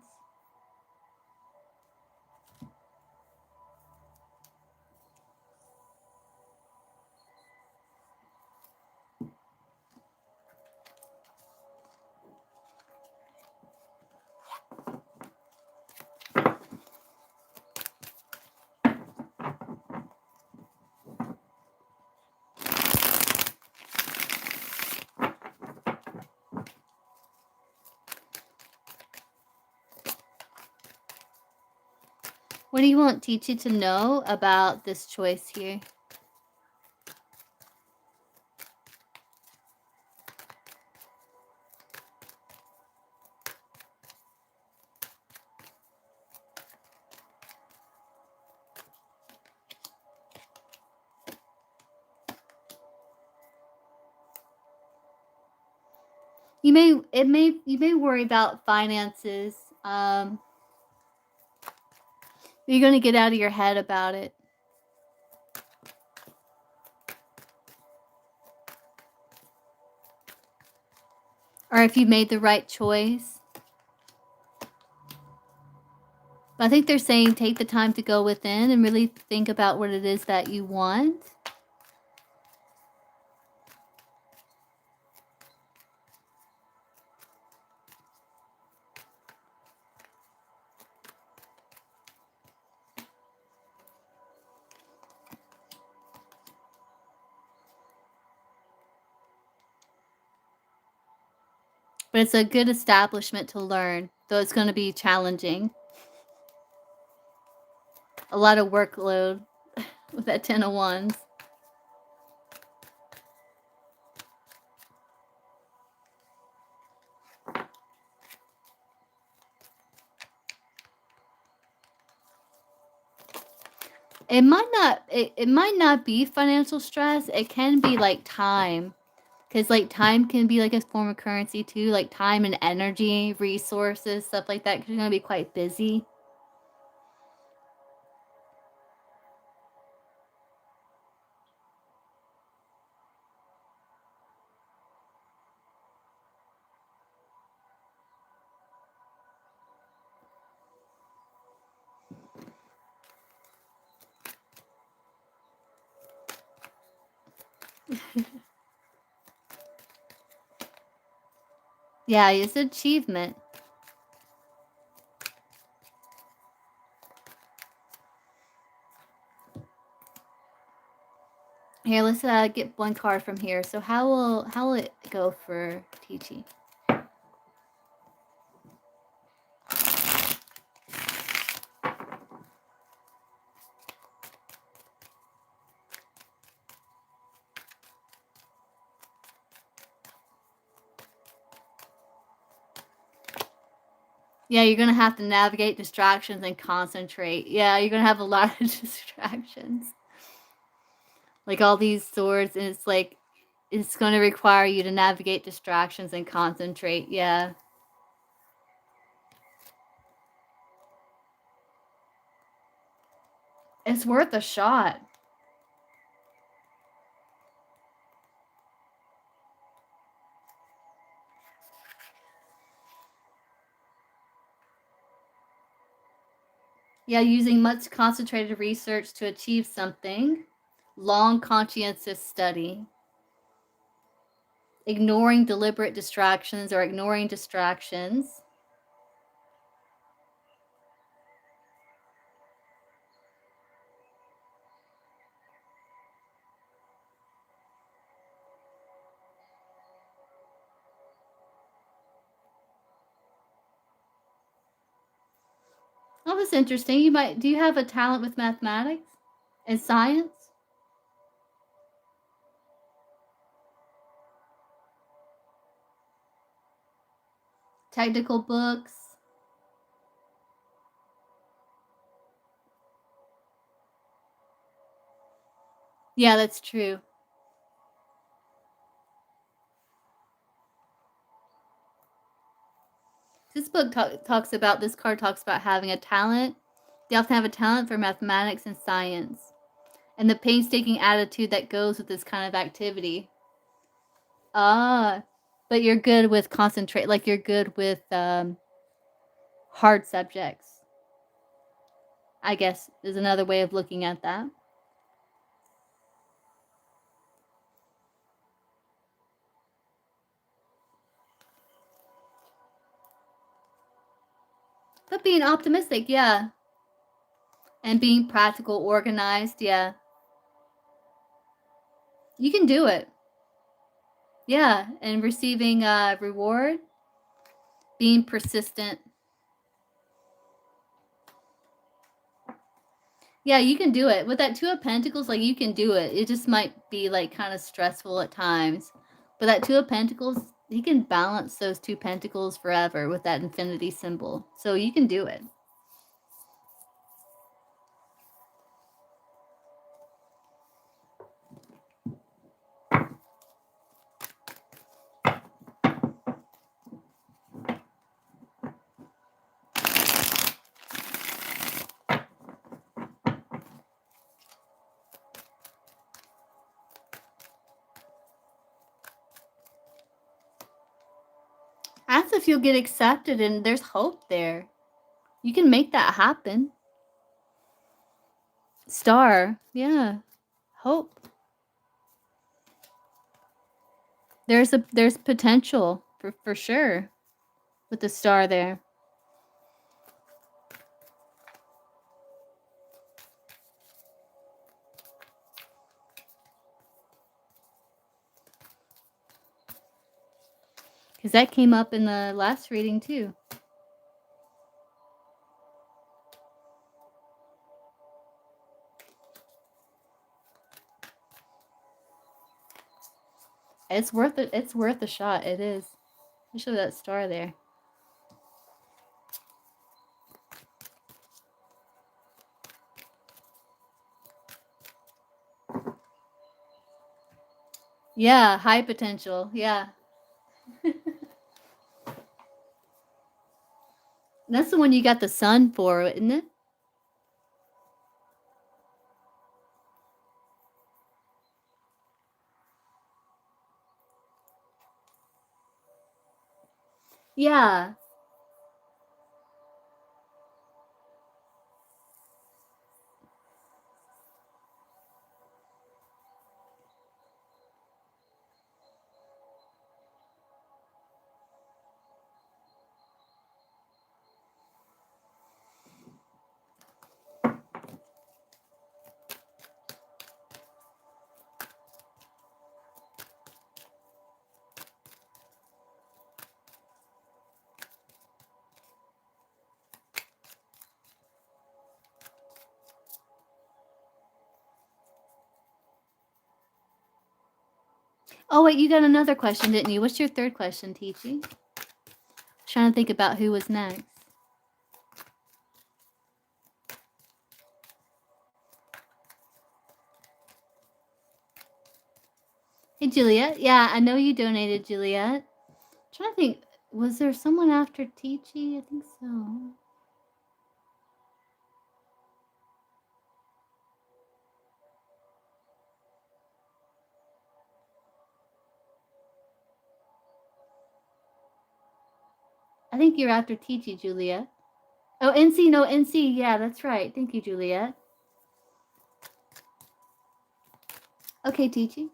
[SPEAKER 1] What do you want Teachy to know about this choice here? You may worry about finances. You're going to get out of your head about it. Or if you made the right choice. But I think they're saying take the time to go within and really think about what it is that you want. But it's a good establishment to learn, though it's going to be challenging. A lot of workload with that 10 of Wands. it might not be financial stress. It can be like time. Because like time can be like a form of currency too, like time and energy, resources, stuff like that. Because you're gonna be quite busy. Yeah, it's an achievement. Here, let's get one card from here. So how will it go for Teachy? Yeah, you're gonna have to navigate distractions and concentrate. Yeah, you're gonna have a lot of distractions. Like all these swords, and it's like it's gonna require you to navigate distractions and concentrate. Yeah. It's worth a shot. Yeah, using much concentrated research to achieve something. Long conscientious study. Ignoring deliberate distractions or ignoring distractions. Oh, that's interesting. Do you have a talent with mathematics and science? Technical books? Yeah, that's true. This card talks about having a talent. They often have a talent for mathematics and science, and the painstaking attitude that goes with this kind of activity. Ah, but you're good with like you're good with hard subjects, I guess is another way of looking at that. But being optimistic, yeah. And being practical, organized, yeah. You can do it. Yeah, and receiving a reward, being persistent. Yeah, you can do it. With that Two of Pentacles, like you can do it. It just might be like kind of stressful at times. But that Two of Pentacles, he can balance those two pentacles forever with that infinity symbol. So you can do it. Ask if you'll get accepted, and there's hope there. You can make that happen. Star, yeah. Hope. There's potential for sure with the star there. Because that came up in the last reading too. It's worth it. It's worth a shot. It is. Especially that star there. Yeah, high potential. Yeah. That's the one you got the sun for, isn't it? Yeah. Oh, wait, you got another question, didn't you? What's your third question, Teachy? Trying to think about who was next. Hey, Juliet. Yeah, I know you donated, Juliet. Trying to think, was there someone after Teachy? I think so. I think you're after Teachy, Juliet. Oh, NC, no, NC. Yeah, that's right. Thank you, Juliet. Okay, Teachy.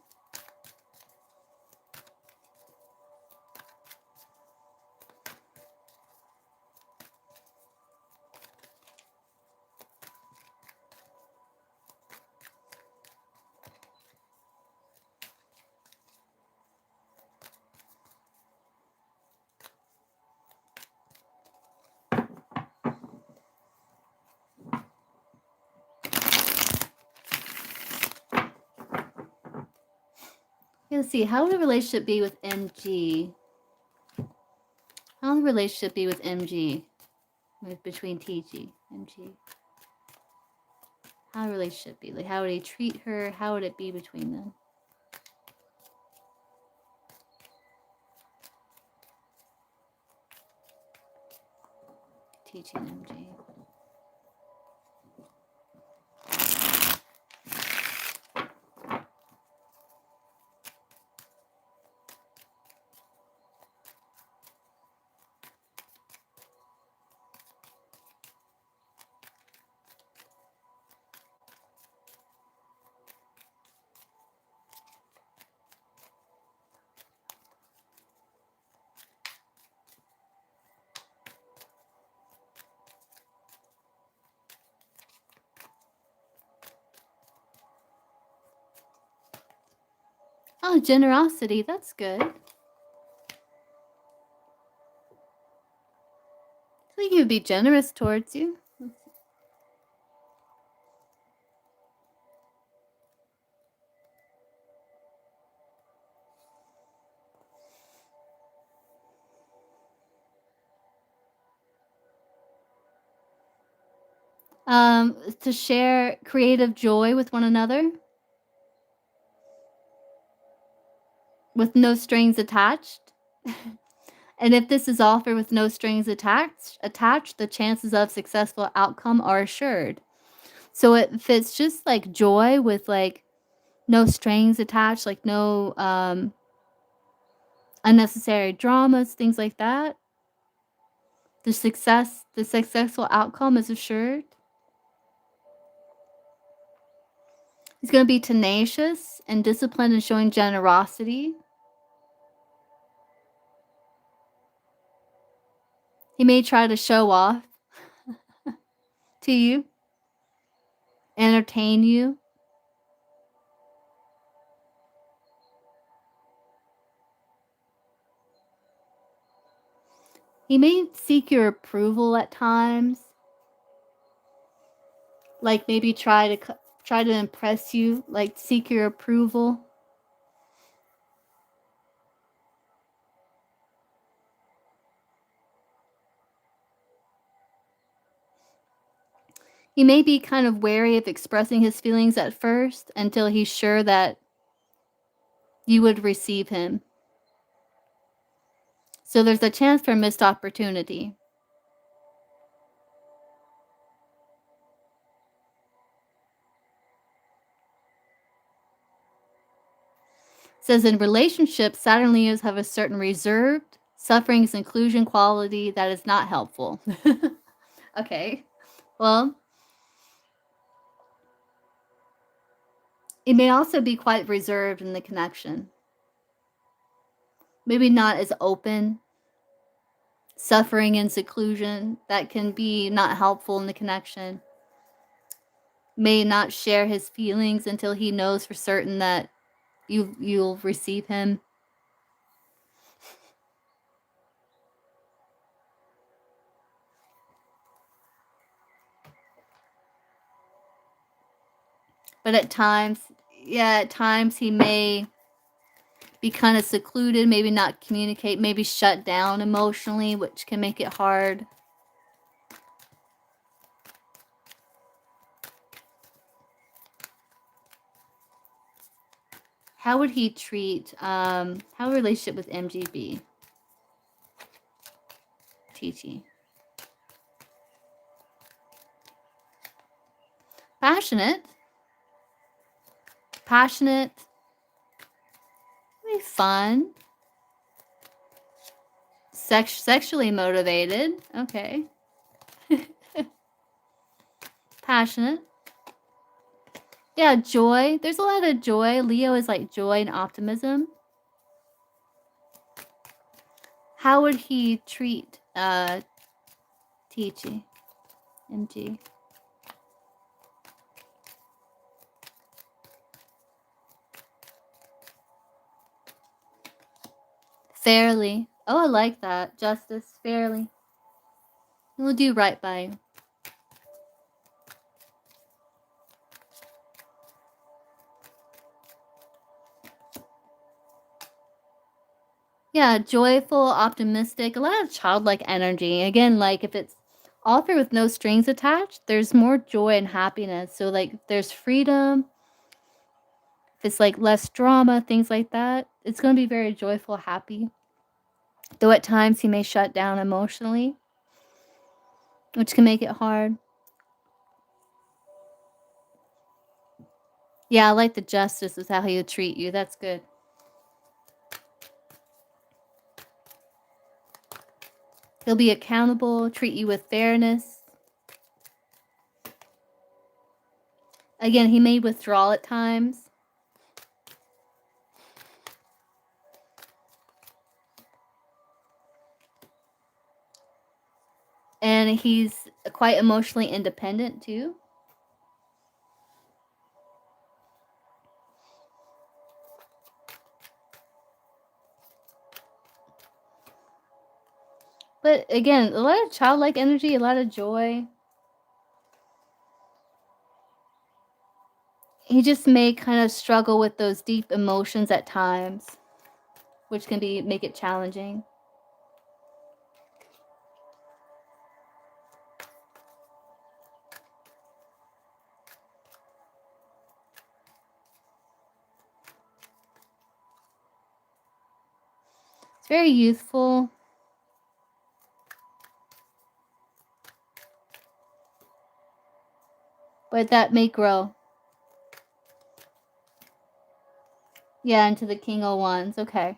[SPEAKER 1] Let's see. How would a relationship be with MG? How would the relationship be with MG? Between TG, MG? How would the relationship be? Like, how would he treat her? How would it be between them? TG and MG. Oh, generosity. That's good. I think he would be generous towards you. To share creative joy with one another with no strings attached. And if this is offered with no strings attached, the chances of successful outcome are assured. So if it's just like joy with like no strings attached, like no unnecessary dramas, things like that, the successful outcome is assured. He's going to be tenacious and disciplined in showing generosity. He may try to show off to you, entertain you. He may seek your approval at times. Like maybe try to impress you, like seek your approval. He may be kind of wary of expressing his feelings at first until he's sure that you would receive him. So there's a chance for missed opportunity. It says in relationships, Saturn Leos have a certain reserved, sufferings, inclusion quality that is not helpful. Okay. Well, it may also be quite reserved in the connection. Maybe not as open. Suffering and seclusion that can be not helpful in the connection. May not share his feelings until he knows for certain that you'll receive him. But at times he may be kind of secluded, maybe not communicate, maybe shut down emotionally, which can make it hard. How would he treat, how relationship with MGB? Chi-Chi. Passionate. Be fun. Sexually motivated. Okay. Passionate. Yeah, joy. There's a lot of joy. Leo is like joy and optimism. How would he treat Chi-Chi? MG. Fairly. Oh, I like that. Justice. Fairly. We'll do right by you. Yeah, joyful, optimistic, a lot of childlike energy. Again, like if it's offered with no strings attached, there's more joy and happiness. So like there's freedom. If it's like less drama, things like that, it's going to be very joyful, happy. Though at times he may shut down emotionally, which can make it hard. Yeah, I like the justice is how he would treat you. That's good. He'll be accountable, treat you with fairness. Again, he may withdraw at times. And he's quite emotionally independent too. But again, a lot of childlike energy, a lot of joy. He just may kind of struggle with those deep emotions at times, which can make it challenging. It's very youthful. But that may grow. Yeah, into the King of Wands. Okay.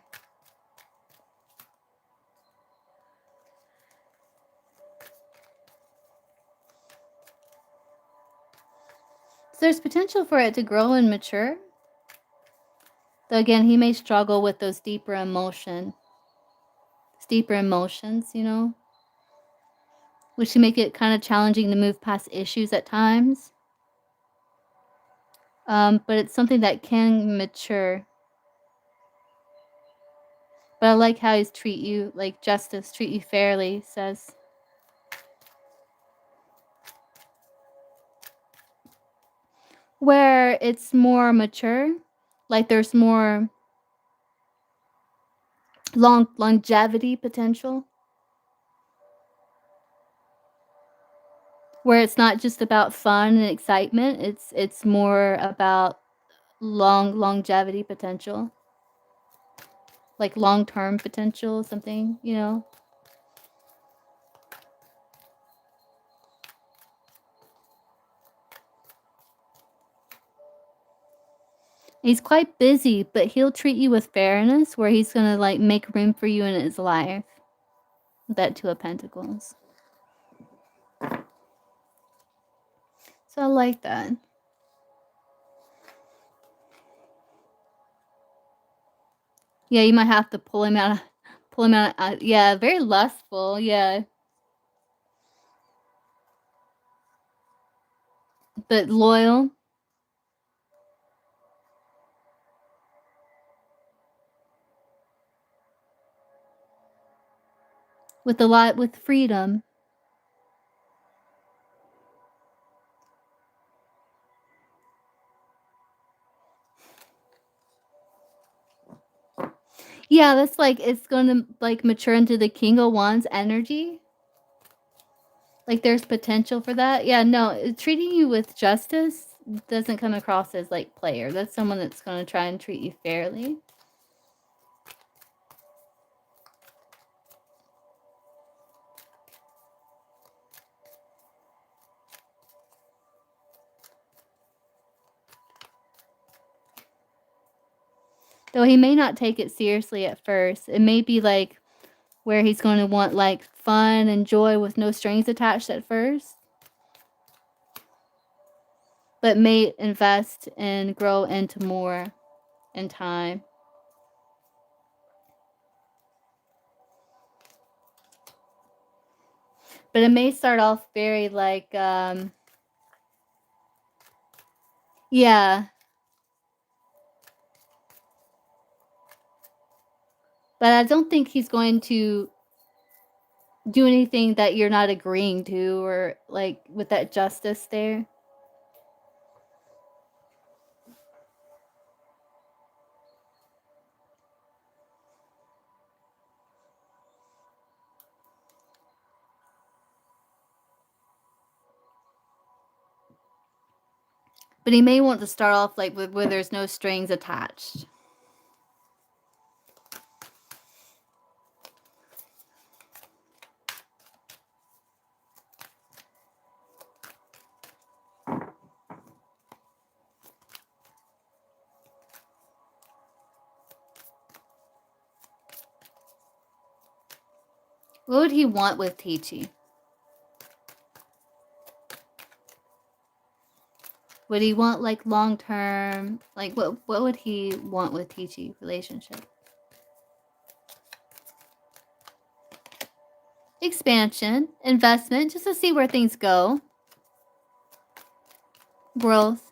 [SPEAKER 1] So there's potential for it to grow and mature. Though again, he may struggle with those deeper emotions, you know, which can make it kind of challenging to move past issues at times. But it's something that can mature. But I like how he's treat you like justice, treat you fairly, says. Where it's more mature, like there's more longevity potential. Where it's not just about fun and excitement, it's more about longevity potential. like long-term potential, something, you know? He's quite busy, but he'll treat you with fairness where he's gonna, like, make room for you in his life. That Two of Pentacles. So I like that. Yeah, you might have to pull him out, yeah, very lustful, yeah. But loyal. With freedom. Yeah, that's like it's gonna, like, mature into the King of Wands energy. Like, there's potential for that. Yeah, no, treating you with justice doesn't come across as, like, player. That's someone that's gonna try and treat you fairly. Though he may not take it seriously at first. It may be, like, where he's gonna want, like, fun and joy with no strings attached at first. But may invest and grow into more in time. But it may start off very, like, yeah. But I don't think he's going to do anything that you're not agreeing to or, like, with that justice there. But he may want to start off, like, with where there's no strings attached. What would he want with Teachy? Would he want, like, long-term? Like, what would he want with Teachy relationship? Expansion, investment, just to see where things go. Growth.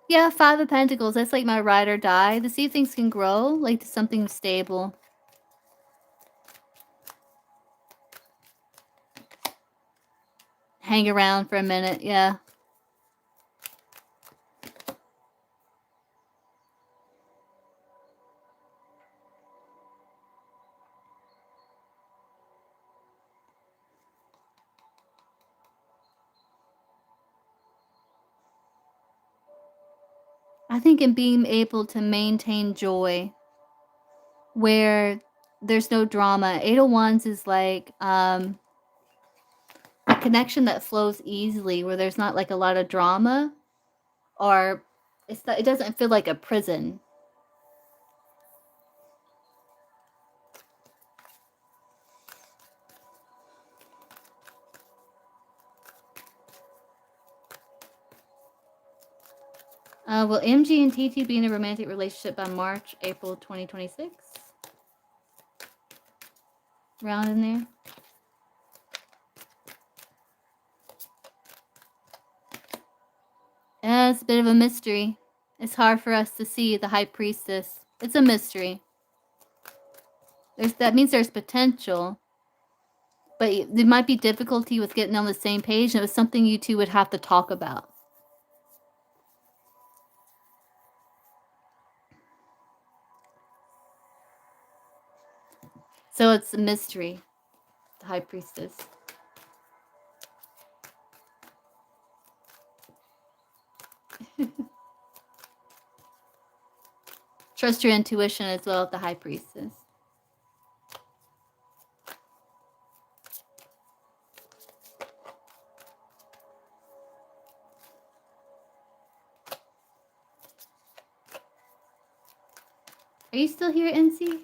[SPEAKER 1] Yeah, Five of Pentacles. That's like my ride or die. To see if things can grow, like to something stable. Hang around for a minute, yeah. I think in being able to maintain joy where there's no drama. Eight of Wands is like a connection that flows easily where there's not like a lot of drama, or it doesn't feel like a prison. Will MG and TT be in a romantic relationship by March, April 2026? Round in there. Yeah, it's a bit of a mystery. It's hard for us to see the High Priestess. It's a mystery. That means there's potential. But there might be difficulty with getting on the same page, and it was something you two would have to talk about. So it's a mystery, the High Priestess. Trust your intuition as well with the High Priestess. Are you still here, NC?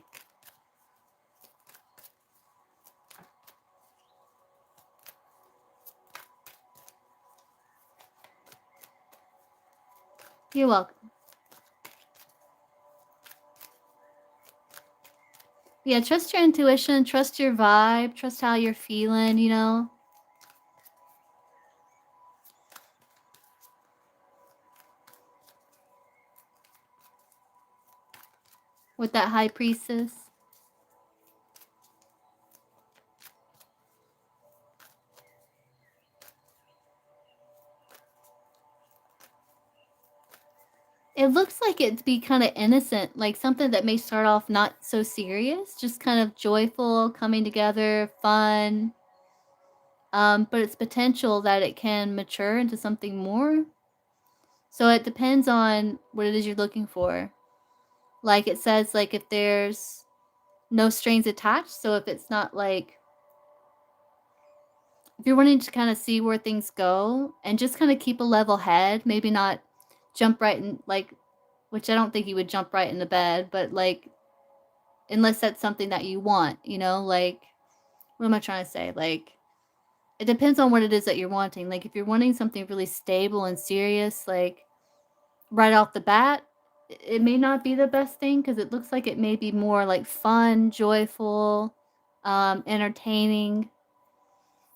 [SPEAKER 1] You're welcome. Yeah, trust your intuition, trust your vibe, trust how you're feeling, you know? With that High Priestess. It looks like it'd be kind of innocent, like something that may start off not so serious, just kind of joyful, coming together, fun. But it's potential that it can mature into something more. So it depends on what it is you're looking for. Like it says, like if there's no strings attached, so if it's not like, if you're wanting to kind of see where things go and just kind of keep a level head, maybe not jump right in, like, which I don't think you would jump right into bed, but like, unless that's something that you want, you know, like, what am I trying to say? Like, it depends on what it is that you're wanting. Like, if you're wanting something really stable and serious, like, right off the bat, it may not be the best thing because it looks like it may be more like fun, joyful, entertaining,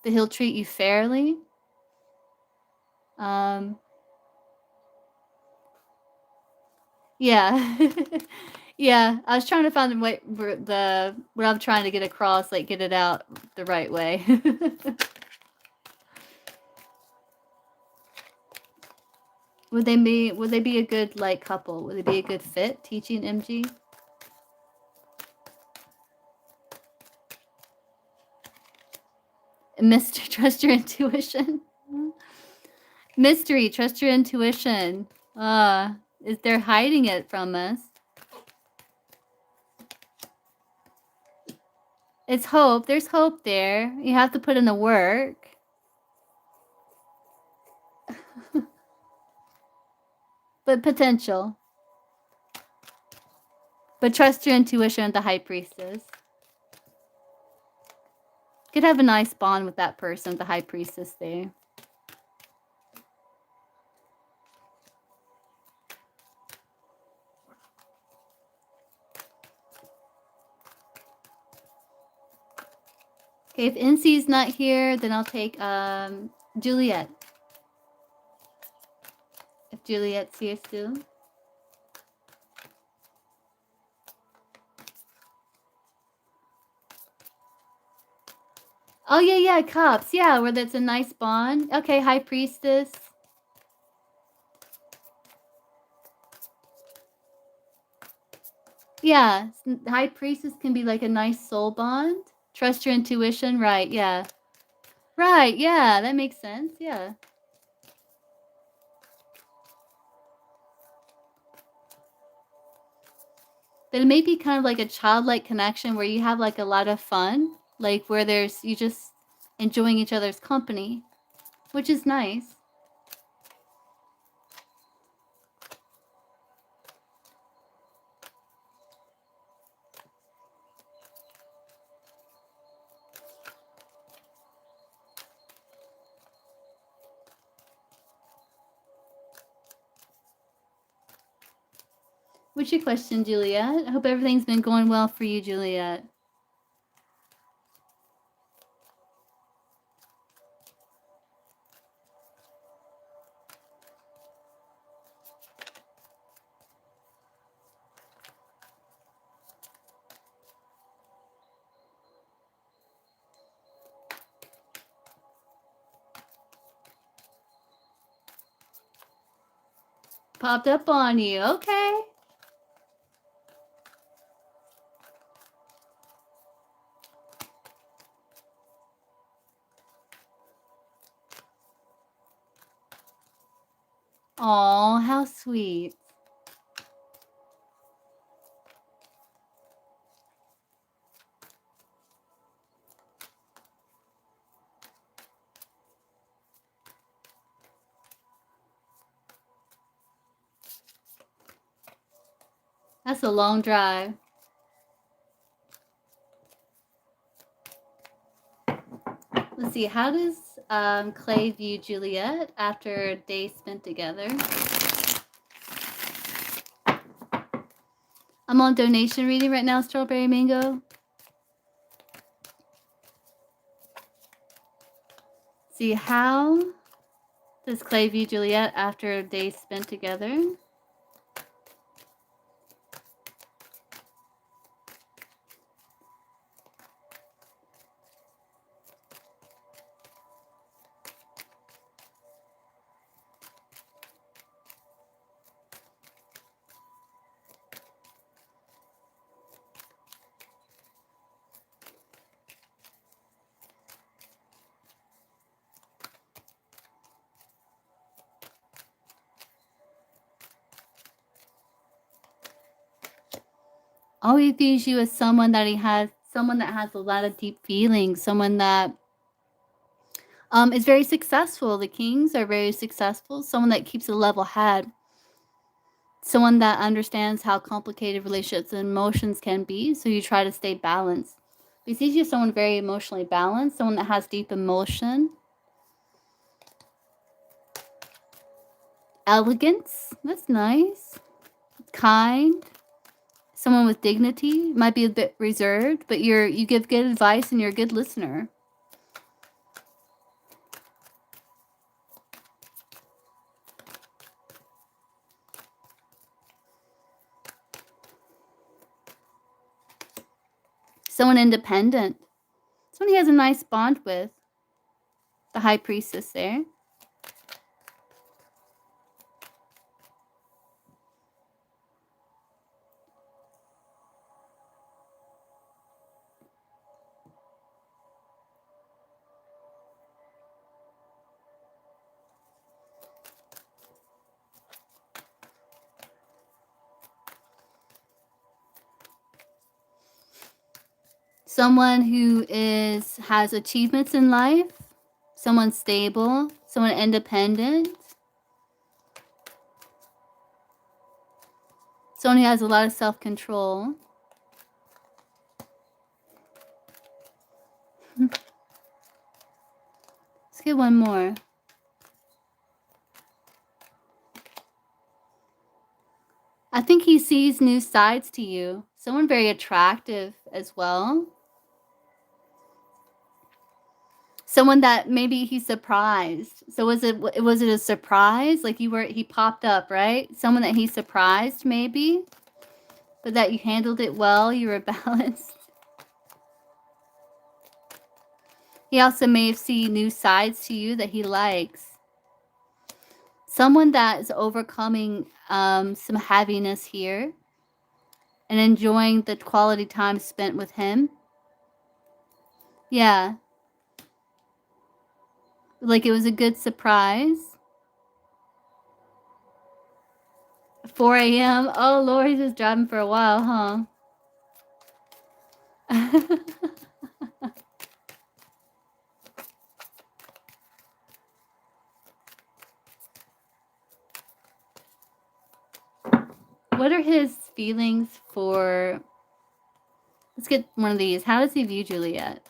[SPEAKER 1] that he'll treat you fairly. Yeah. Yeah, I was trying to find the way, what I'm trying to get across, like get it out the right way. Would they be a good like couple? Would they be a good fit, teaching MG? Mr. Trust your intuition. Mystery, trust your intuition. Is they're hiding it from us. It's hope. There's hope there. You have to put in the work. But potential. But trust your intuition with the High Priestess. Could have a nice bond with that person, the High Priestess there. Okay, if NC's not here, then I'll take Juliet. If Juliet's here still. Oh, yeah, cups. Yeah, where that's a nice bond. Okay, High Priestess. Yeah, High Priestess can be like a nice soul bond. Trust your intuition. Right, yeah. Right, yeah, that makes sense. Yeah. But it may be kind of like a childlike connection where you have like a lot of fun. Like where you just enjoying each other's company, which is nice. What's your question, Juliet? I hope everything's been going well for you, Juliet. Popped up on you. Okay. Aw, how sweet. That's a long drive. Let's see, how does Clay view Juliet after a day spent together? I'm on donation reading right now, Strawberry Mango. See, how does Clay view Juliet after a day spent together? Always views you as someone that has a lot of deep feelings, someone that is very successful. The Kings are very successful, someone that keeps a level head, someone that understands how complicated relationships and emotions can be, so you try to stay balanced. He sees you as someone very emotionally balanced, someone that has deep emotion. Elegance, that's nice. Kind. Someone with dignity, might be a bit reserved, but you give good advice and you're a good listener. Someone independent. Someone he has a nice bond with. The High Priestess there. Someone who has achievements in life, someone stable, someone independent, someone who has a lot of self-control. Let's get one more. I think he sees new sides to you. Someone very attractive as well. Someone that maybe he's surprised. So was it a surprise? Like he popped up, right? Someone that he surprised maybe, but that you handled it well, you were balanced. He also may see new sides to you that he likes. Someone that is overcoming some heaviness here and enjoying the quality time spent with him. Yeah. Like it was a good surprise. 4 a.m. Oh, Lord, he's just driving for a while, huh? What are his feelings for... Let's get one of these. How does he view Juliet?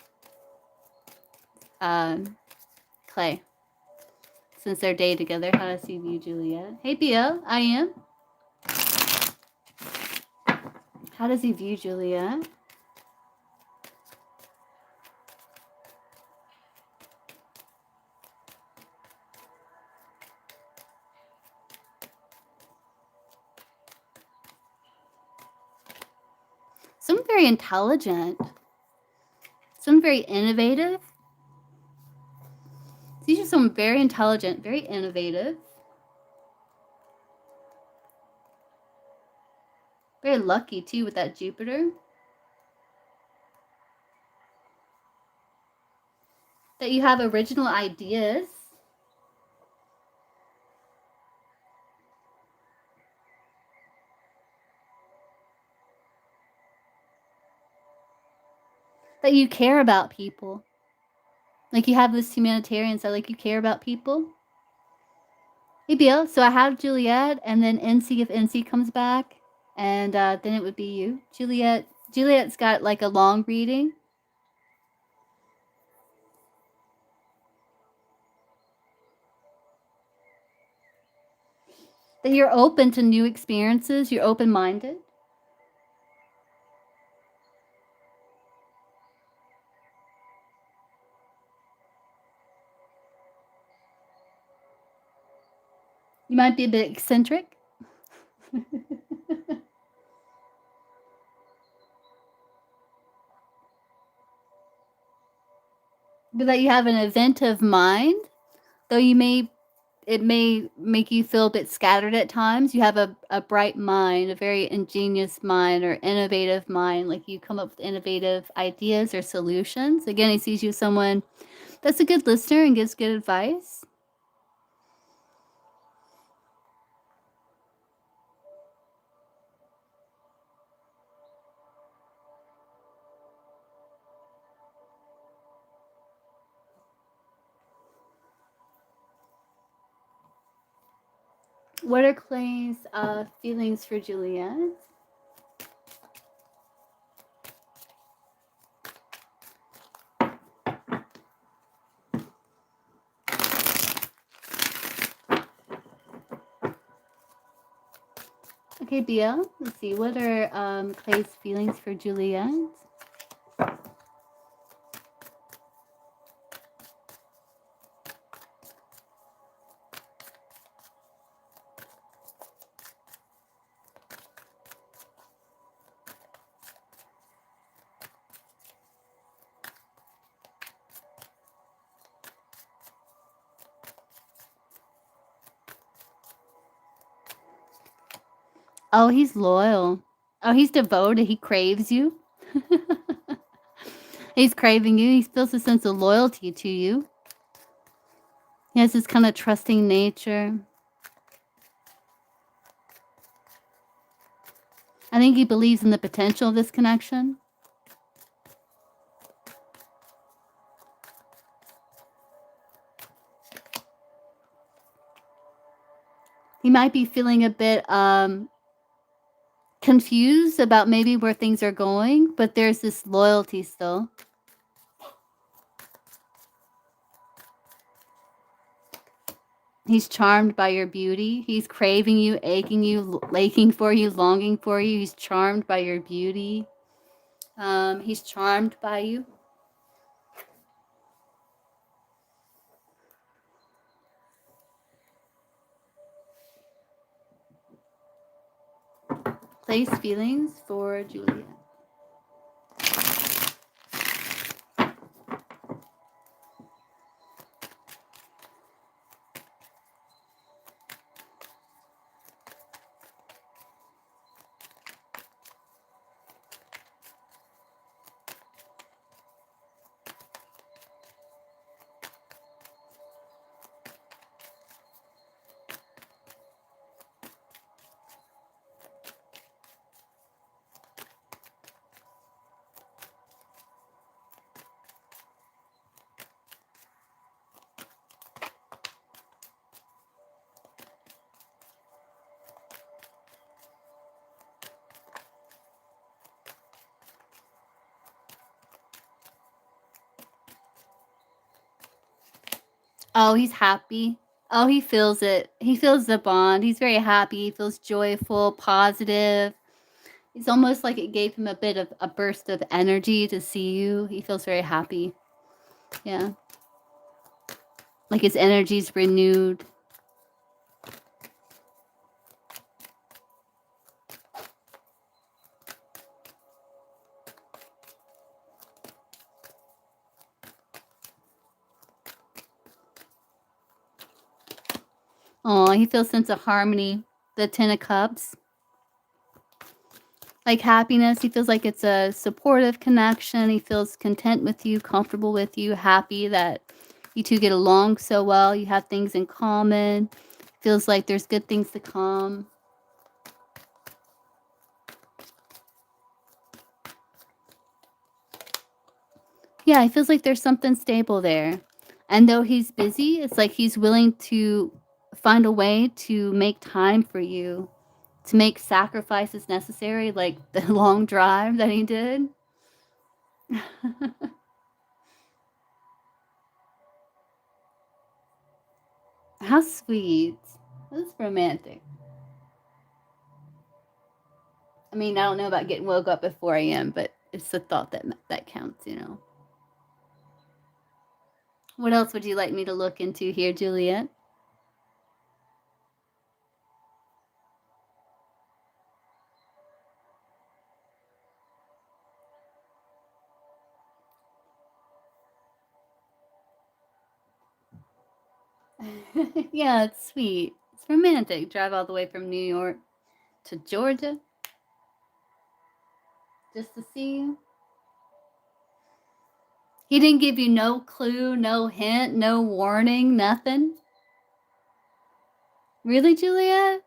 [SPEAKER 1] Clay. Since they're day together, how does he view Juliet? Hey, Bio. I am. How does he view Juliet? Someone very intelligent. Someone very innovative. These are someone very intelligent, very innovative. Very lucky, too, with that Jupiter. That you have original ideas. That you care about people. Like you have this humanitarian side, like you care about people. Hey, Bill, so I have Juliet and then NC if NC comes back. And then it would be you, Juliet. Juliet's got like a long reading. That you're open to new experiences. You're open-minded. You might be a bit eccentric. But that you have an inventive mind, though it may make you feel a bit scattered at times. You have a bright mind, a very ingenious mind or innovative mind. Like you come up with innovative ideas or solutions. Again, he sees you as someone that's a good listener and gives good advice. What are Clay's feelings for Juliet? Okay, Bia, let's see. What are Clay's feelings for Juliet? Oh, he's loyal. Oh, he's devoted. He craves you. He's craving you. He feels a sense of loyalty to you. He has this kind of trusting nature. I think he believes in the potential of this connection. He might be feeling a bit confused about maybe where things are going, but there's this loyalty still. He's charmed by your beauty. He's craving you, aching you, aching for you, longing for you. He's charmed by your beauty. He's charmed by you. Place feelings for Juliet. Oh, he's happy. Oh, he feels it. He feels the bond. He's very happy. He feels joyful, positive. It's almost like it gave him a bit of a burst of energy to see you. He feels very happy. Yeah. Like his energy's renewed. Oh, he feels a sense of harmony. The Ten of Cups. Like happiness. He feels like it's a supportive connection. He feels content with you, comfortable with you, happy that you two get along so well. You have things in common. Feels like there's good things to come. Yeah, it feels like there's something stable there. And though he's busy, it's like he's willing to find a way to make time for you. to make sacrifices necessary, like the long drive that he did. How sweet. That's romantic. I mean, I don't know about getting woke up at 4 a.m., but it's the thought that counts, you know. What else would you like me to look into here, Juliet? Yeah, it's sweet. It's romantic. Drive all the way from New York to Georgia just to see you. He didn't give you no clue, no hint, no warning, nothing? Really, Juliet?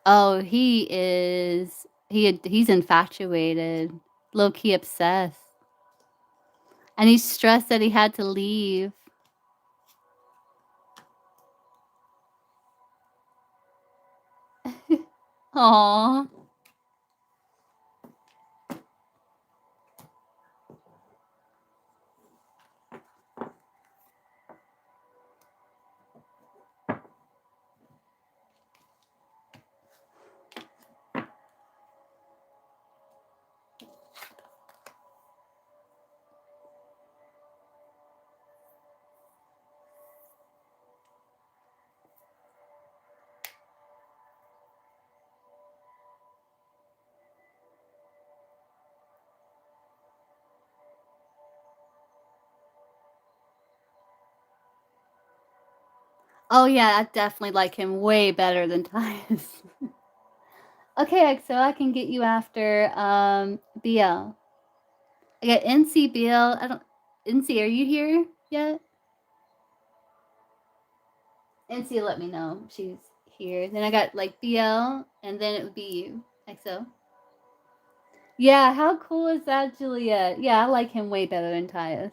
[SPEAKER 1] Oh, he's infatuated, low key obsessed. And he's stressed that he had to leave. Aw. Oh yeah, I definitely like him way better than Tyus. Okay, so I can get you after BL. I got NC BL. I don't NC, are you here yet? NC let me know she's here. Then I got like BL and then it would be you. XO. Yeah, how cool is that, Juliet? Yeah, I like him way better than Tyus.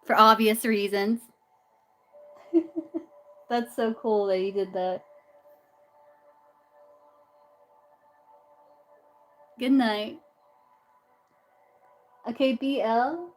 [SPEAKER 1] For obvious reasons. That's so cool that he did that. Good night. Okay, BL.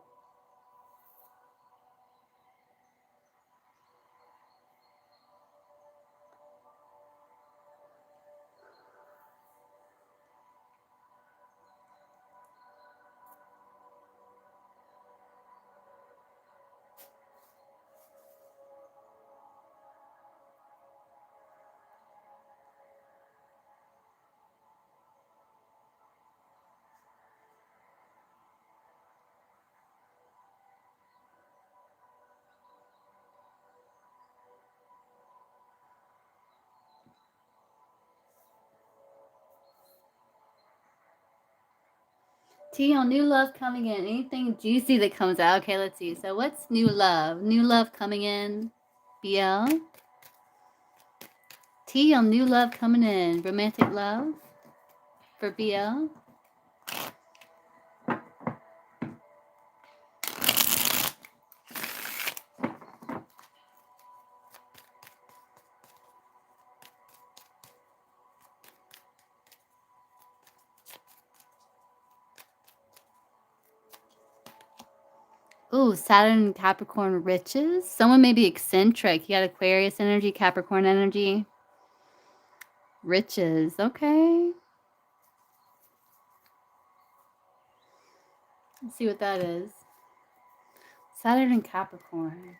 [SPEAKER 1] T on new love coming in. Anything juicy that comes out. Okay, let's see. So what's new love? New love coming in. BL. T on new love coming in. Romantic love for BL. Ooh, Saturn Capricorn riches. Someone may be eccentric. You got Aquarius energy, Capricorn energy. Riches. Okay. Let's see what that is. Saturn and Capricorn.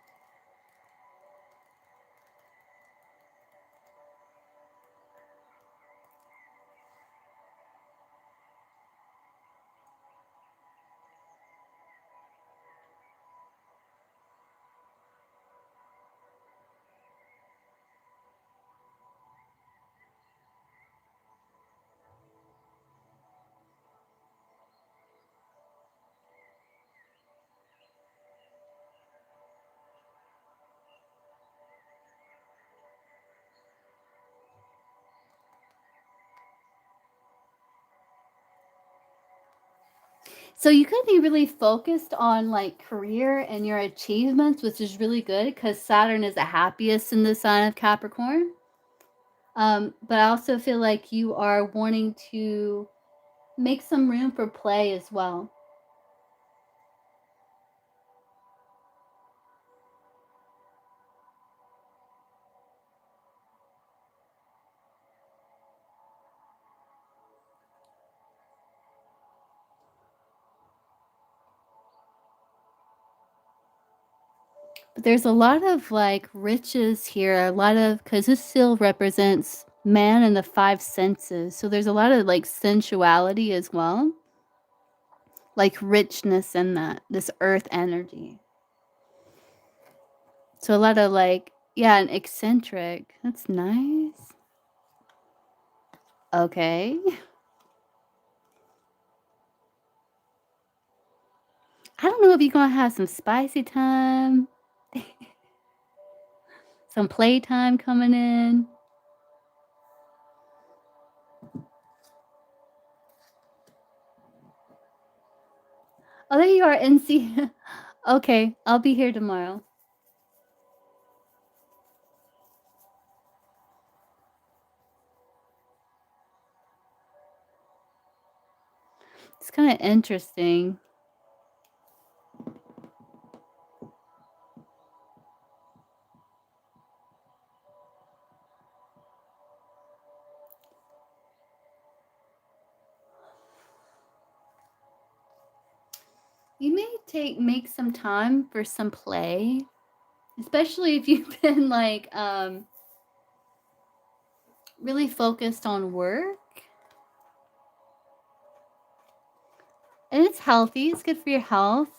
[SPEAKER 1] So you could be really focused on like career and your achievements, which is really good because Saturn is the happiest in the sign of Capricorn. But I also feel like you are wanting to make some room for play as well. But there's a lot of like riches here, a lot of, because this still represents man and the five senses. So there's a lot of like sensuality as well, like richness in that, this earth energy. So a lot of like, yeah, an eccentric. That's nice. Okay. I don't know if you're gonna have some spicy time, some playtime coming in. Oh, there you are, NC. Okay, I'll be here tomorrow. It's kind of interesting. You may make some time for some play, especially if you've been like really focused on work. And it's healthy, it's good for your health.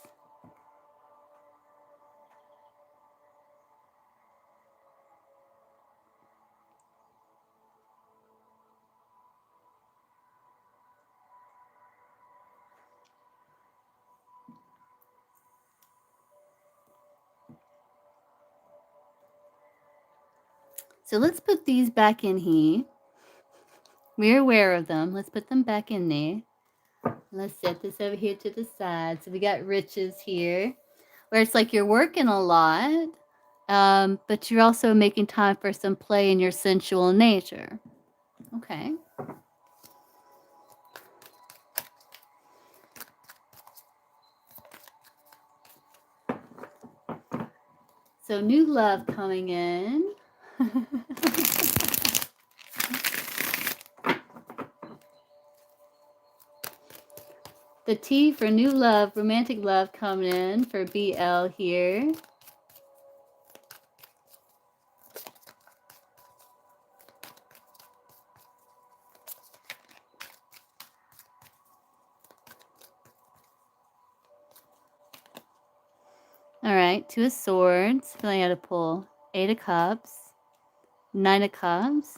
[SPEAKER 1] So let's put these back in here. We're aware of them. Let's put them back in there. Let's set this over here to the side. So we got riches here, where it's like you're working a lot, but you're also making time for some play in your sensual nature. Okay. So new love coming in. The T for new love, romantic love coming in for BL here. All right, Two of Swords. Feeling how to pull. Eight of Cups. Nine of Cups.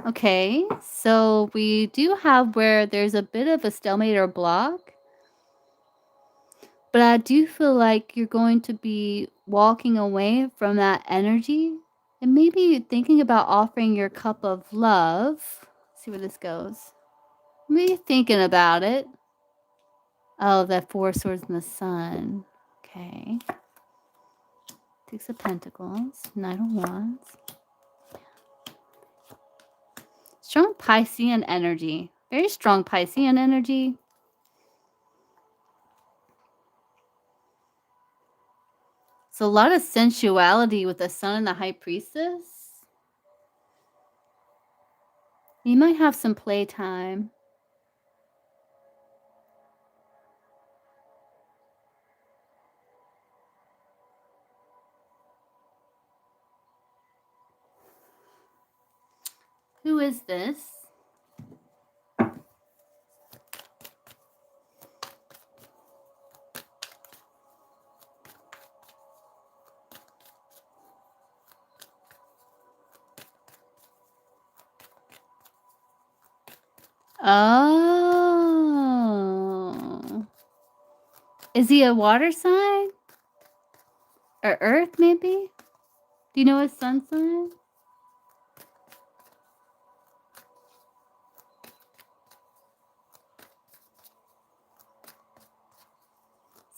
[SPEAKER 1] Okay, so we do have where there's a bit of a stalemate or block. But I do feel like you're going to be walking away from that energy and maybe thinking about offering your cup of love. Let's see where this goes. Maybe thinking about it. Oh, that Four of Swords and the Sun. Okay. Six of Pentacles. Knight of Wands. Strong Piscean energy. Very strong Piscean energy. So a lot of sensuality with the Sun and the High Priestess. You might have some playtime. Who is this? Oh. Is he a water sign? Or earth, maybe? Do you know his sun sign?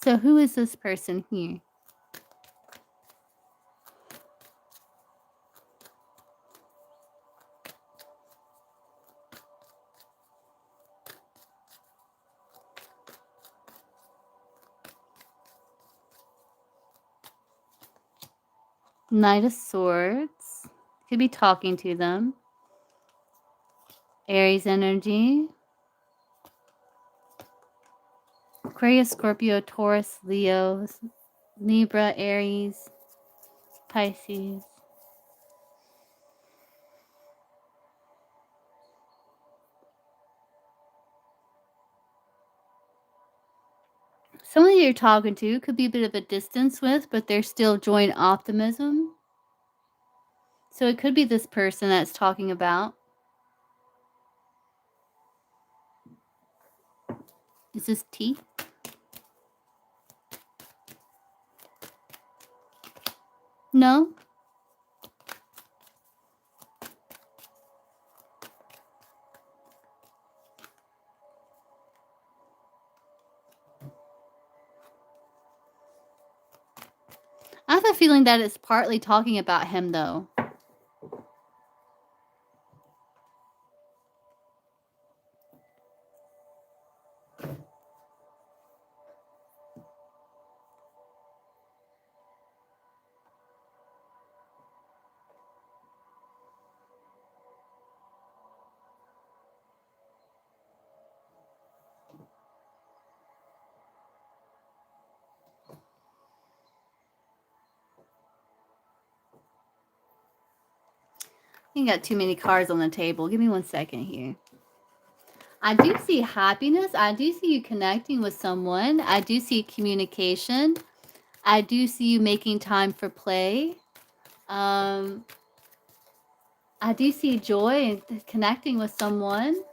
[SPEAKER 1] So who is this person here? Knight of Swords. Could be talking to them. Aries energy. Aquarius, Scorpio, Taurus, Leo, Libra, Aries, Pisces. Someone you're talking to could be a bit of a distance with, but there's still joy and optimism. So it could be this person that's talking about. Is this tea? No? I have a feeling that it's partly talking about him, though. You got too many cards on the table. Give me 1 second here. I do see happiness. I do see you connecting with someone. I do see communication. I do see you making time for play. I do see joy and connecting with someone.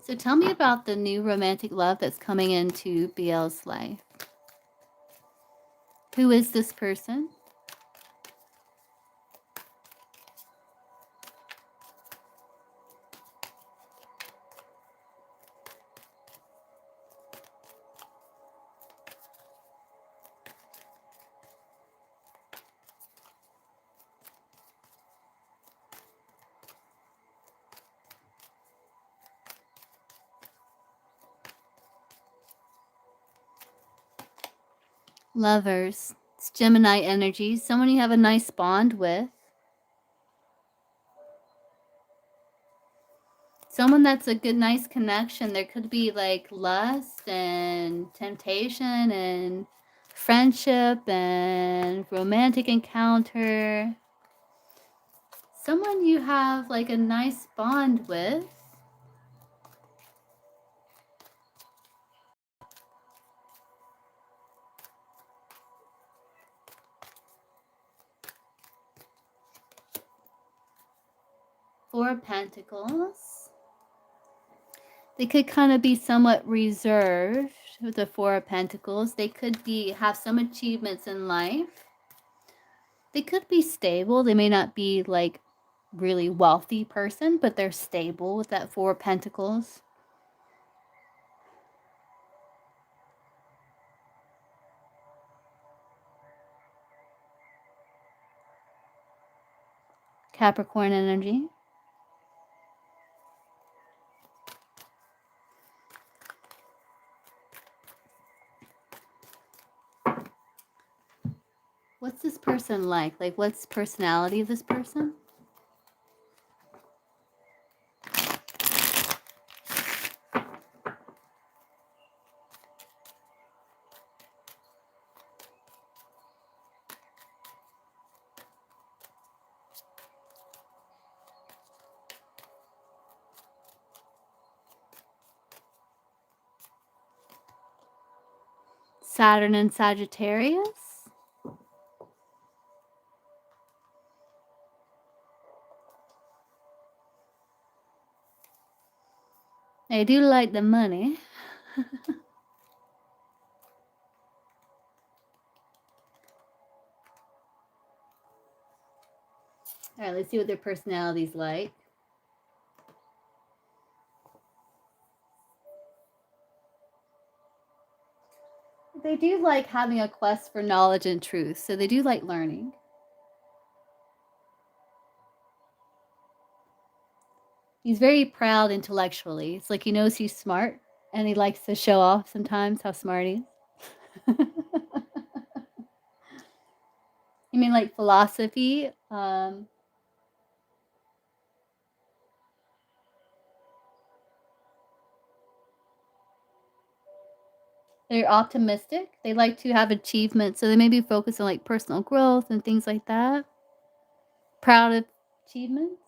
[SPEAKER 1] So tell me about the new romantic love that's coming into BL's life. Who is this person? Lovers. It's Gemini energy. Someone you have a nice bond with. Someone that's a good, nice connection. There could be like lust and temptation and friendship and romantic encounter. Someone you have like a nice bond with. Four of Pentacles. They could kind of be somewhat reserved with the Four of Pentacles. They could have some achievements in life. They could be stable. They may not be like really wealthy person, but they're stable with that Four of Pentacles. Capricorn energy. What's this person like? Like, what's the personality of this person? Saturn and Sagittarius. They do like the money. All right, let's see what their personality's like. They do like having a quest for knowledge and truth, so they do like learning. He's very proud intellectually. It's like he knows he's smart, and he likes to show off sometimes how smart he is. You mean like philosophy? They're optimistic. They like to have achievements, so they maybe focus on like personal growth and things like that. Proud of achievements.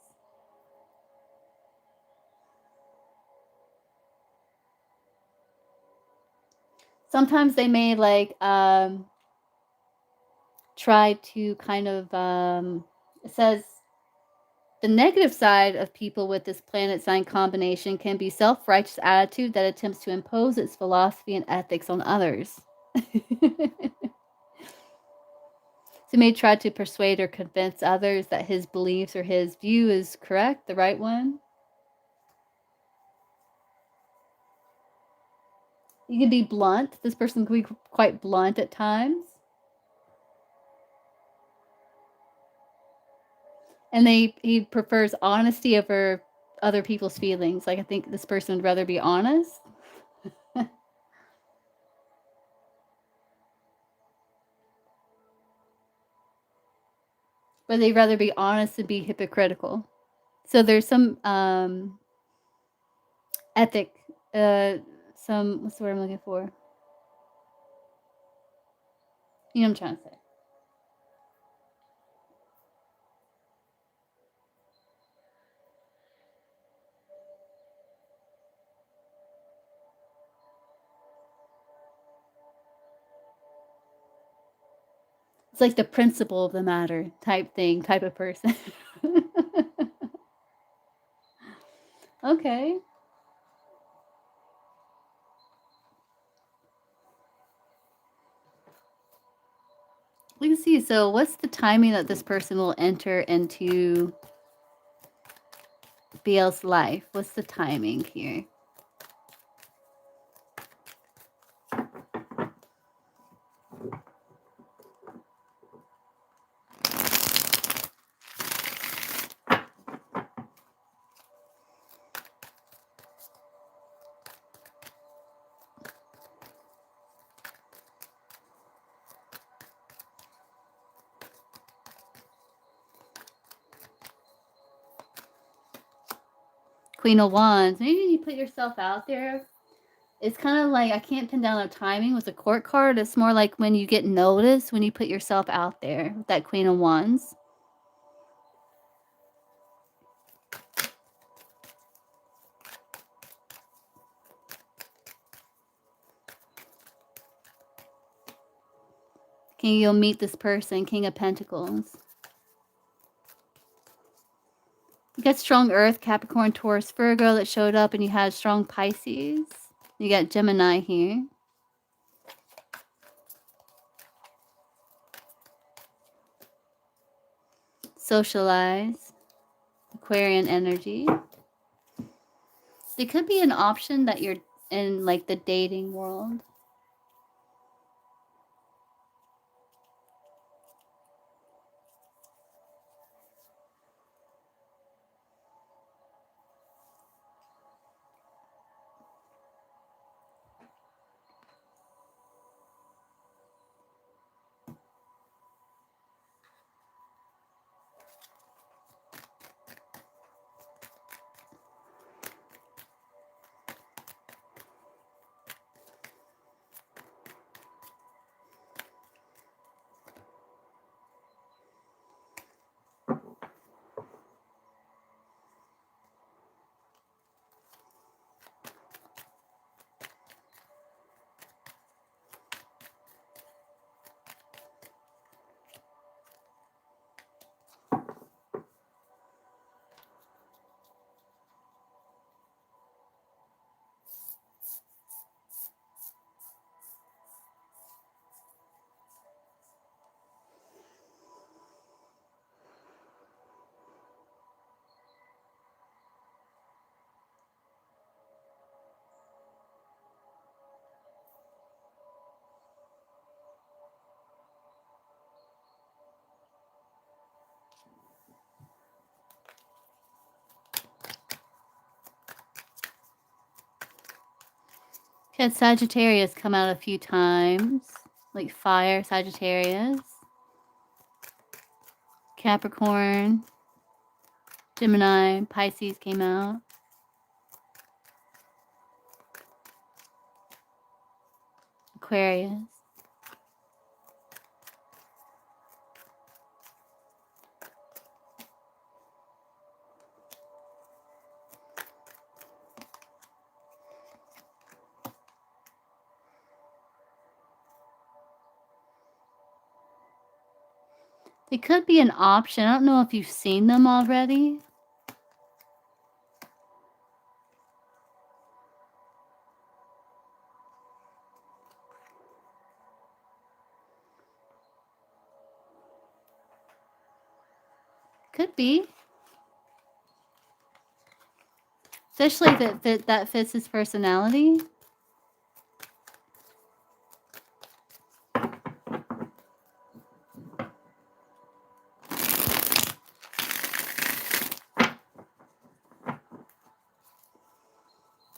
[SPEAKER 1] Sometimes they may like try to kind of it says the negative side of people with this planet sign combination can be self-righteous attitude that attempts to impose its philosophy and ethics on others. So he may try to persuade or convince others that his beliefs or his view is correct, the right one. You can be blunt. This person can be quite blunt at times. And he prefers honesty over other people's feelings. Like I think this person would rather be honest. But they'd rather be honest than be hypocritical. So there's some ethic, some, what's the word I'm looking for? You know what I'm trying to say. It's like the principle of the matter type thing, type of person. Okay. We can see. So, what's the timing that this person will enter into BL's life? What's the timing here? Queen of Wands. Maybe you put yourself out there. It's kind of like I can't pin down a timing with a court card. It's more like when you get noticed, when you put yourself out there with that Queen of Wands. You'll meet this person, King of Pentacles. You got strong Earth, Capricorn, Taurus, Virgo that showed up, and you had strong Pisces. You got Gemini here. Socialize. Aquarian energy. It could be an option that you're in like the dating world. Had Sagittarius come out a few times, like fire, Sagittarius, Capricorn, Gemini, Pisces came out. Aquarius. They could be an option. I don't know if you've seen them already. Could be. Especially if that fits his personality.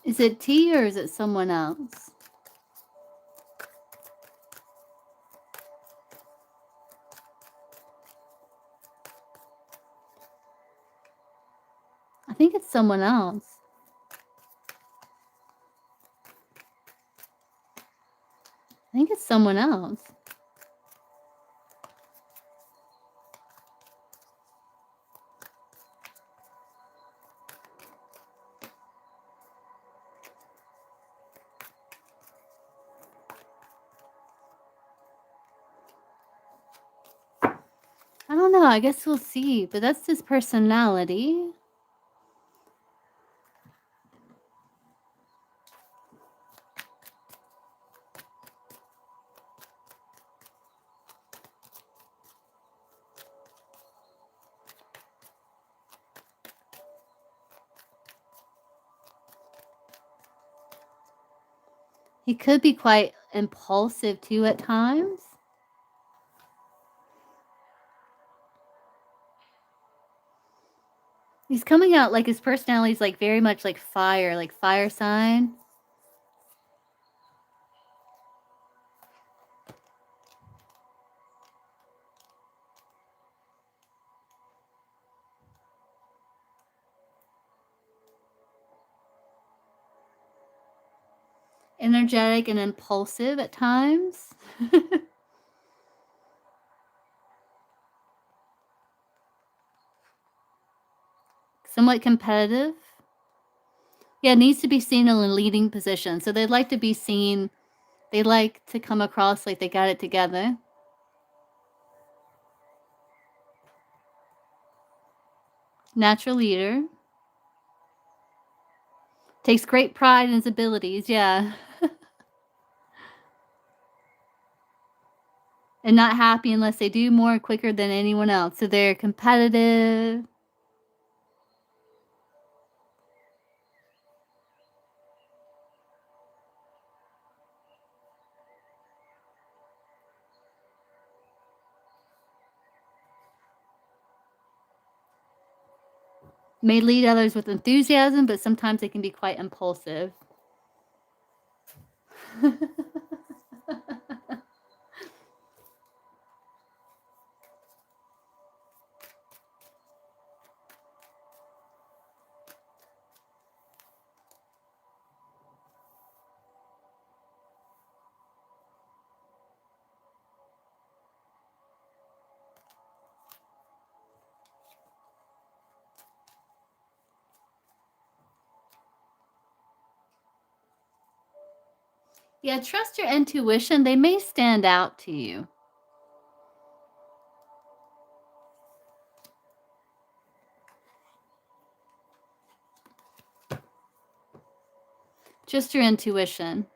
[SPEAKER 1] Is it T or is it someone else? I think it's someone else. I think it's someone else. I don't know. I guess we'll see. But that's his personality. He could be quite impulsive too at times. He's coming out like his personality's like very much like fire sign. Energetic and impulsive at times. Somewhat competitive. Yeah, it needs to be seen in a leading position. So they'd like to be seen, they like to come across like they got it together. Natural leader. Takes great pride in his abilities, yeah. And not happy unless they do more quicker than anyone else. So they're competitive. May lead others with enthusiasm, but sometimes they can be quite impulsive. Yeah, trust your intuition. They may stand out to you. Just your intuition.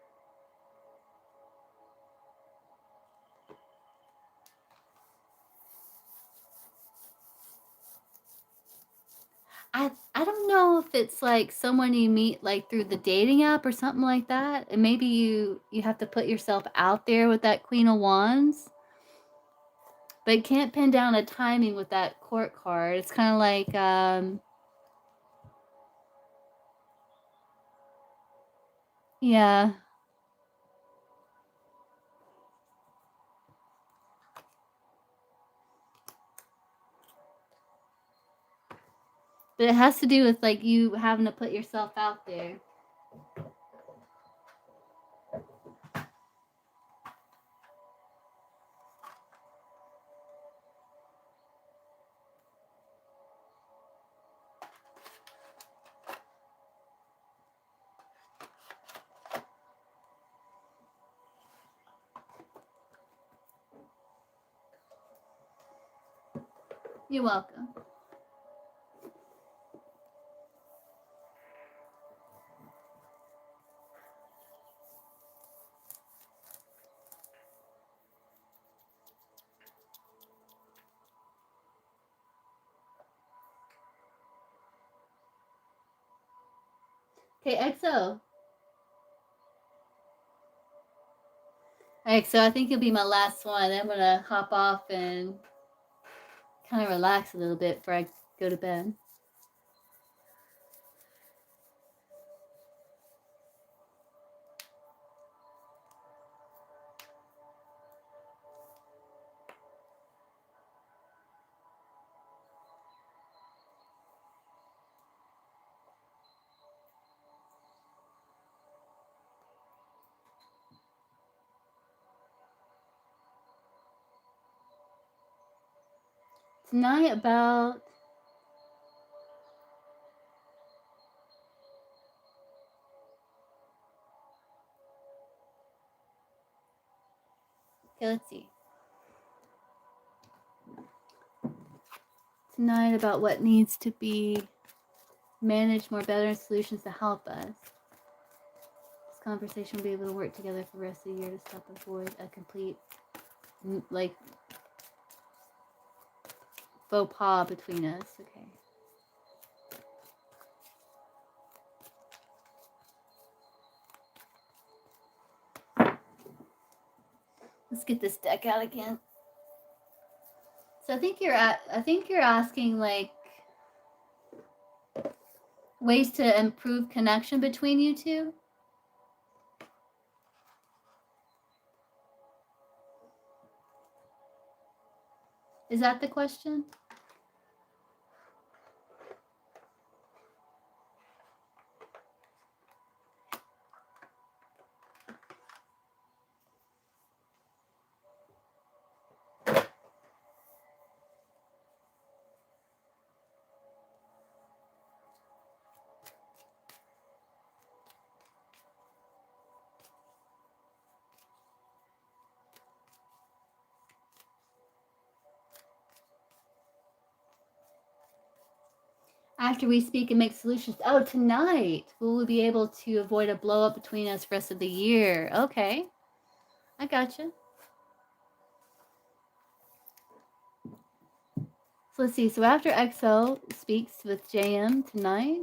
[SPEAKER 1] I don't know if it's like someone you meet like through the dating app or something like that. And maybe you have to put yourself out there with that Queen of Wands. But you can't pin down a timing with that court card. It's kind of like yeah. But it has to do with like you having to put yourself out there. You're welcome. Okay, XO. Alright, so I think you'll be my last one. I'm gonna hop off and kind of relax a little bit before I go to bed. Tonight about okay, let's see. Tonight about what needs to be managed more better and solutions to help us. This conversation will be able to work together for the rest of the year to stop and avoid a complete like faux pas between us. Okay. Let's get this deck out again. So I think you're asking like ways to improve connection between you two. Is that the question? After we speak and make solutions. Oh, tonight will we be able to avoid a blow up between us for the rest of the year? Okay, I gotcha. So let's see. So after XO speaks with JM tonight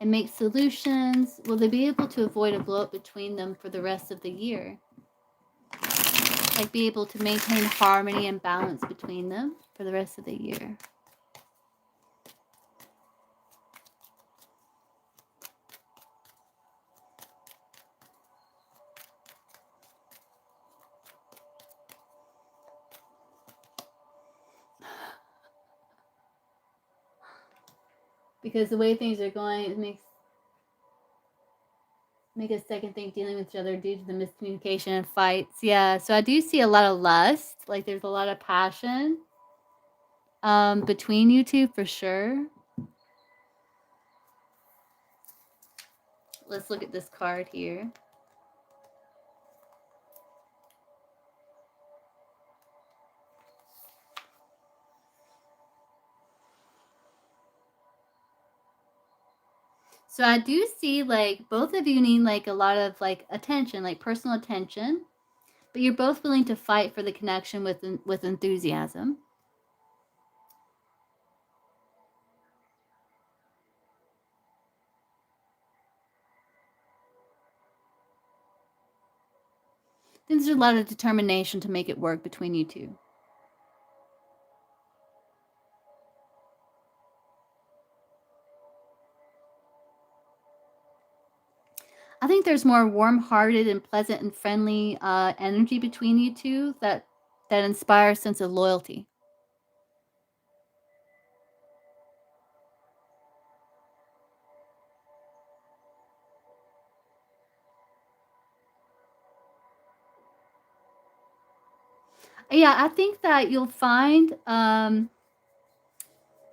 [SPEAKER 1] and makes solutions, will they be able to avoid a blow up between them for the rest of the year? Like be able to maintain harmony and balance between them for the rest of the year. Because the way things are going, it makes us second think dealing with each other due to the miscommunication and fights. Yeah, so I do see a lot of lust. Like there's a lot of passion between you two for sure. Let's look at this card here. So I do see like both of you need like a lot of like attention, like personal attention, but you're both willing to fight for the connection with enthusiasm. There's a lot of determination to make it work between you two. I think there's more warm-hearted and pleasant and friendly energy between you two that inspires a sense of loyalty. Yeah, I think that you'll find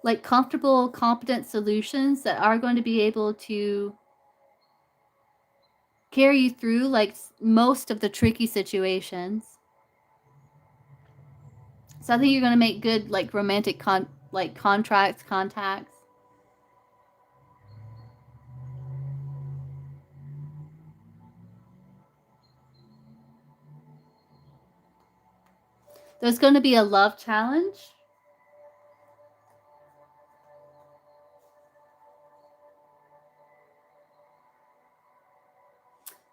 [SPEAKER 1] like comfortable, competent solutions that are going to be able to carry you through like most of the tricky situations. So I think you're going to make good like romantic contracts, contacts. There's going to be a love challenge.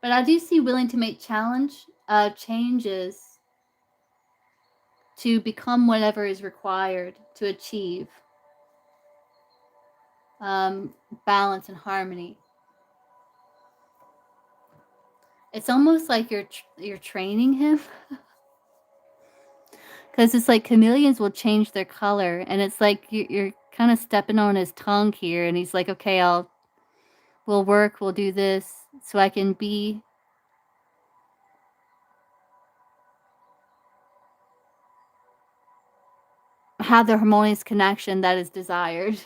[SPEAKER 1] But I do see willing to make changes to become whatever is required to achieve balance and harmony. It's almost like you're training him, because it's like chameleons will change their color, and it's like you're kind of stepping on his tongue here, and he's like, okay, we'll do this so I can have the harmonious connection that is desired.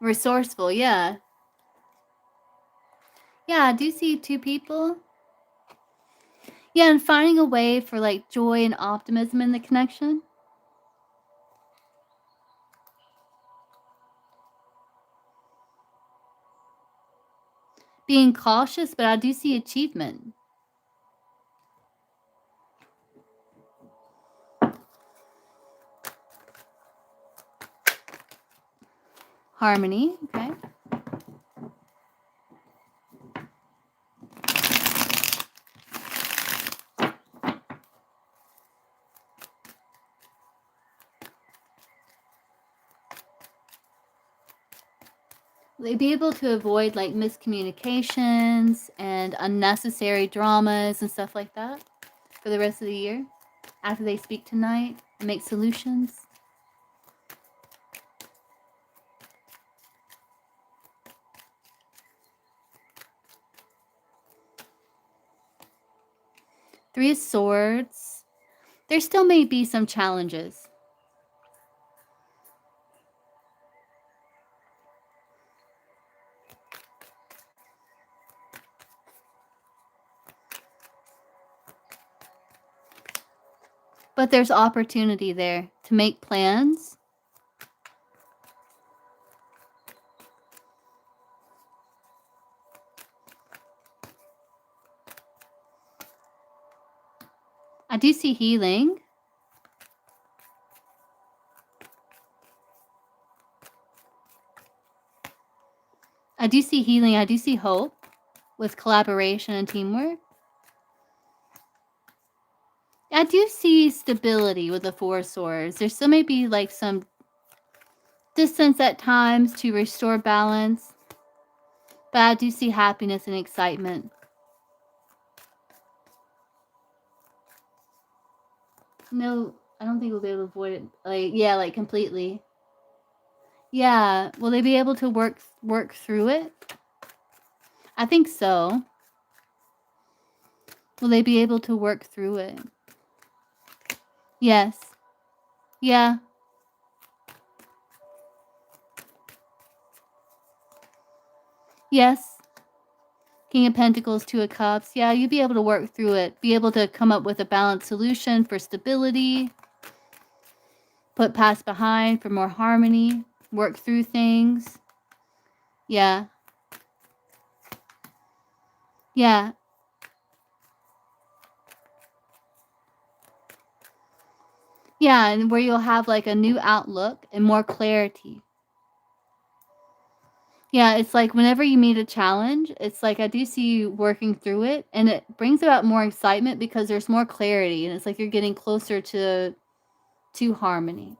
[SPEAKER 1] Resourceful, yeah. Yeah, I do see two people. Yeah, and finding a way for like joy and optimism in the connection. Being cautious, but I do see achievement. Harmony, okay. They'd be able to avoid like miscommunications and unnecessary dramas and stuff like that for the rest of the year after they speak tonight and make solutions. Three of Swords. There still may be some challenges. But there's opportunity there to make plans. I do see healing. I do see healing. I do see hope with collaboration and teamwork. I do see stability with the Four of Swords. There still may be like some distance at times to restore balance, but I do see happiness and excitement. No, I don't think we'll be able to avoid it. Like, yeah, like completely. Yeah, will they be able to work through it? I think so. Will they be able to work through it? Yes. Yeah. Yes. King of Pentacles, Two of Cups. Yeah, you'll be able to work through it. Be able to come up with a balanced solution for stability. Put past behind for more harmony. Work through things. Yeah. Yeah. Yeah, and where you'll have like a new outlook and more clarity. Yeah, it's like whenever you meet a challenge, it's like I do see you working through it, and it brings about more excitement because there's more clarity, and it's like you're getting closer to harmony.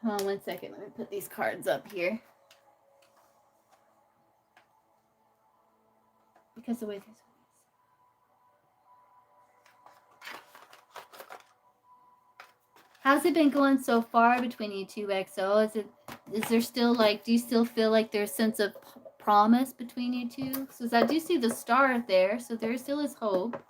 [SPEAKER 1] Hold on 1 second. Let me put these cards up here. Because the way this. How's it been going so far between you two, XO? Is there still like, do you still feel like there's a sense of promise between you two? So I do see the star there, so there still is hope.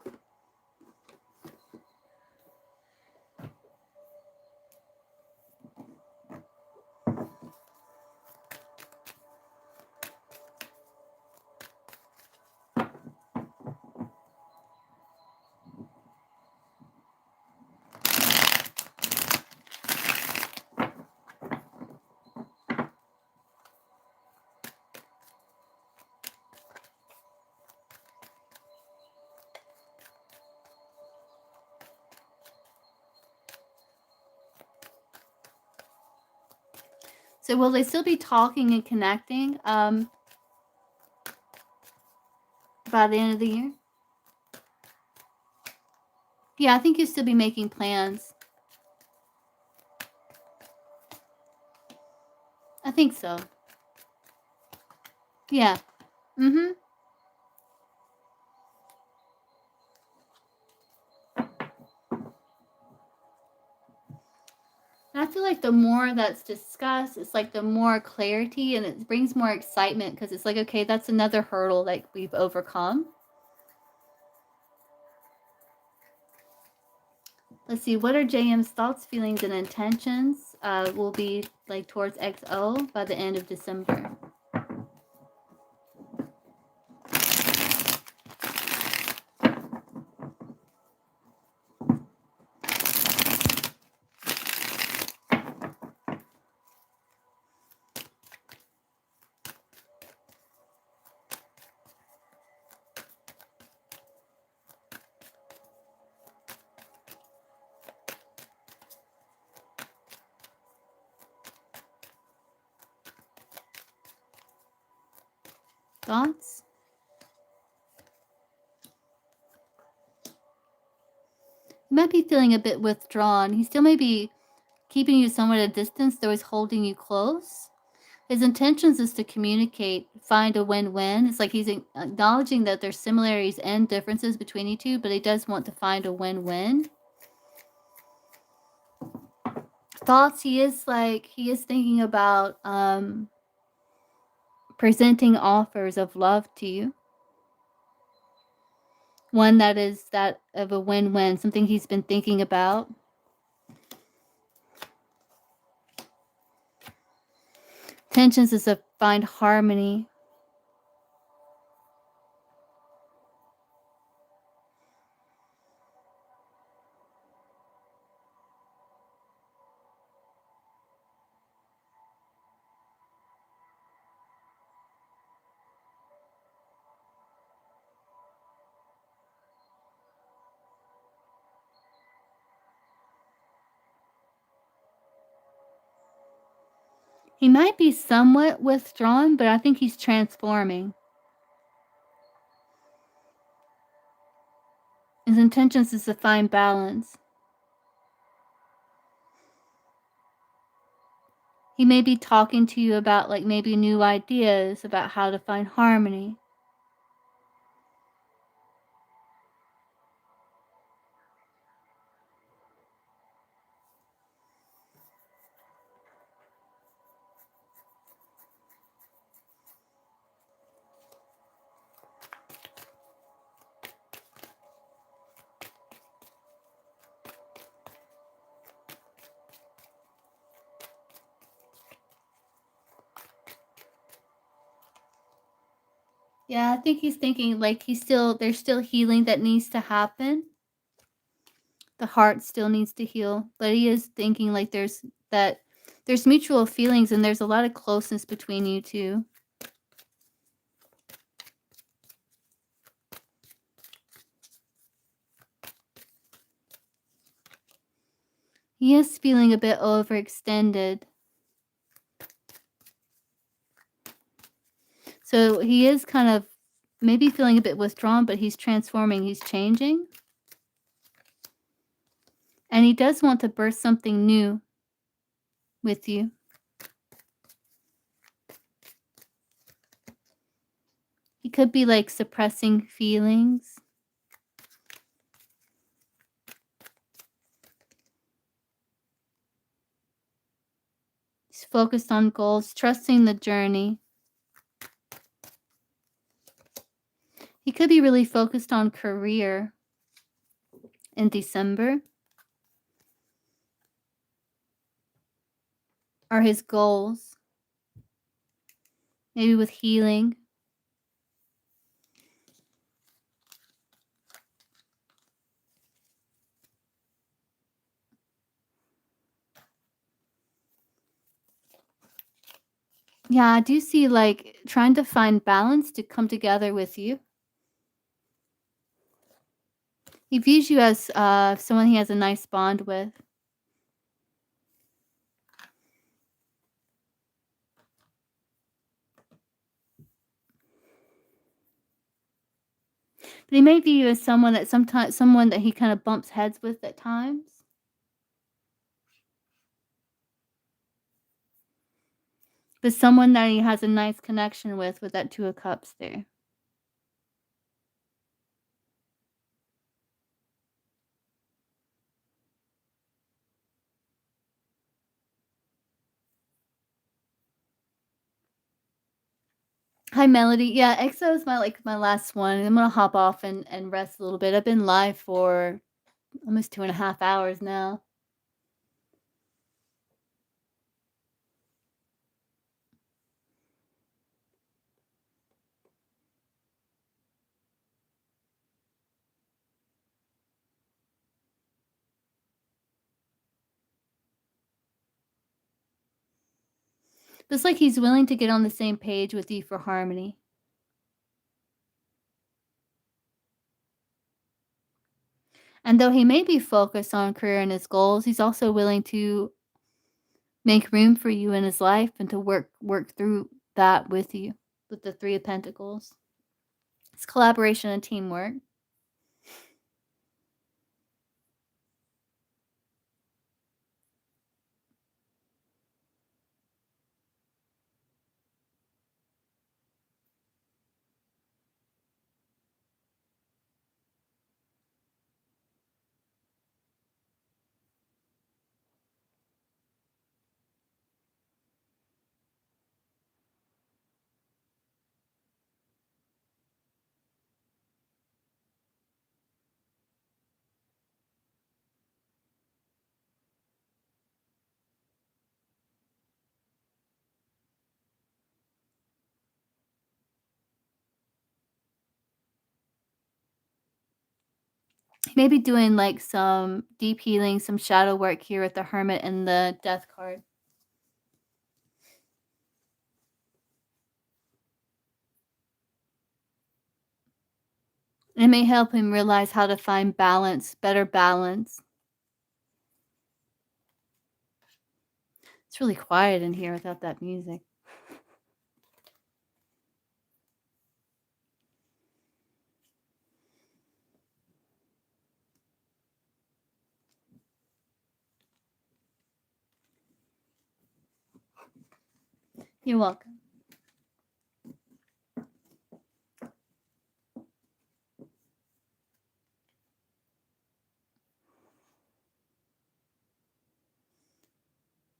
[SPEAKER 1] So will they still be talking and connecting by the end of the year? Yeah, I think you'll still be making plans. I think so. Yeah. Mm-hmm. And I feel like the more that's discussed, it's like the more clarity and it brings more excitement because it's like, okay, that's another hurdle that we've overcome. Let's see, what are JM's thoughts, feelings, and intentions will be like towards XO by the end of December? Thoughts? You might be feeling a bit withdrawn. He still may be keeping you somewhat at a distance, though he's holding you close. His intentions is to communicate, find a win-win. It's like he's acknowledging that there's similarities and differences between you two, but he does want to find a win-win. Thoughts, he is thinking about presenting offers of love to you. One that is that of a win-win, something he's been thinking about. Intentions is to find harmony. He might be somewhat withdrawn, but I think he's transforming. His intentions is to find balance. He may be talking to you about like maybe new ideas about how to find harmony. Yeah, I think he's thinking like there's still healing that needs to happen. The heart still needs to heal, but he is thinking like there's mutual feelings and there's a lot of closeness between you two. He is feeling a bit overextended. So he is kind of maybe feeling a bit withdrawn, but he's transforming, he's changing. And he does want to birth something new. with you. He could be like suppressing feelings. He's focused on goals, trusting the journey. He could be really focused on career in December or his goals, maybe with healing. Yeah, I do see like trying to find balance to come together with you. He views you as someone he has a nice bond with. But he may view you as someone that he kind of bumps heads with at times. But someone that he has a nice connection with that 2 of Cups there. Hi, Melody. Yeah, EXO is my last one. I'm gonna hop off and rest a little bit. I've been live for almost 2.5 hours now. It's like he's willing to get on the same page with you for harmony. And though he may be focused on career and his goals, he's also willing to make room for you in his life and to work through that with you with the 3 of Pentacles. It's collaboration and teamwork. Maybe doing like some deep healing, some shadow work here with the Hermit and the Death card. It may help him realize how to find balance, better balance. It's really quiet in here without that music. You're welcome.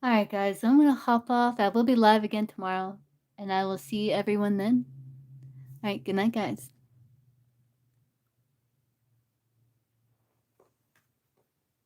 [SPEAKER 1] All right, guys, I'm going to hop off. I will be live again tomorrow, and I will see everyone then. All right, good night, guys.